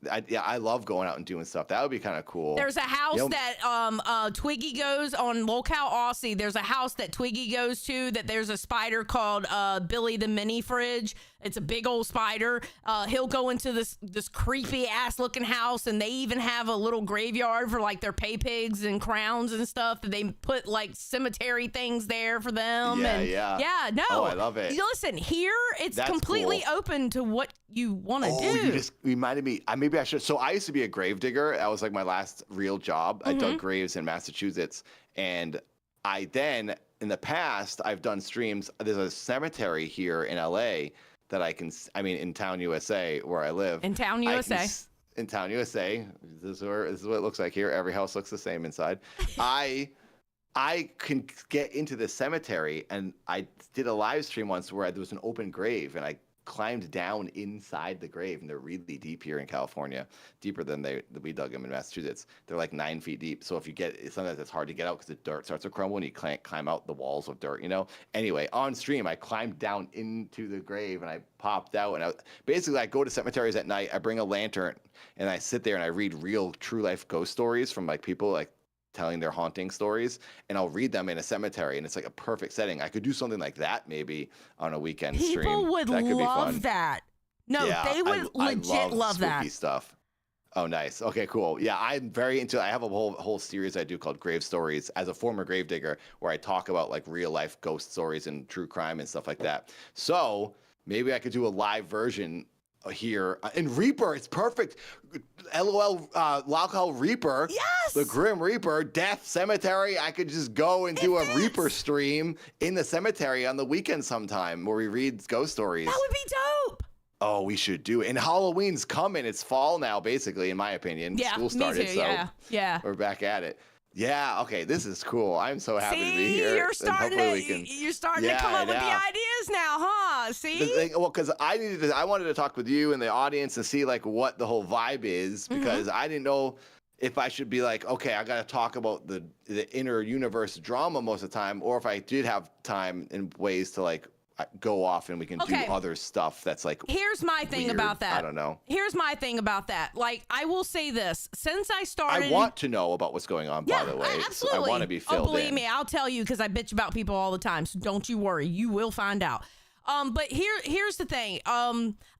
I love going out and doing stuff. That would be kind of cool. There's a house that Twiggy goes on Locale Aussie. There's a house that Twiggy goes to that there's a spider called Billy the Mini Fridge. It's a big old spider. He'll go into this creepy ass looking house, and they even have a little graveyard for like their pay pigs and crowns and stuff. They put like cemetery things there for them. Yeah. No. Oh, I love it. Listen, here it's completely open to what you want to do. You just reminded me. Maybe I should. So I used to be a grave digger. That was like my last real job. I dug graves in Massachusetts, and in the past I've done streams. There's a cemetery here in LA that in Town, USA, where I live. In Town, USA. In Town, USA. This is what it looks like here. Every house looks the same inside. I can get into the cemetery, and I did a live stream once where there was an open grave, and I climbed down inside the grave, and they're really deep here in California, deeper than we dug them in Massachusetts. They're like 9 feet deep. So if you sometimes it's hard to get out because the dirt starts to crumble and you can't climb out the walls of dirt, Anyway, on stream, I climbed down into the grave and I popped out, and I go to cemeteries at night. I bring a lantern and I sit there and I read real true life ghost stories from like people like telling their haunting stories, and I'll read them in a cemetery, and it's like a perfect setting. I could do something like that maybe on a weekend stream. People would love that. No, they would legit love that. Spooky stuff. Oh, nice. Okay, cool. Yeah, I'm very into. I have a whole series I do called Grave Stories as a former gravedigger, where I talk about like real life ghost stories and true crime and stuff like that. So maybe I could do a live version here in Reaper. It's perfect. LOL, Locale Reaper. Yes. The Grim Reaper, Death Cemetery. I could just go and do a Reaper stream in the cemetery on the weekend sometime where we read ghost stories. That would be dope. Oh, we should do it. And Halloween's coming. It's fall now, basically, in my opinion. Yeah, School started, me too. so yeah. we're back at it. Yeah. Okay. This is cool. I'm so happy to be See, here. you're and starting hopefully to we can. you're starting to Yeah, come up with the yeah. ideas now, huh? See? Well, because I wanted to talk with you and the audience and see like what the whole vibe is, because I didn't know if I should be like, okay, I got to talk about the inner universe drama most of the time, or if I did have time and ways to like go off and we can do other stuff that's like. Here's my thing weird. about that. I don't know. Here's my thing about that. Like, I will say this: since I started, I want to know about what's going on. yeah, by the way, absolutely. I want to be filled believe in. me, I'll tell you because I bitch about people all the time. So don't you worry, you will find out. But here's the thing.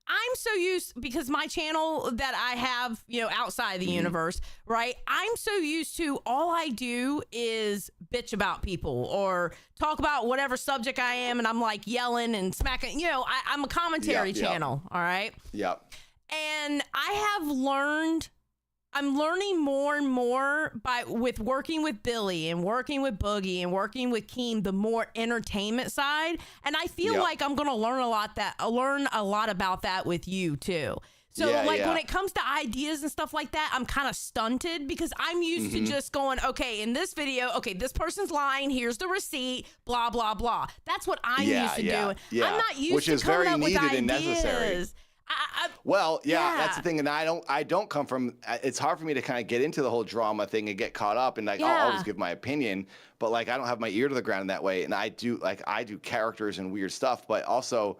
I'm so used, because my channel that I have, outside the universe, right? I'm so used to all I do is bitch about people or talk about whatever subject I am, and I'm like yelling and smacking. I'm a commentary channel, all right? Yep. And I'm learning more and more with working with Billy and working with Boogie and working with Keem, the more entertainment side. And I feel like I'm going to learn a lot about that with you too. So when it comes to ideas and stuff like that, I'm kind of stunted because I'm used to just going, okay, in this video, okay, this person's lying. Here's the receipt, blah, blah, blah. That's what I'm used to doing. Yeah. I'm not used Which to is coming very up with needed ideas. and necessary. That's the thing, and I don't come from. It's hard for me to kind of get into the whole drama thing and get caught up, and like I'll always give my opinion, but like I don't have my ear to the ground in that way, and I do characters and weird stuff, but also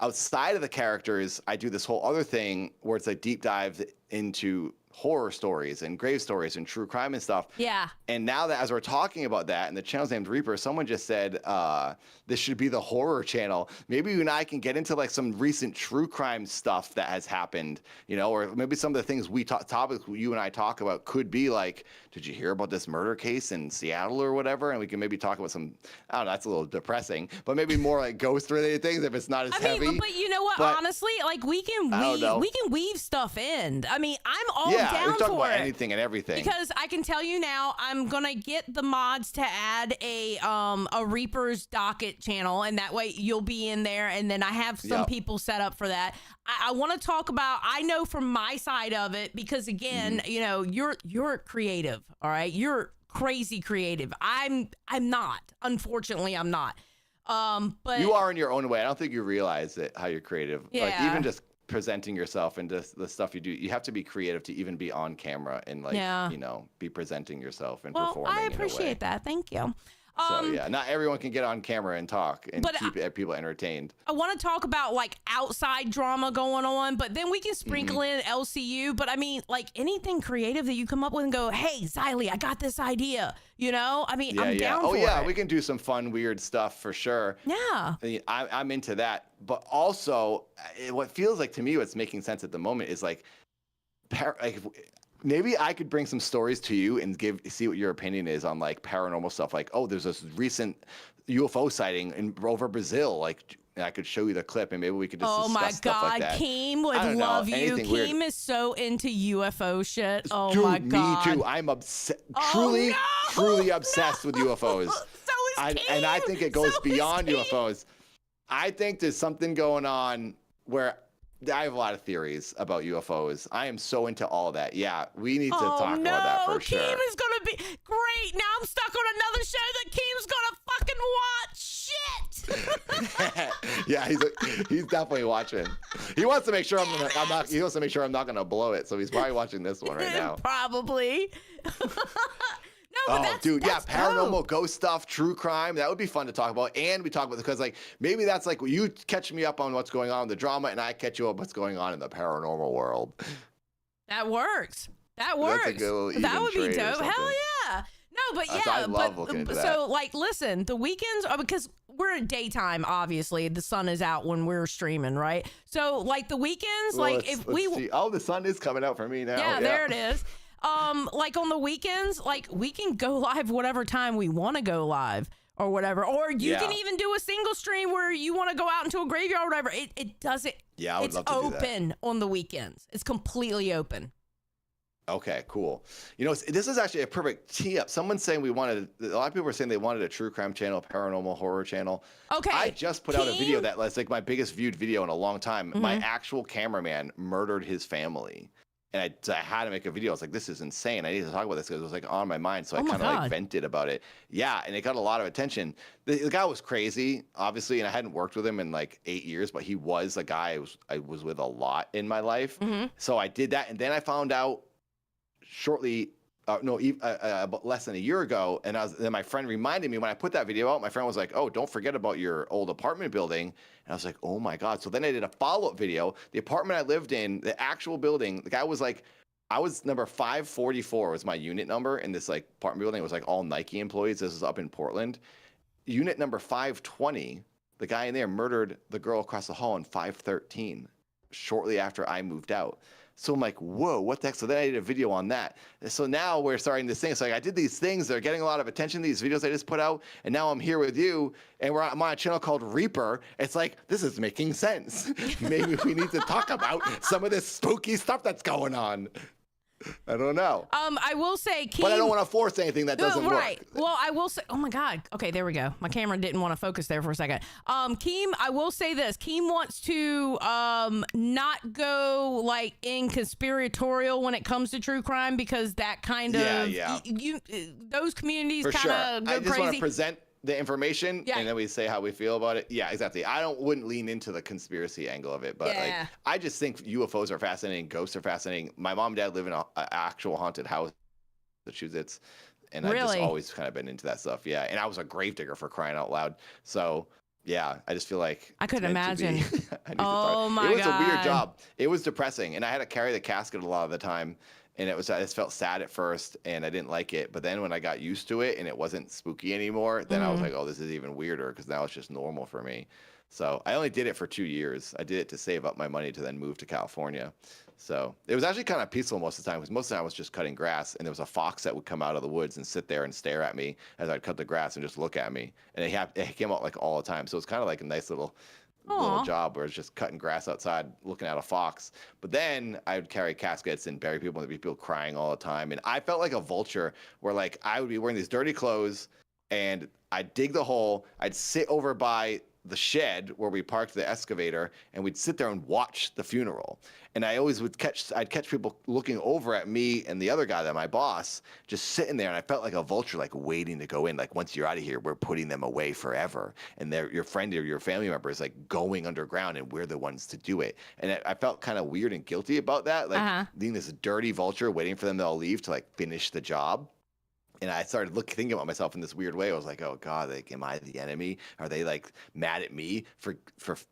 outside of the characters, I do this whole other thing where it's like deep dive into horror stories and grave stories and true crime and stuff. Yeah. And now that as we're talking about that, and the channel's named Reaper, someone just said this should be the horror channel. Maybe you and I can get into like some recent true crime stuff that has happened, or maybe some of the things topics you and I talk about could be like, did you hear about this murder case in Seattle or whatever? And we can maybe talk about some, I don't know, that's a little depressing, but maybe more like ghost related things if it's not as heavy. But you know what? Honestly, like we can weave stuff in. I mean, I'm all down we talk for about it. anything and everything. Because I can tell you now, I'm gonna get the mods to add a Reaper's docket channel, and that way you'll be in there. And then I have some people set up for that. I want to talk about. I know from my side of it because again, you're creative, all right. You're crazy creative. I'm not. Unfortunately, I'm not. But you are in your own way. I don't think you realize it, how you're creative. Yeah. Like even just presenting yourself and just the stuff you do, you have to be creative to even be on camera and be presenting yourself and performing. I appreciate that. Thank you. So not everyone can get on camera and talk and keep people entertained. I want to talk about like outside drama going on, but then we can sprinkle in LCU. But I mean, like anything creative that you come up with and go, hey, Xylee, I got this idea. I mean, I'm down for it. We can do some fun, weird stuff for sure. Yeah. I'm into that. But also, what feels like to me, what's making sense at the moment is like maybe I could bring some stories to you and see what your opinion is on like paranormal stuff. Like, oh, there's this recent UFO sighting over Brazil. Like, I could show you the clip and maybe we could just discuss stuff like that. Keem would love you. Keem is so into UFO shit. Oh my God. Me too. I'm truly obsessed with UFOs. So is Keem. And I think it goes beyond UFOs. I think there's something going on where I have a lot of theories about UFOs. I am so into all that. Yeah, we need to talk about that for sure. Keem is going to be great. Now I'm stuck on another show that Keem's going to fucking watch. Shit. Yeah, he's definitely watching. He wants to make sure he wants to make sure I'm not going to blow it. So he's probably watching this one right now. Probably. That's paranormal ghost stuff, true crime. That would be fun to talk about. And we talk about because like maybe that's like you catch me up on what's going on in the drama and I catch you up what's going on in the paranormal world. That works. That works. That would be dope. Hell yeah. No, but I love looking into that. So like listen, the weekends are because we're in daytime, obviously. The sun is out when we're streaming, right? So like the weekends, let's see. Oh, the sun is coming out for me now. Yeah, there it is. Like on the weekends, like we can go live whatever time we want to go live or whatever. Or you can even do a single stream where you want to go out into a graveyard or whatever. It doesn't. Yeah, I would love to do that. It's open on the weekends. It's completely open. Okay, cool. This is actually a perfect tee up. Someone's saying a lot of people are saying they wanted a true crime channel, paranormal horror channel. Okay. I just put out a video that's like my biggest viewed video in a long time. My actual cameraman murdered his family. And I had to make a video. I was like, this is insane. I need to talk about this because it was like on my mind. So I Oh my kind of like God. vented about it. Yeah. And it got a lot of attention. The guy was crazy, obviously. And I hadn't worked with him in like 8 years, but he was a guy I was with a lot in my life. So I did that. And then I found out shortly, about less than a year ago. And then my friend reminded me when I put that video out, my friend was like, oh, don't forget about your old apartment building. And I was like, oh my God. So then I did a follow-up video. The apartment I lived in, the actual building, the guy was like, I was number 544 was my unit number in this like apartment building. It was like all Nike employees. This is up in Portland. Unit number 520, the guy in there murdered the girl across the hall in 513 shortly after I moved out. So I'm like, whoa, what the heck? So then I did a video on that. So now we're starting this thing. So like I did these things. They're getting a lot of attention, these videos I just put out. And now I'm here with you. And I'm on a channel called Reaper. It's like, this is making sense. Maybe we need to talk about some of this spooky stuff that's going on. I don't know. I will say, Keem, but I don't want to force anything that doesn't right. work. Well, I will say, oh my God. Okay, there we go. My camera didn't want to focus there for a second. Keem, I will say this. Keem wants to not go like in conspiratorial when it comes to true crime because that kind of those communities For kind sure. of go I just crazy. want to present the information and then we say how we feel about it. Yeah, exactly. Wouldn't lean into the conspiracy angle of it, but like I just think UFOs are fascinating, ghosts are fascinating. My mom and dad live in an actual haunted house in Massachusetts, and I've just always kind of been into that stuff. Yeah, and I was a gravedigger for crying out loud. So yeah, I just feel like I could imagine. Oh my God. It was a weird job. It was depressing, and I had to carry the casket a lot of the time. And I just felt sad at first, and I didn't like it. But then when I got used to it and it wasn't spooky anymore, then I was like, oh, this is even weirder because now it's just normal for me. So I only did it for 2 years. I did it to save up my money to then move to California. So it was actually kind of peaceful most of the time because most of the time I was just cutting grass, and there was a fox that would come out of the woods and sit there and stare at me as I'd cut the grass and just look at me. And it came out like all the time. So it's kind of like a nice little job where it's just cutting grass outside looking at a fox. But then I would carry caskets and bury people, and there'd be people crying all the time. And I felt like a vulture where like I would be wearing these dirty clothes and I'd dig the hole, I'd sit over by the shed where we parked the excavator, and we'd sit there and watch the funeral. And I always I'd catch people looking over at me and the other guy, that my boss, just sitting there, and I felt like a vulture, like waiting to go in. Like, once you're out of here, we're putting them away forever. And your friend or your family member is like going underground, and we're the ones to do it. And I felt kind of weird and guilty about that, like being this dirty vulture, waiting for them to all leave to like finish the job. And I started thinking about myself in this weird way. I was like, oh God, like, am I the enemy? Are they like mad at me for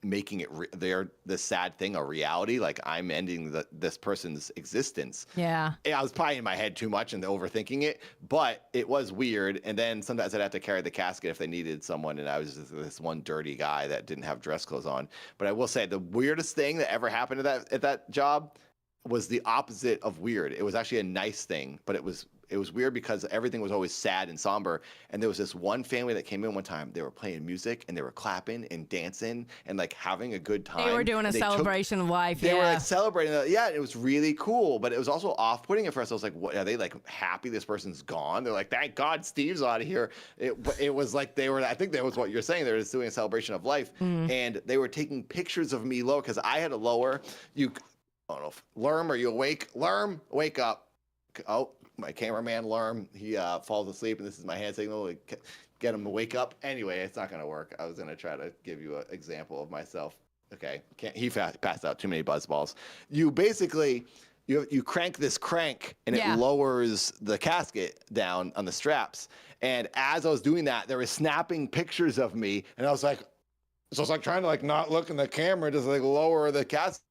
making it the sad thing a reality? Like I'm ending this person's existence. Yeah. I was probably in my head too much and overthinking it, but it was weird. And then sometimes I'd have to carry the casket if they needed someone, and I was just this one dirty guy that didn't have dress clothes on. But I will say the weirdest thing that ever happened at that job was the opposite of weird. It was actually a nice thing, but it was weird because everything was always sad and somber. And there was this one family that came in one time. They were playing music and they were clapping and dancing and like having a good time. They were doing a celebration of life. They were like celebrating. Yeah, it was really cool, but it was also off-putting at first. I was like, what, are they like happy this person's gone? They're like, thank God Steve's out of here. It was like I think that was what you're saying. They were just doing a celebration of life. And they were taking pictures of me lower because I had to lower. I don't know if Lerm, are you awake? Lerm, wake up. Oh, my cameraman Lerm, he falls asleep, and this is my hand signal to get him to wake up. Anyway, it's not going to work. I was going to try to give you an example of myself. Okay, he passed out too many buzz balls. You basically, you crank this crank, and it lowers the casket down on the straps. And as I was doing that, they were snapping pictures of me, and I was like trying to like not look in the camera, just like lower the casket.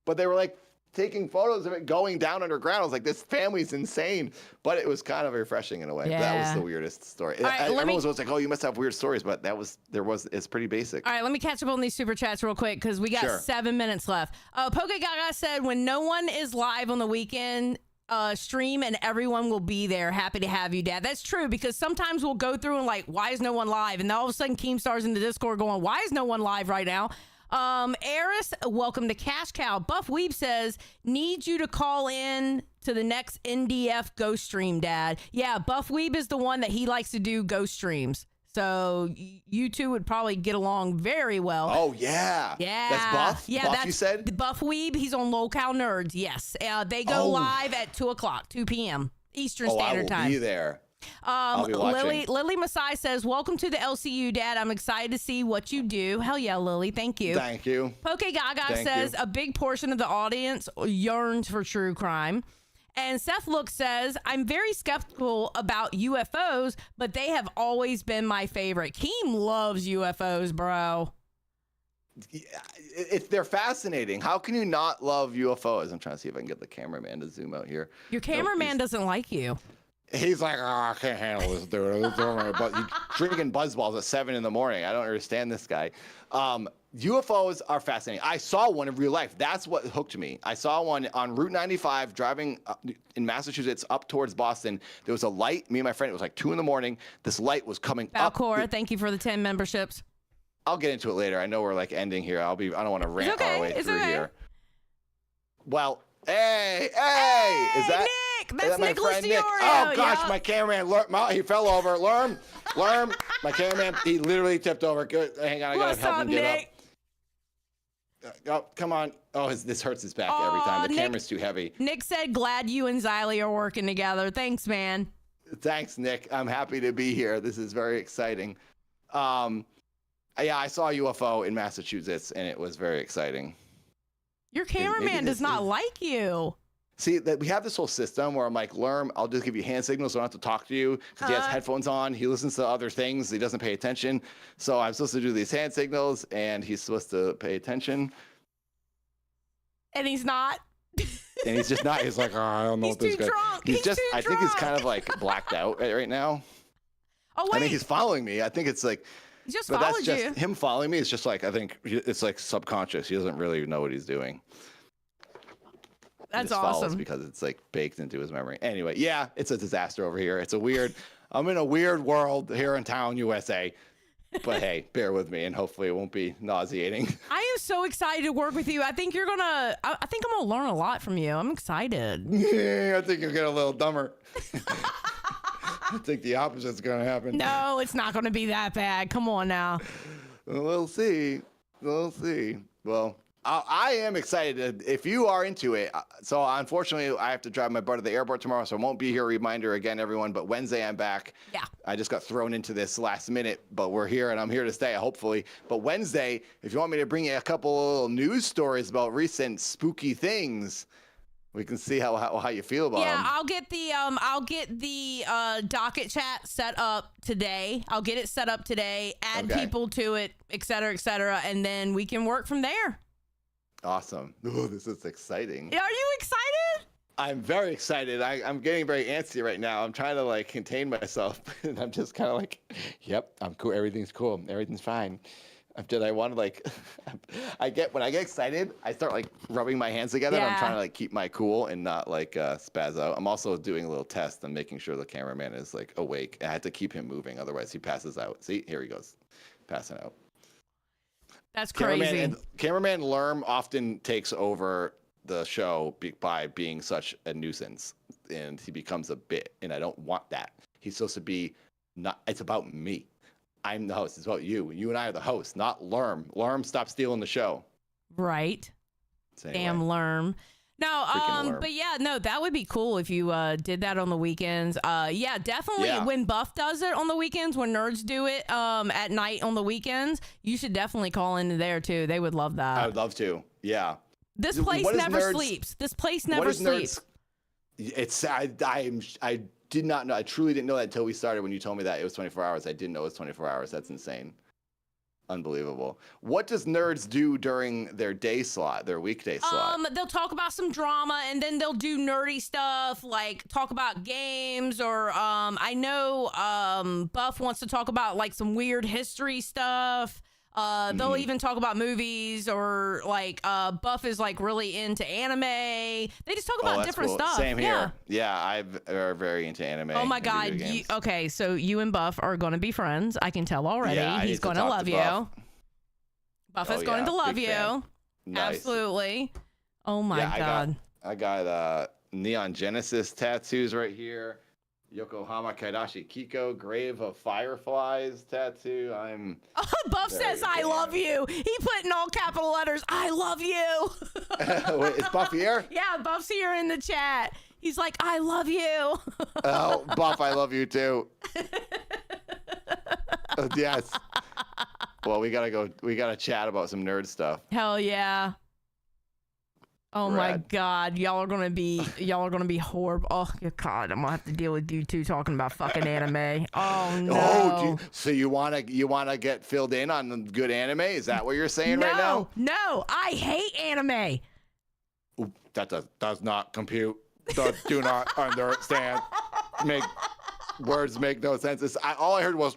But they were like taking photos of it going down underground. I was like, this family's insane. But it was kind of refreshing in a way. Yeah. That was the weirdest story. Everyone was like, oh, you must have weird stories, but it's pretty basic. All right, let me catch up on these super chats real quick because we got 7 minutes left. Poke Gaga said, when no one is live on the weekend stream and everyone will be there, happy to have you, Dad. That's true, because sometimes we'll go through and like, why is no one live? And then all of a sudden Keemstar's in the Discord going, why is no one live right now? Eris, welcome to Cash Cow. Buff Weeb says, need you to call in to the next NDF ghost stream, Dad. Yeah, Buff Weeb is the one that he likes to do ghost streams. So you two would probably get along very well. Oh, yeah. Yeah. That's Buff? Yeah, Buff, that's you said? the Buff Weeb. He's on Locale Nerds. Yes. They go live at 2 o'clock, 2 p.m. Eastern Standard Time. I will be there. I'll be watching. Lily Masai says, welcome to the LCU, Dad. I'm excited to see what you do. Hell yeah, Lily. Thank you. Thank you. Poke Gaga Thank says, you. a big portion of the audience yearns for true crime. And Seth Look says, I'm very skeptical about UFOs, but they have always been my favorite. Keem loves UFOs, bro. They're fascinating. How can you not love UFOs? I'm trying to see if I can get the cameraman to zoom out here. Your cameraman doesn't like you. He's like, oh, I can't handle this, dude. But he's drinking BuzzBalls at 7 in the morning. I don't understand this guy. UFOs are fascinating. I saw one in real life. That's what hooked me. I saw one on Route 95 driving in Massachusetts up towards Boston. There was a light. Me and my friend, it was like 2 in the morning. This light was coming up. Valcora, thank you for the 10 memberships. I'll get into it later. I know we're like ending here. I don't want to rant our way through here. Well, hey, is that Nick? That's my Nicholas friend Nick? DiOrio. Oh gosh, Yeah. my cameraman, he fell over. Lerm, my cameraman, he literally tipped over. Good, hang on, I gotta help him get Nick? up. Oh, come on. Oh, this hurts his back every time. The Nick, camera's too heavy. Nick said, glad you and Xylee are working together. Thanks, man. Thanks, Nick. I'm happy to be here. This is very exciting. Yeah, I saw a UFO in Massachusetts, and it was very exciting. Your cameraman does not like you. See, that we have this whole system where I'm like, Lerm, I'll just give you hand signals, so I don't have to talk to you, because he has headphones on. He listens to other things. He doesn't pay attention. So I'm supposed to do these hand signals, and he's supposed to pay attention. And he's not. And he's just not. He's like, oh, I don't know what this guy. Drunk. He's just. too I think he's drunk. kind of like blacked out right now. Oh, wait. I think he's following me. I think it's like. He just But followed that's just you. him following me. It's just like, I think it's like subconscious. He doesn't really know what he's doing. That's He just follows awesome. because it's like baked into his memory. Anyway, yeah, it's a disaster over here. It's a weird. I'm in a weird world here in town, USA. But hey, bear with me, and hopefully it won't be nauseating. I am so excited to work with you. I think you're gonna. I think I'm gonna learn a lot from you. I'm excited. I think you'll get a little dumber. I think the opposite's gonna happen. No, it's not gonna be that bad. Come on now. We'll see. We'll see. Well, I am excited if you are into it. So unfortunately, I have to drive my butt to the airport tomorrow, so I won't be here. Reminder again, everyone. But Wednesday, I'm back. Yeah. I just got thrown into this last minute, but we're here and I'm here to stay, hopefully. But Wednesday, if you want me to bring you a couple little news stories about recent spooky things, we can see how you feel about them. Yeah, I'll get the docket chat set up today. I'll get it set up today. Add people to it, et cetera, and then we can work from there. Awesome. Oh, this is exciting. Are you excited? I'm very excited. I'm getting very antsy right now. I'm trying to like contain myself, and I'm just kind of like, "Yep, I'm cool. Everything's cool. Everything's fine." I want to like, when I get excited, I start like rubbing my hands together. Yeah. And I'm trying to like keep my cool and not like spaz out. I'm also doing a little test and making sure the cameraman is like awake. I had to keep him moving, otherwise he passes out. See, here he goes, passing out. That's crazy. Cameraman Lerm often takes over the show by being such a nuisance, and he becomes a bit, and I don't want that. He's supposed to be not. It's about me. I'm the host. It's about you. You and I are the host, not Lerm. Lerm, stop stealing the show. Right. So anyway, Damn Lerm. No, Freaking Lerm. but yeah, no, that would be cool if you did that on the weekends. Yeah, definitely. Yeah. When Buff does it on the weekends, when nerds do it at night on the weekends, you should definitely call into there too. They would love that. I would love to. Yeah. This What place is never nerds- sleeps. This place What never is sleeps. Nerds? It's I did not know. I truly didn't know that until we started. When you told me that it was 24 hours, I didn't know it was 24 hours. That's insane. Unbelievable. What does nerds do during their day slot, their weekday slot? They'll talk about some drama, and then they'll do nerdy stuff like talk about games, or I know Buff wants to talk about like some weird history stuff. They'll even talk about movies, or like Buff is like really into anime. They just talk about that's different cool. stuff. Same here. Yeah, I'm very into anime. Oh my and God. video games. Okay, so you and Buff are going to be friends. I can tell already. Yeah, I He's need to going to talk love to you. Buff. Buff Oh, is going yeah, to love big you. fan. Nice. Absolutely. Oh my God. I got Neon Genesis tattoos right here. Yokohama Kaidashi Kiko, Grave of Fireflies tattoo. Buff says, I love you. He put in all capital letters, I love you. Wait, is Buff here? Yeah, Buff's here in the chat. He's like, I love you. Oh, Buff, I love you too. Yes. Well, we gotta chat about some nerd stuff. Hell yeah. Oh my Rad. God, y'all are gonna be horrible. Oh God, I'm gonna have to deal with you two talking about fucking anime. Oh no. Oh, so you wanna get filled in on the good anime? Is that what you're saying right now? No, I hate anime. Ooh, that does not compute. Do not understand. Words make no sense. All I heard was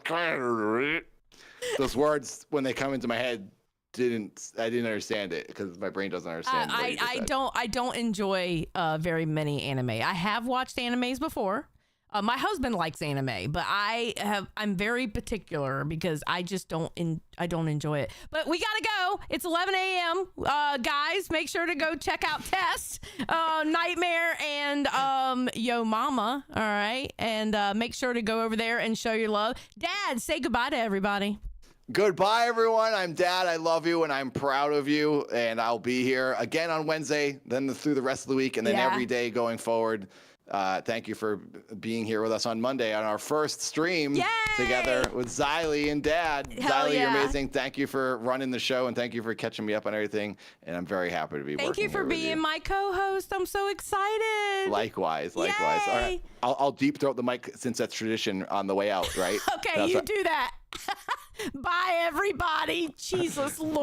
those words when they come into my head. I didn't understand it because my brain doesn't understand. what you just said. I don't enjoy very many anime. I have watched animes before. My husband likes anime, but I'm very particular because I just don't enjoy it. But we gotta go. It's 11 a.m. Guys, make sure to go check out Test, Nightmare, and Yo Mama. All right, and make sure to go over there and show your love. Dad, say goodbye to everybody. Goodbye, everyone. I'm Dad. I love you, and I'm proud of you. And I'll be here again on Wednesday, then through the rest of the week, and then every day going forward. Thank you for being here with us on Monday on our first stream together with Xylee and Dad. Hell Xylee, yeah. you're amazing. Thank you for running the show, and thank you for catching me up on everything. And I'm very happy to be Thank working you for here with being my co-host. I'm so excited. Likewise. All right, I'll deep throat the mic since that's tradition on the way out, right? Okay, you do that. Bye, everybody. Jesus Lord.